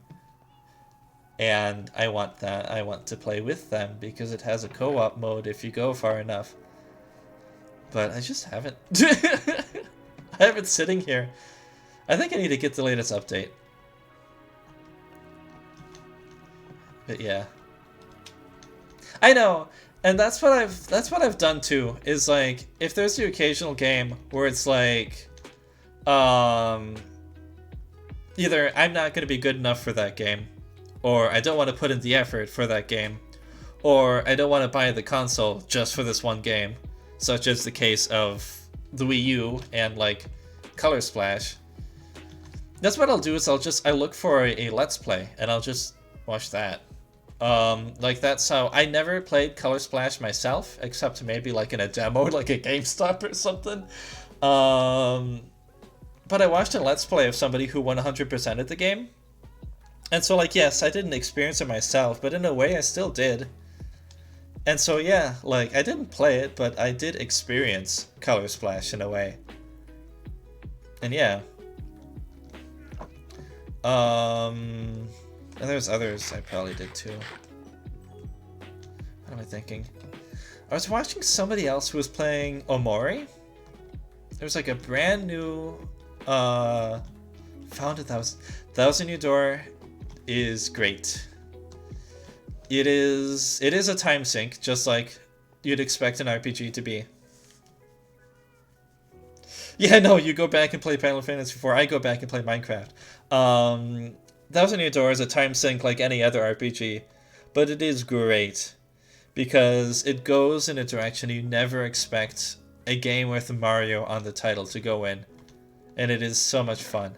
A: And I want to play with them because it has a co-op mode if you go far enough. But I just haven't. I have it sitting here. I think I need to get the latest update. But yeah. I know. And that's what I've done too, is like if there's the occasional game where it's like um either I'm not going to be good enough for that game, or I don't want to put in the effort for that game, or I don't want to buy the console just for this one game, such as the case of the Wii U and like Color Splash. That's what I'll do, is I look for a Let's Play and I'll just watch that. Like that's how I never played Color Splash myself, except maybe like in a demo, like a GameStop or something. But I watched a Let's Play of somebody who 100% of the game. And so like, yes, I didn't experience it myself, but in a way I still did. And so yeah, like I didn't play it, but I did experience Color Splash in a way. And yeah. And there's others I probably did too. What am I thinking? I was watching somebody else who was playing Omori. There was like a brand new Found a Thousand Year Door is great. It is a time sink, just like you'd expect an RPG to be. Yeah, no, you go back and play Final Fantasy IV. I go back and play Minecraft. Thousand Year Door is a time sink like any other RPG, but it is great because it goes in a direction you never expect a game with Mario on the title to go in, and it is so much fun.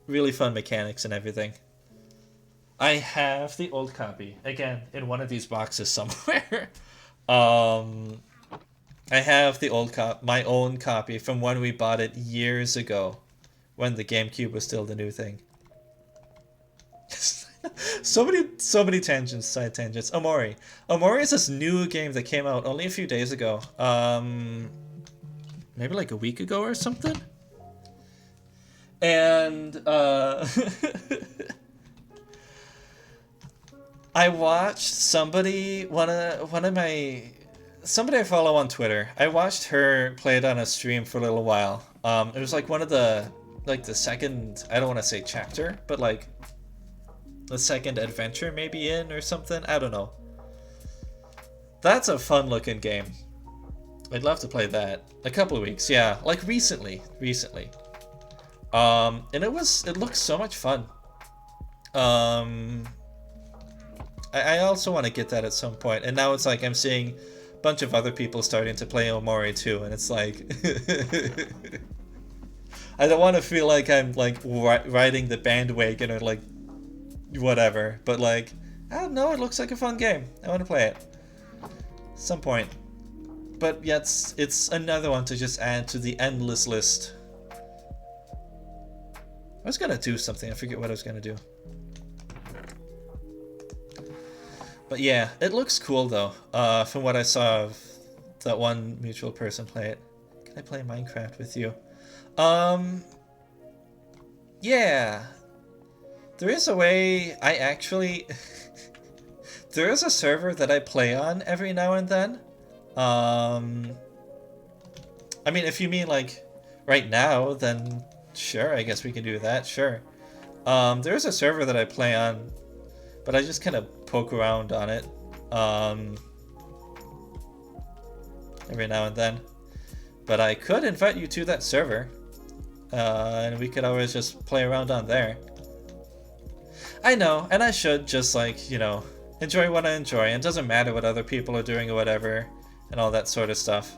A: Really fun mechanics and everything. I have the old copy, again, in one of these boxes somewhere. I have the my own copy from when we bought it years ago, when the GameCube was still the new thing. so many tangents, side tangents. Omori. Omori is this new game that came out only a few days ago. Maybe like a week ago or something. And I watched somebody somebody I follow on Twitter. I watched her play it on a stream for a little while. It was like one of the second, I don't want to say chapter, but like the second adventure maybe in or something. I don't know. That's a fun looking game. I'd love to play that. A couple of weeks, yeah, like recently. And it looks so much fun. I also want to get that at some point, and now it's like I'm seeing a bunch of other people starting to play Omori too, and it's like I don't want to feel like I'm like riding the bandwagon or like whatever, but like I don't know, it looks like a fun game. I want to play it at some point. But yeah, it's another one to just add to the endless list. I was gonna do something, I forget what I was gonna do. But yeah, it looks cool though, from what I saw of that one mutual person play it. Can I play Minecraft with you? Yeah. There is a way I actually... there is a server that I play on every now and then. I mean, if you mean like right now, then sure, I guess we can do that, sure. There is a server that I play on, but I just kind of poke around on it every now and then. But I could invite you to that server, and we could always just play around on there. I know, and I should just like, you know, enjoy what I enjoy, and it doesn't matter what other people are doing or whatever, and all that sort of stuff.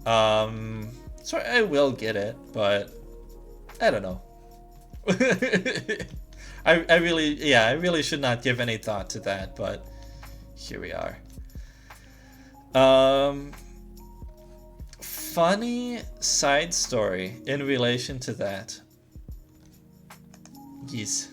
A: So I will get it, but I don't know. I really should not give any thought to that, but here we are. Funny side story in relation to that. Yes.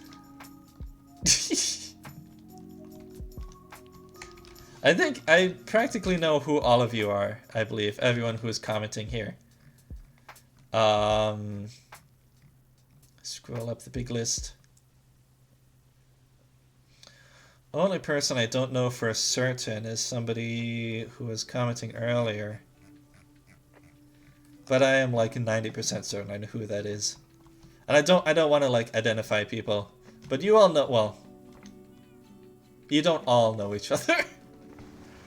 A: I think I practically know who all of you are, I believe. Everyone who is commenting here. Scroll up the big list. Only person I don't know for certain is somebody who was commenting earlier. But I am like 90% certain I know who that is. And I don't want to like identify people. But you all know, well, you don't all know each other.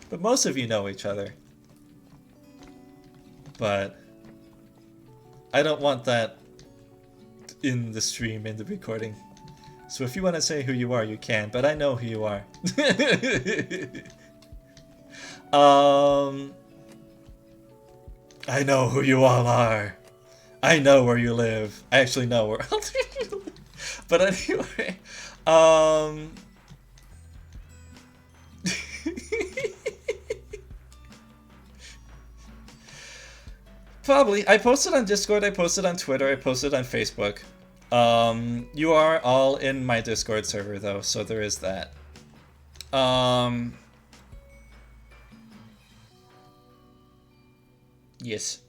A: But most of you know each other. But I don't want that in the stream, in the recording. So if you want to say who you are, you can, but I know who you are. I know who you all are. I know where you live. I actually know where you live. But anyway, probably. I posted on Discord, I posted on Twitter, I posted on Facebook. You are all in my Discord server though, so there is that. Yes.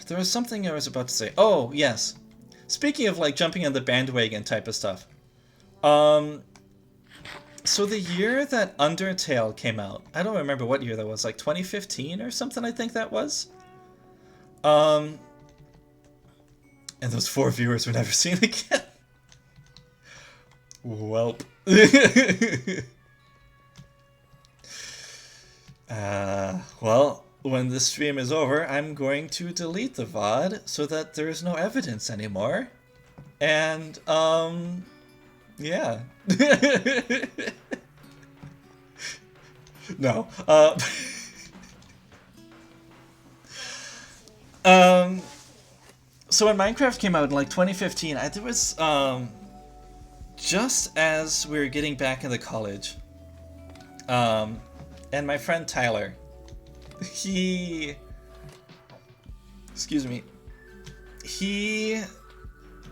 A: There was something I was about to say. Oh, yes. Speaking of like jumping on the bandwagon type of stuff. So the year that Undertale came out, I don't remember what year that was, like 2015 or something I think that was. And those 4 viewers were never seen again. Welp. Well, when this stream is over, I'm going to delete the VOD so that there is no evidence anymore. And, yeah. No. So when Minecraft came out in like 2015, it was just as we were getting back into college. And my friend Tyler, he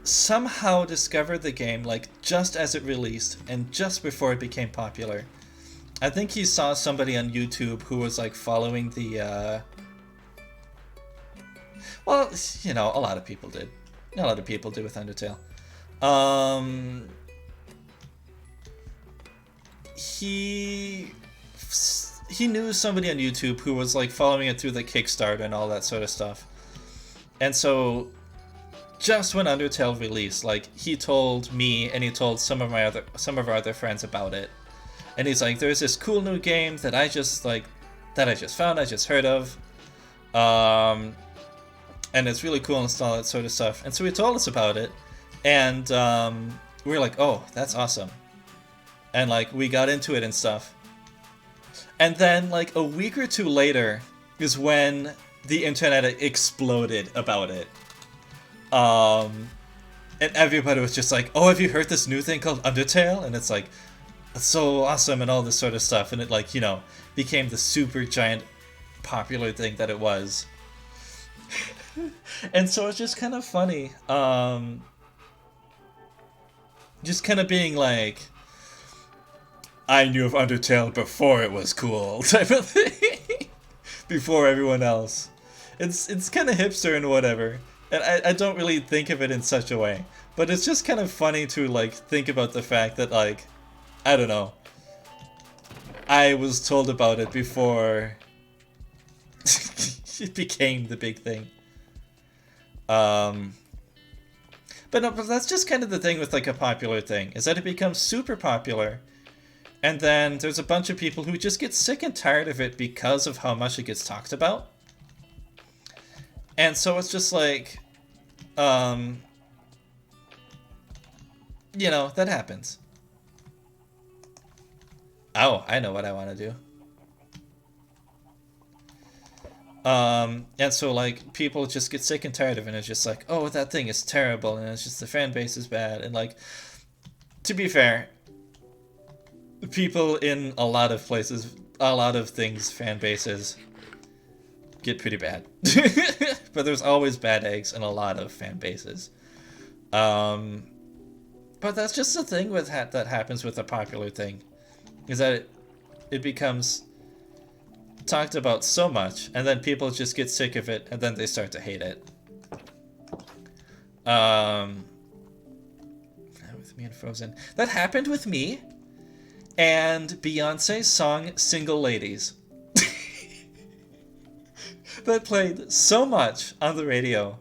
A: somehow discovered the game like just as it released and just before it became popular. I think he saw somebody on YouTube who was like following the well, you know, a lot of people did. A lot of people do with Undertale. He knew somebody on YouTube who was like following it through the Kickstarter and all that sort of stuff. And so just when Undertale released, like he told me and he told some of our other friends about it. And he's like, there's this cool new game that I just found, I just heard of. And it's really cool and all that sort of stuff. And so he told us about it. And we were like, oh, that's awesome. And like we got into it and stuff. And then like a week or two later is when the internet exploded about it. And everybody was just like, oh, have you heard this new thing called Undertale? And it's like, it's so awesome and all this sort of stuff. And it like, you know, became the super giant popular thing that it was. And so it's just kind of funny. Just kind of being like, I knew of Undertale before it was cool type of thing. Before everyone else. It's kind of hipster and whatever. And I don't really think of it in such a way. But it's just kind of funny to like think about the fact that like, I don't know. I was told about it before it became the big thing. But no, but that's just kind of the thing with like a popular thing, is that it becomes super popular, and then there's a bunch of people who just get sick and tired of it because of how much it gets talked about. And so it's just like, you know, that happens. Oh, I know what I want to do. And so like people just get sick and tired of it, and it's just like, oh, that thing is terrible, and it's just the fan base is bad. And like, to be fair, people in a lot of places, a lot of things, fan bases get pretty bad. But there's always bad eggs in a lot of fan bases. But that's just the thing with that happens with a popular thing, is that it becomes talked about so much, and then people just get sick of it, and then they start to hate it. With me and Frozen. That happened with me and Beyonce's song Single Ladies. That played so much on the radio.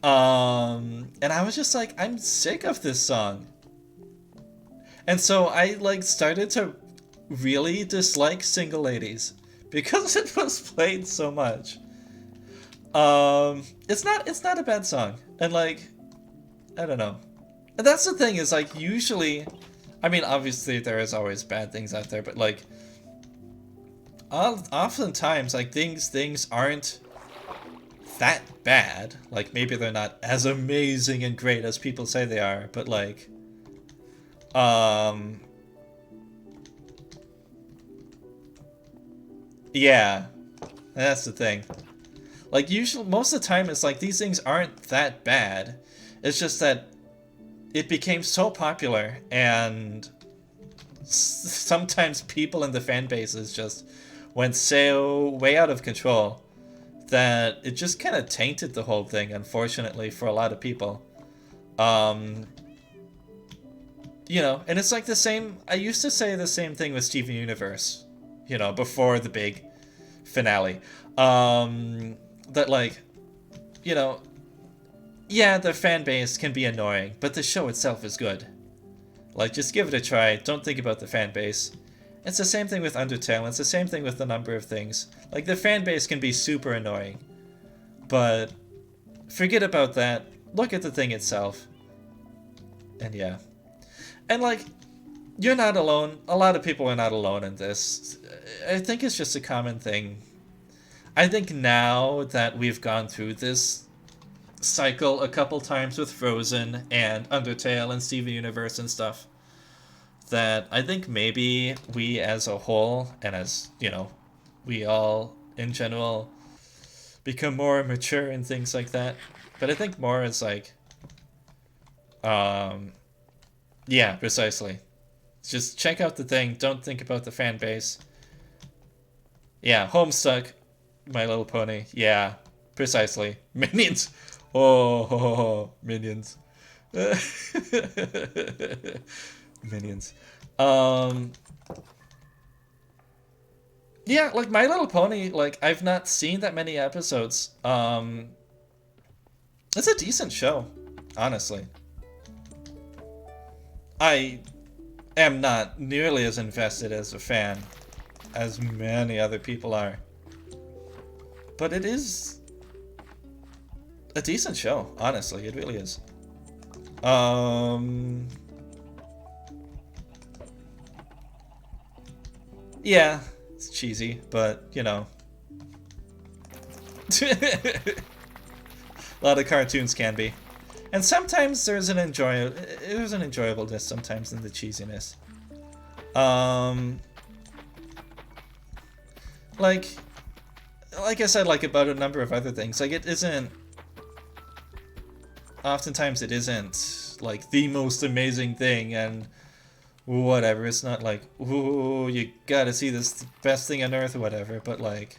A: And I was just like, I'm sick of this song. And so I like started to really dislike Single Ladies because it was played so much. It's not a bad song. And like, I don't know. And that's the thing is like usually, I mean obviously there is always bad things out there, but like oftentimes like things aren't that bad. Like maybe they're not as amazing and great as people say they are, but like yeah, that's the thing. Like usually most of the time it's like these things aren't that bad. It's just that it became so popular and sometimes people in the fan bases just went so way out of control that it just kind of tainted the whole thing, unfortunately, for a lot of people. You know, and it's like the same, I used to say the same thing with Steven Universe, you know, before the big finale. That like, you know, yeah, the fan base can be annoying, but the show itself is good. Like, just give it a try, don't think about the fan base. It's the same thing with Undertale, it's the same thing with a number of things. Like, the fan base can be super annoying, but forget about that, look at the thing itself. And yeah. And like, you're not alone, a lot of people are not alone in this. I think it's just a common thing. I think now that we've gone through this cycle a couple times with Frozen and Undertale and Steven Universe and stuff, that I think maybe we as a whole, and as, you know, we all in general become more mature and things like that. But I think more is like, yeah, precisely. Just check out the thing, don't think about the fan base. Yeah, Homestuck, My Little Pony, yeah, precisely. Minions, oh, Minions. Minions. Yeah, like My Little Pony, like I've not seen that many episodes. It's a decent show, honestly. I am not nearly as invested as a fan as many other people are. But it is a decent show, honestly, it really is. Yeah, it's cheesy, but you know. A lot of cartoons can be. And sometimes there's an enjoyableness sometimes in the cheesiness. Like I said, like about a number of other things, like it isn't, oftentimes it isn't like the most amazing thing and whatever, it's not like, ooh, you gotta see this best thing on earth or whatever, but like,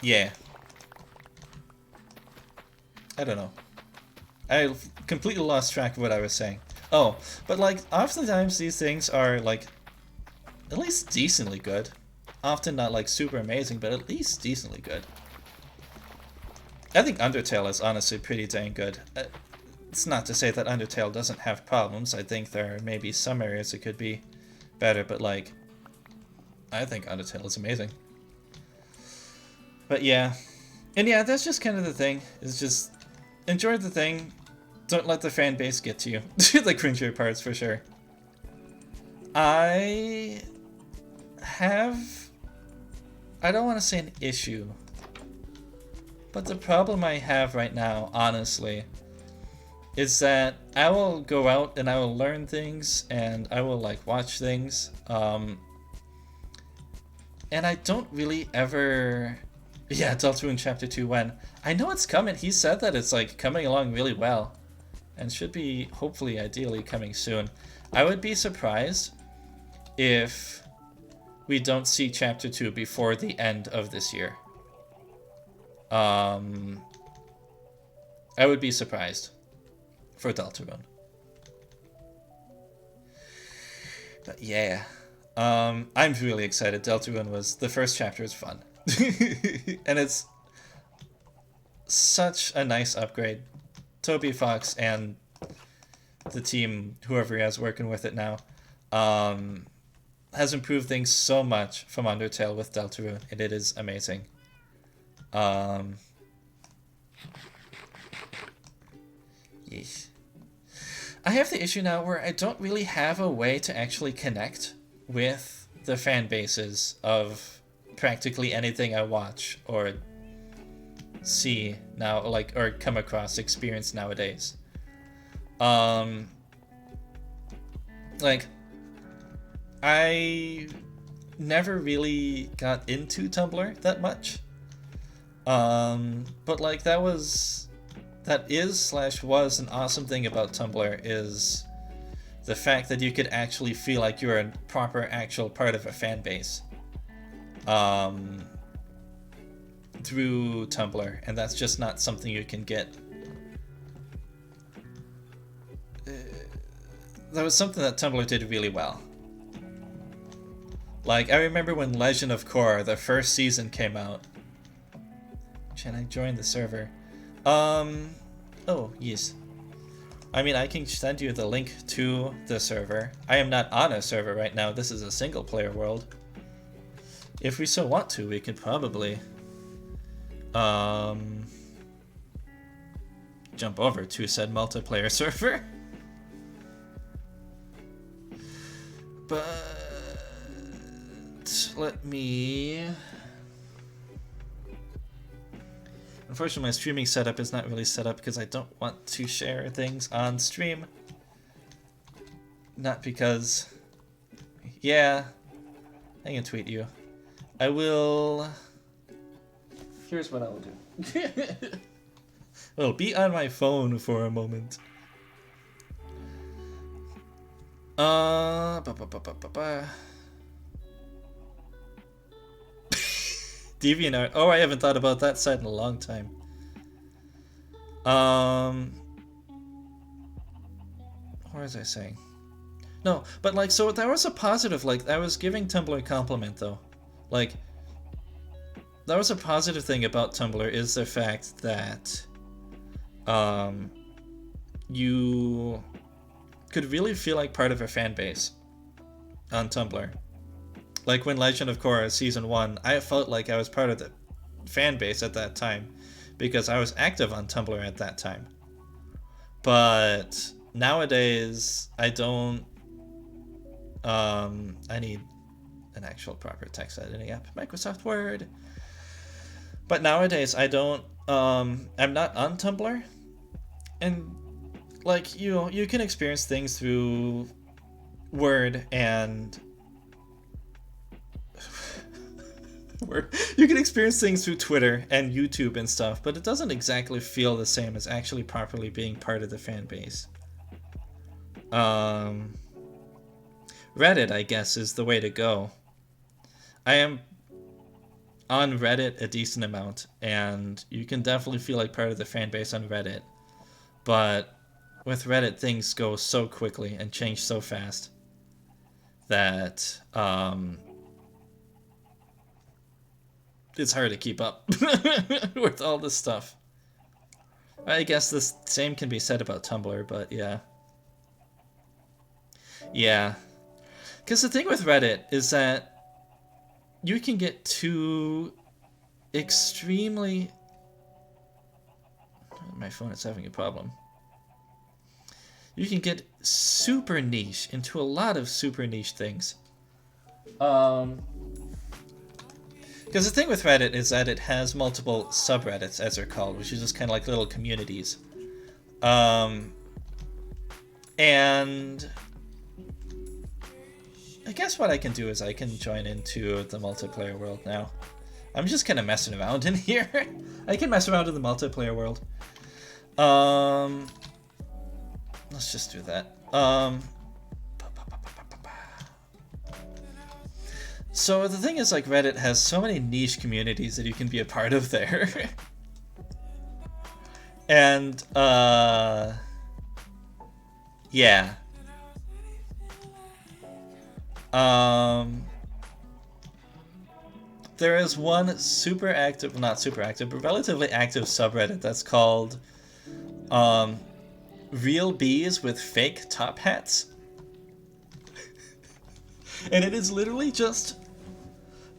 A: yeah. I don't know. I completely lost track of what I was saying. Oh, but like, oftentimes these things are like, at least decently good. Often not like super amazing, but at least decently good. I think Undertale is honestly pretty dang good. It's not to say that Undertale doesn't have problems. I think there may be some areas it could be better, but like, I think Undertale is amazing. But yeah. And yeah, that's just kind of the thing. Is just enjoy the thing. Don't let the fan base get to you. The cringier parts for sure. I don't want to say an issue, but the problem I have right now, honestly, is that I will go out and I will learn things and I will like watch things, and I don't really ever. Yeah, Deltarune Chapter 2 when. I know it's coming. He said that it's like coming along really well and should be hopefully ideally coming soon. I would be surprised if we don't see Chapter 2 before the end of this year. I would be surprised for Deltarune. But yeah, I'm really excited. Deltarune was, the first chapter is fun. And it's such a nice upgrade Toby Fox and the team, whoever he has working with it now, has improved things so much from Undertale with Deltarune, and it is amazing. Yeesh. I have the issue now where I don't really have a way to actually connect with the fan bases of practically anything I watch or see now, like, or come across, experience nowadays. Like, I never really got into Tumblr that much. But like that is / was an awesome thing about Tumblr, is the fact that you could actually feel like you're a proper actual part of a fan base through Tumblr, and that's just not something you can get. That was something that Tumblr did really well. Like, I remember when Legend of Korra, the first season, came out. Can I join the server? Oh, yes. I mean, I can send you the link to the server. I am not on a server right now. This is a single-player world. If we so want to, we could probably jump over to said multiplayer server. But let me... Unfortunately, my streaming setup is not really set up because I don't want to share things on stream. Not because... Yeah, I can tweet you. I will... Here's what I will do. Well, be on my phone for a moment. DeviantArt. Oh, I haven't thought about that site in a long time. What was I saying? No, but like, so that was a positive, like, I was giving Tumblr a compliment, though. Like, that was a positive thing about Tumblr, is the fact that, you could really feel like part of a fan base on Tumblr. Like when Legend of Korra Season 1, I felt like I was part of the fan base at that time because I was active on Tumblr at that time. But nowadays, I don't... I need an actual proper text editing app. Microsoft Word. But nowadays, I don't... I'm not on Tumblr. And, like, you can experience things through Word and... You can experience things through Twitter and YouTube and stuff, but it doesn't exactly feel the same as actually properly being part of the fan base. Reddit, I guess, is the way to go. I am on Reddit a decent amount, and you can definitely feel like part of the fan base on Reddit. But with Reddit, things go so quickly and change so fast that it's hard to keep up with all this stuff. I guess the same can be said about Tumblr, but yeah. Yeah. Because the thing with Reddit is that you can get too extremely... My phone is having a problem. You can get super niche into a lot of super niche things. Because the thing with Reddit is that it has multiple subreddits, as they're called, which is just kind of like little communities. And I guess what I can do is I can join into the multiplayer world now. I'm just kind of messing around in here. I can mess around in the multiplayer world. Let's just do that. So the thing is, like, Reddit has so many niche communities that you can be a part of there. And, yeah. There is one super active, not super active, but relatively active subreddit that's called, real bees with fake top hats. And it is literally just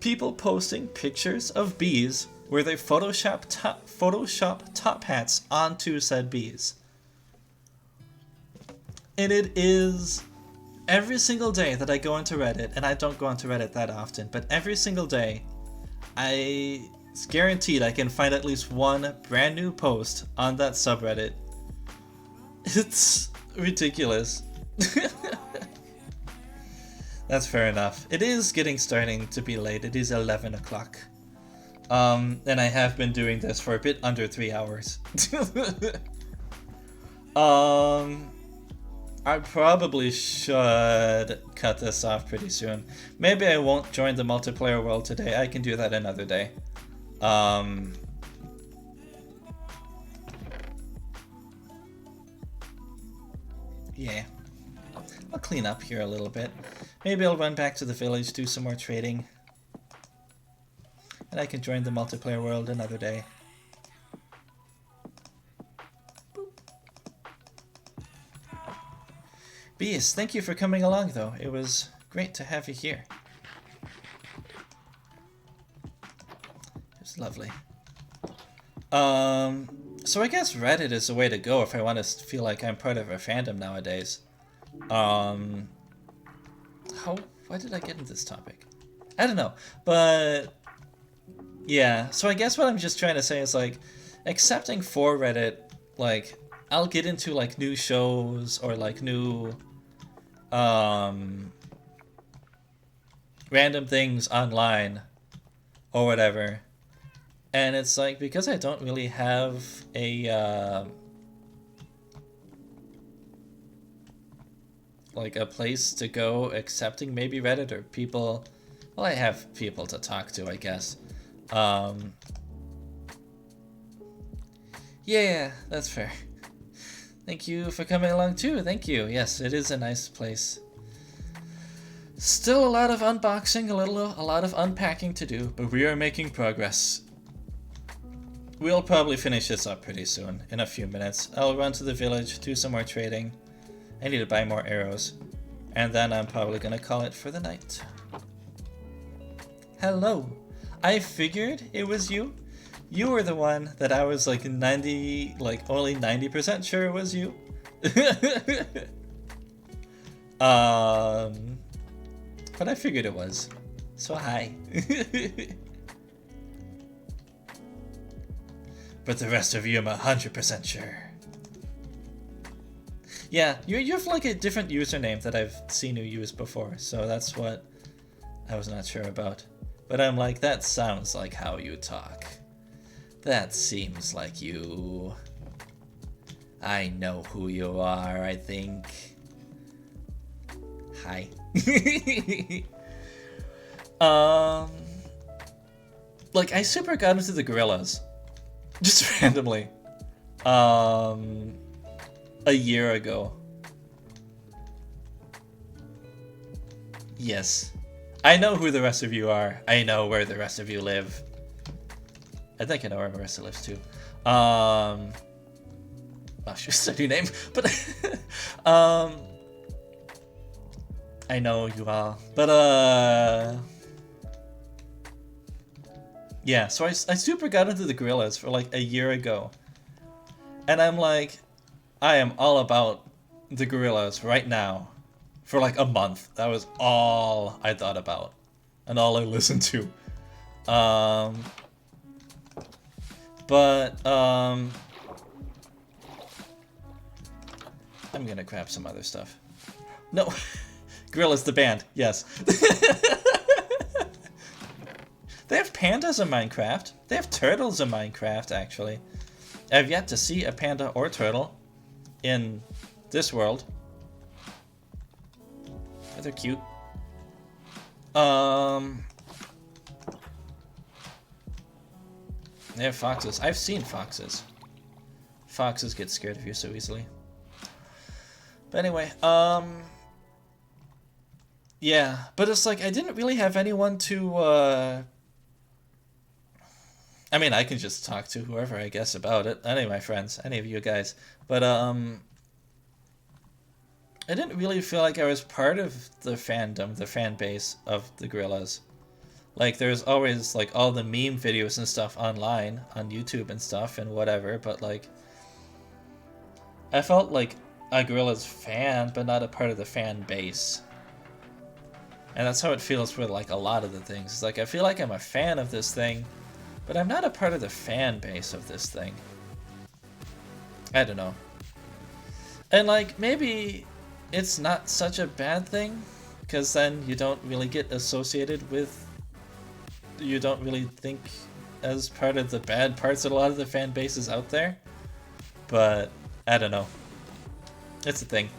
A: people posting pictures of bees where they Photoshop top hats onto said bees. And it is every single day that I go into Reddit, and I don't go into Reddit that often, but every single day, it's guaranteed I can find at least one brand new post on that subreddit. It's ridiculous. That's fair enough. It is starting to be late. It is 11 o'clock. And I have been doing this for a bit under 3 hours. I probably should cut this off pretty soon. Maybe I won't join the multiplayer world today. I can do that another day. Yeah. I'll clean up here a little bit. Maybe I'll run back to the village, do some more trading. And I can join the multiplayer world another day. Beast, thank you for coming along, though. It was great to have you here. It was lovely. So I guess Reddit is the way to go if I want to feel like I'm part of a fandom nowadays. Why did I get into this topic? I don't know, but yeah, so I guess what I'm just trying to say is, like, accepting for Reddit, like, I'll get into, like, new shows or, like, new, random things online or whatever. And it's, like, because I don't really have a, like, a place to go accepting maybe Reddit or people. Well, I have people to talk to, I guess. Yeah, that's fair. Thank you for coming along too. Thank you. Yes, it is a nice place. Still a lot of unboxing, a lot of unpacking to do, but we are making progress. We'll probably finish this up pretty soon, in a few minutes. I'll run to the village, do some more trading. I need to buy more arrows. And then I'm probably gonna call it for the night. Hello. I figured it was you. You were the one that I was like only 90% sure it was you. But I figured it was. So hi. But the rest of you I'm 100% sure. Yeah, you have like a different username that I've seen you use before, so that's what I was not sure about. But I'm like, that sounds like how you talk. That seems like you. I know who you are, I think. Hi. Like, I super got into the gorillas. Just randomly. A year ago. Yes. I know who the rest of you are. I know where the rest of you live. I think I know where Marissa lives too. Oh, she's a new name. But I know you all. But yeah, so I super got into the gorillas for like a year ago. And I'm like, I am all about the gorillas right now. For like a month. That was all I thought about. And all I listened to. But I'm gonna grab some other stuff. No. Gorillaz the band, yes. They have pandas in Minecraft. They have turtles in Minecraft, actually. I've yet to see a panda or turtle in this world. They're cute. They have foxes. I've seen foxes. Foxes get scared of you so easily. But anyway, yeah, but it's like I didn't really have anyone to, I mean, I can just talk to whoever, I guess, about it. Any of my friends, any of you guys. But, I didn't really feel like I was part of the fandom, the fan base of the Gorillaz. Like, there's always, like, all the meme videos and stuff online, on YouTube and stuff, and whatever, but, like, I felt like a Gorillaz fan, but not a part of the fan base. And that's how it feels with, like, a lot of the things. It's like, I feel like I'm a fan of this thing, but I'm not a part of the fan base of this thing. I don't know. And, like, maybe it's not such a bad thing, because then you don't really get associated with... You don't really think as part of the bad parts of a lot of the fan bases out there. But, I don't know. It's a thing.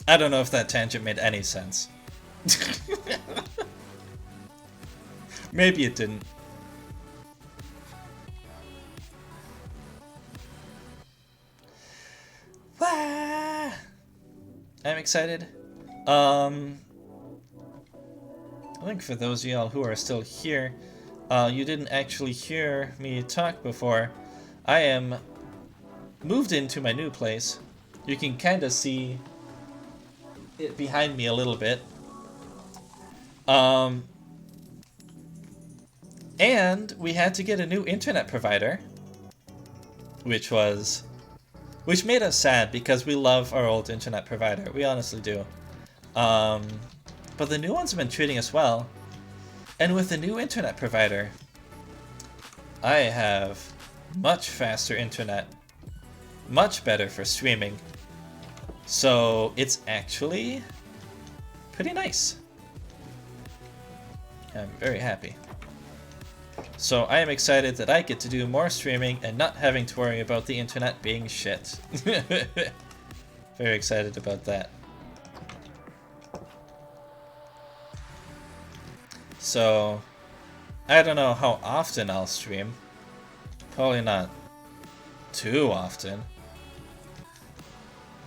A: I don't know if that tangent made any sense. Maybe it didn't. Wah! I'm excited. I think for those of y'all who are still here, you didn't actually hear me talk before. I am moved into my new place. You can kind of see it behind me a little bit. And we had to get a new internet provider, which made us sad because we love our old internet provider. We honestly do. But the new ones have been treating us well. And with the new internet provider, I have much faster internet, much better for streaming. So it's actually pretty nice. I'm very happy. So I am excited that I get to do more streaming and not having to worry about the internet being shit. Very excited about that. So, I don't know how often I'll stream. Probably not too often.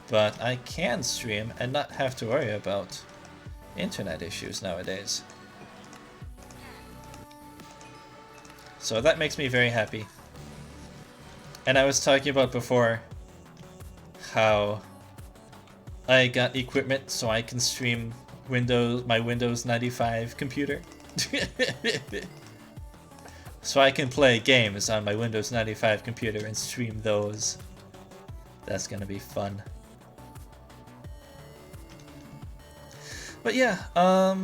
A: But I can stream and not have to worry about internet issues nowadays. So that makes me very happy. And I was talking about before how I got equipment so I can stream my Windows 95 computer. So I can play games on my Windows 95 computer and stream those. That's gonna be fun. But yeah, I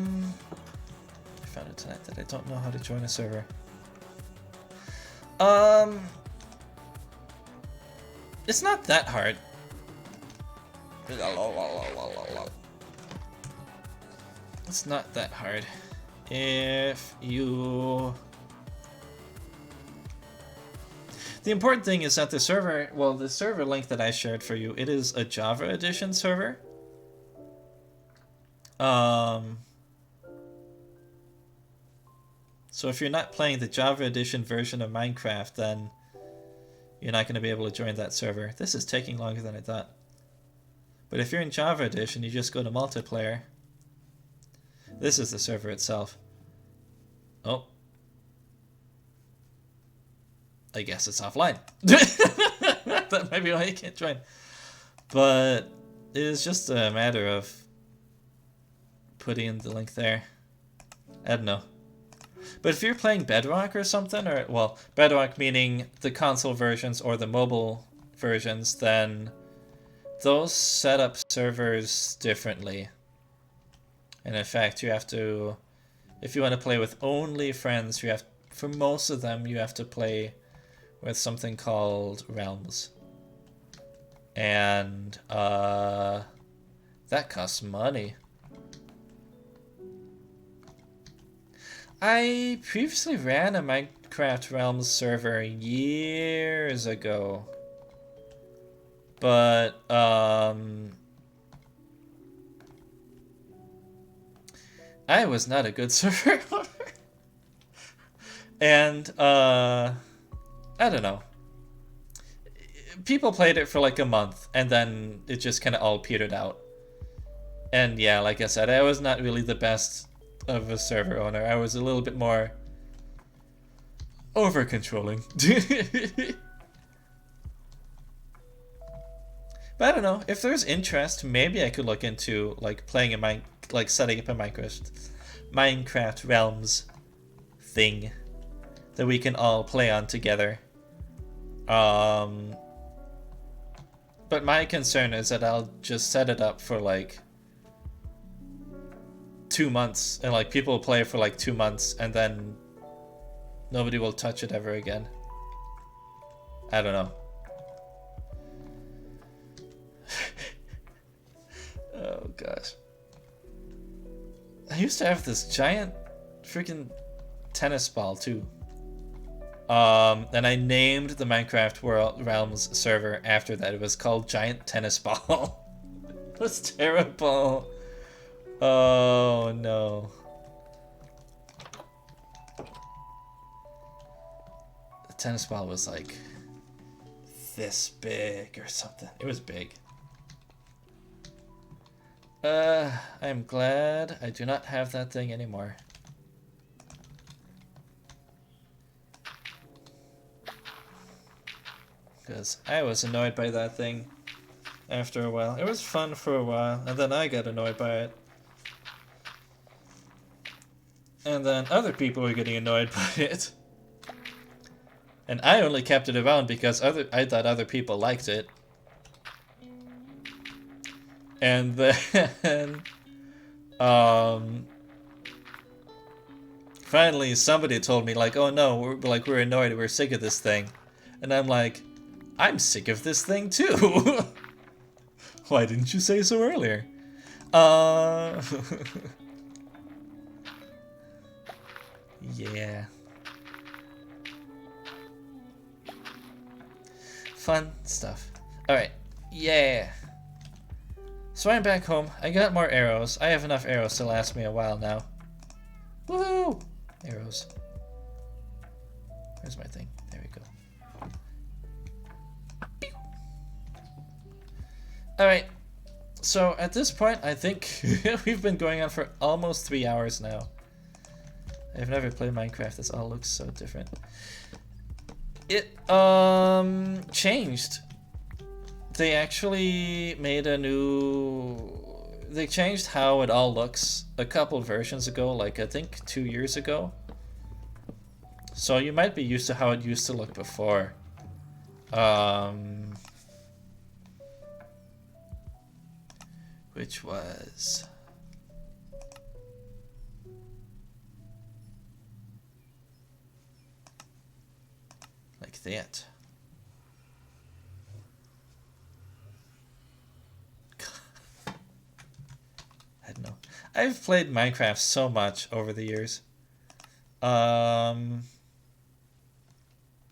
A: found it tonight that I don't know how to join a server. It's not that hard. It's not that hard. If you... The important thing is that the server, well, the server link that I shared for you, it is a Java Edition server. So if you're not playing the Java Edition version of Minecraft, then you're not going to be able to join that server. This is taking longer than I thought. But if you're in Java Edition, you just go to multiplayer. This is the server itself. Oh. I guess it's offline. That might be why you can't join. But it is just a matter of putting in the link there. I don't know. But if you're playing Bedrock or something, or, well, Bedrock meaning the console versions or the mobile versions, then those set up servers differently. And in fact, you have to, if you want to play with only friends, you have, for most of them, you have to play with something called Realms. And that costs money. I previously ran a Minecraft Realms server years ago. But I was not a good server owner. And I don't know. people played it for like a month, and then it just kind of all petered out. And yeah, like I said, I was not really the best of a server owner. I was a little bit more over controlling. But I don't know, if there's interest, maybe I could look into like playing a like setting up a Minecraft Realms thing that we can all play on together. But my concern is that I'll just set it up for like 2 months, and like people will play for like 2 months, and then nobody will touch it ever again. I don't know. Oh gosh. I used to have this giant freaking tennis ball too. And I named the Minecraft Realms server after that. It was called Giant Tennis Ball. It was terrible. Oh no. The tennis ball was like this big or something. It was big. I'm glad I do not have that thing anymore. Because I was annoyed by that thing after a while. It was fun for a while, and then I got annoyed by it. And then other people were getting annoyed by it. And I only kept it around because I thought other people liked it. And then, finally somebody told me like, oh no, we're annoyed, we're sick of this thing. And I'm like, I'm sick of this thing too. Why didn't you say so earlier? Yeah. Fun stuff. Alright, yeah. So I'm back home. I got more arrows. I have enough arrows to last me a while now. Woohoo! Arrows. Where's my thing? There we go. Alright. So at this point, I think we've been going on for almost 3 hours now. I've never played Minecraft. This all looks so different. It changed. They actually made a new... They changed how it all looks a couple versions ago, like I think 2 years ago. So you might be used to how it used to look before. Which was... like that. I don't know. I've played Minecraft so much over the years. I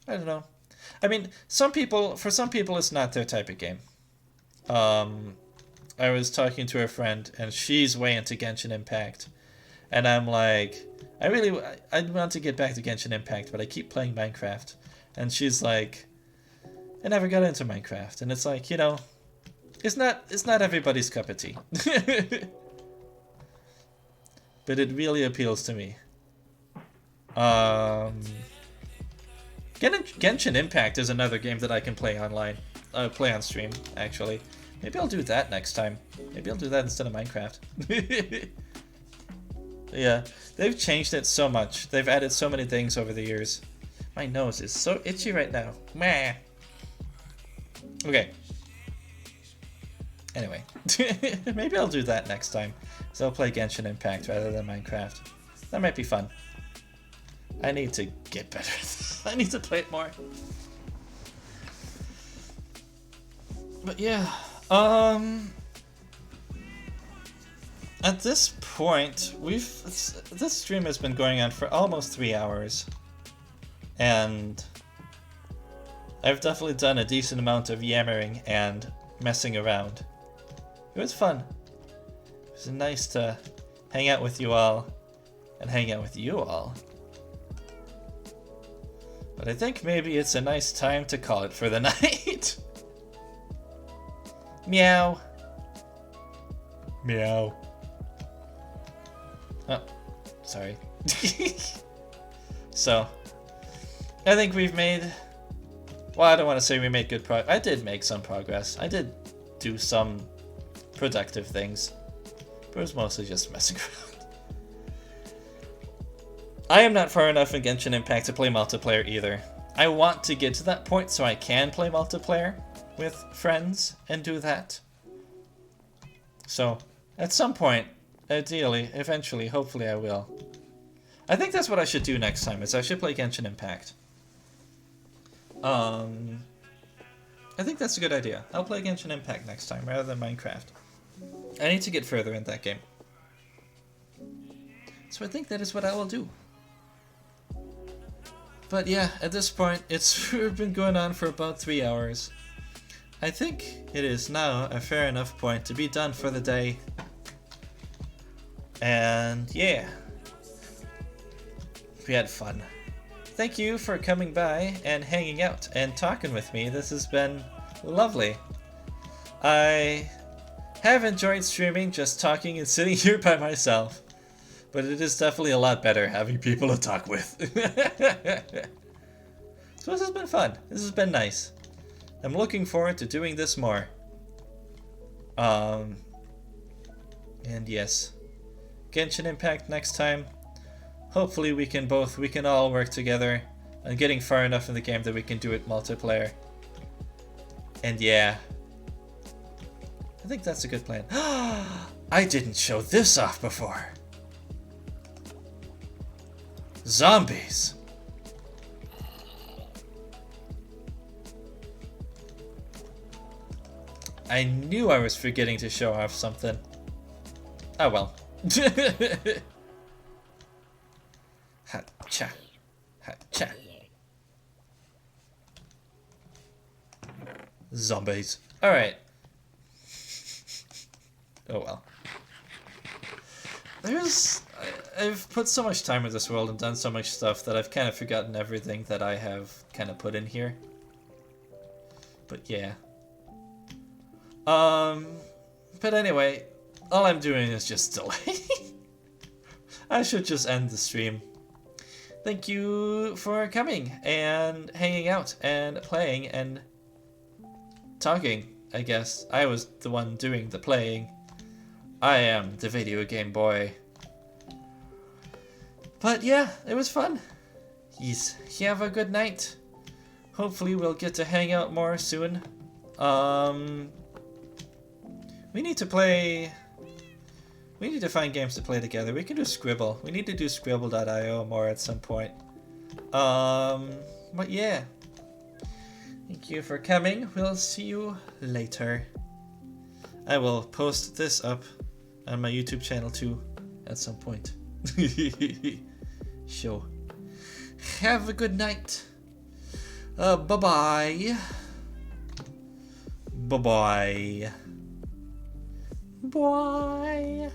A: don't know. I mean, for some people it's not their type of game. I was talking to a friend and she's way into Genshin Impact. And I'm like, I want to get back to Genshin Impact, but I keep playing Minecraft. And she's like, I never got into Minecraft. And it's like, you know, it's not everybody's cup of tea. But it really appeals to me. Genshin Impact is another game that I can play online. Play on stream, actually. Maybe I'll do that next time. Maybe I'll do that instead of Minecraft. Yeah, they've changed it so much. They've added so many things over the years. My nose is so itchy right now. Meh. Okay. Anyway, maybe I'll do that next time. So I'll play Genshin Impact rather than Minecraft. That might be fun. I need to get better at this. I need to play it more. But yeah, at this point, this stream has been going on for almost 3 hours. And I've definitely done a decent amount of yammering and messing around. It was fun. It was nice to hang out with you all and hang out with you all. But I think maybe it's a nice time to call it for the night. Meow. Meow. Oh, sorry. So, I think we've made... Well, I don't want to say we made good progress. I did make some progress. I did do some productive things. But it was mostly just messing around. I am not far enough in Genshin Impact to play multiplayer either. I want to get to that point so I can play multiplayer with friends and do that. So, at some point, ideally, eventually, hopefully I will. I think that's what I should do next time, is I should play Genshin Impact. I think that's a good idea. I'll play Genshin Impact next time, rather than Minecraft. I need to get further in that game. So I think that is what I will do. But yeah, at this point, it's been going on for about 3 hours. I think it is now a fair enough point to be done for the day. And yeah, we had fun. Thank you for coming by and hanging out and talking with me. This has been lovely. I have enjoyed streaming, just talking and sitting here by myself. But it is definitely a lot better having people to talk with. So this has been fun. This has been nice. I'm looking forward to doing this more. And yes, Genshin Impact next time. Hopefully we can all work together on getting far enough in the game that we can do it multiplayer. And yeah, I think that's a good plan. I didn't show this off before. Zombies. I knew I was forgetting to show off something. Oh well. Ha-cha. Ha-cha. Zombies. Alright. Oh well. I've put so much time in this world and done so much stuff that I've kind of forgotten everything that I have kind of put in here. But yeah. But anyway, all I'm doing is just delay. I should just end the stream. Thank you for coming and hanging out and playing and talking, I guess. I was the one doing the playing. I am the video game boy. But yeah, it was fun. Yes, have a good night. Hopefully we'll get to hang out more soon. We need to find games to play together. We can do Scribble. We need to do Scribble.io more at some point. But yeah. Thank you for coming. We'll see you later. I will post this up on my YouTube channel too at some point. So, have a good night. Bye-bye. Bye-bye. Bye.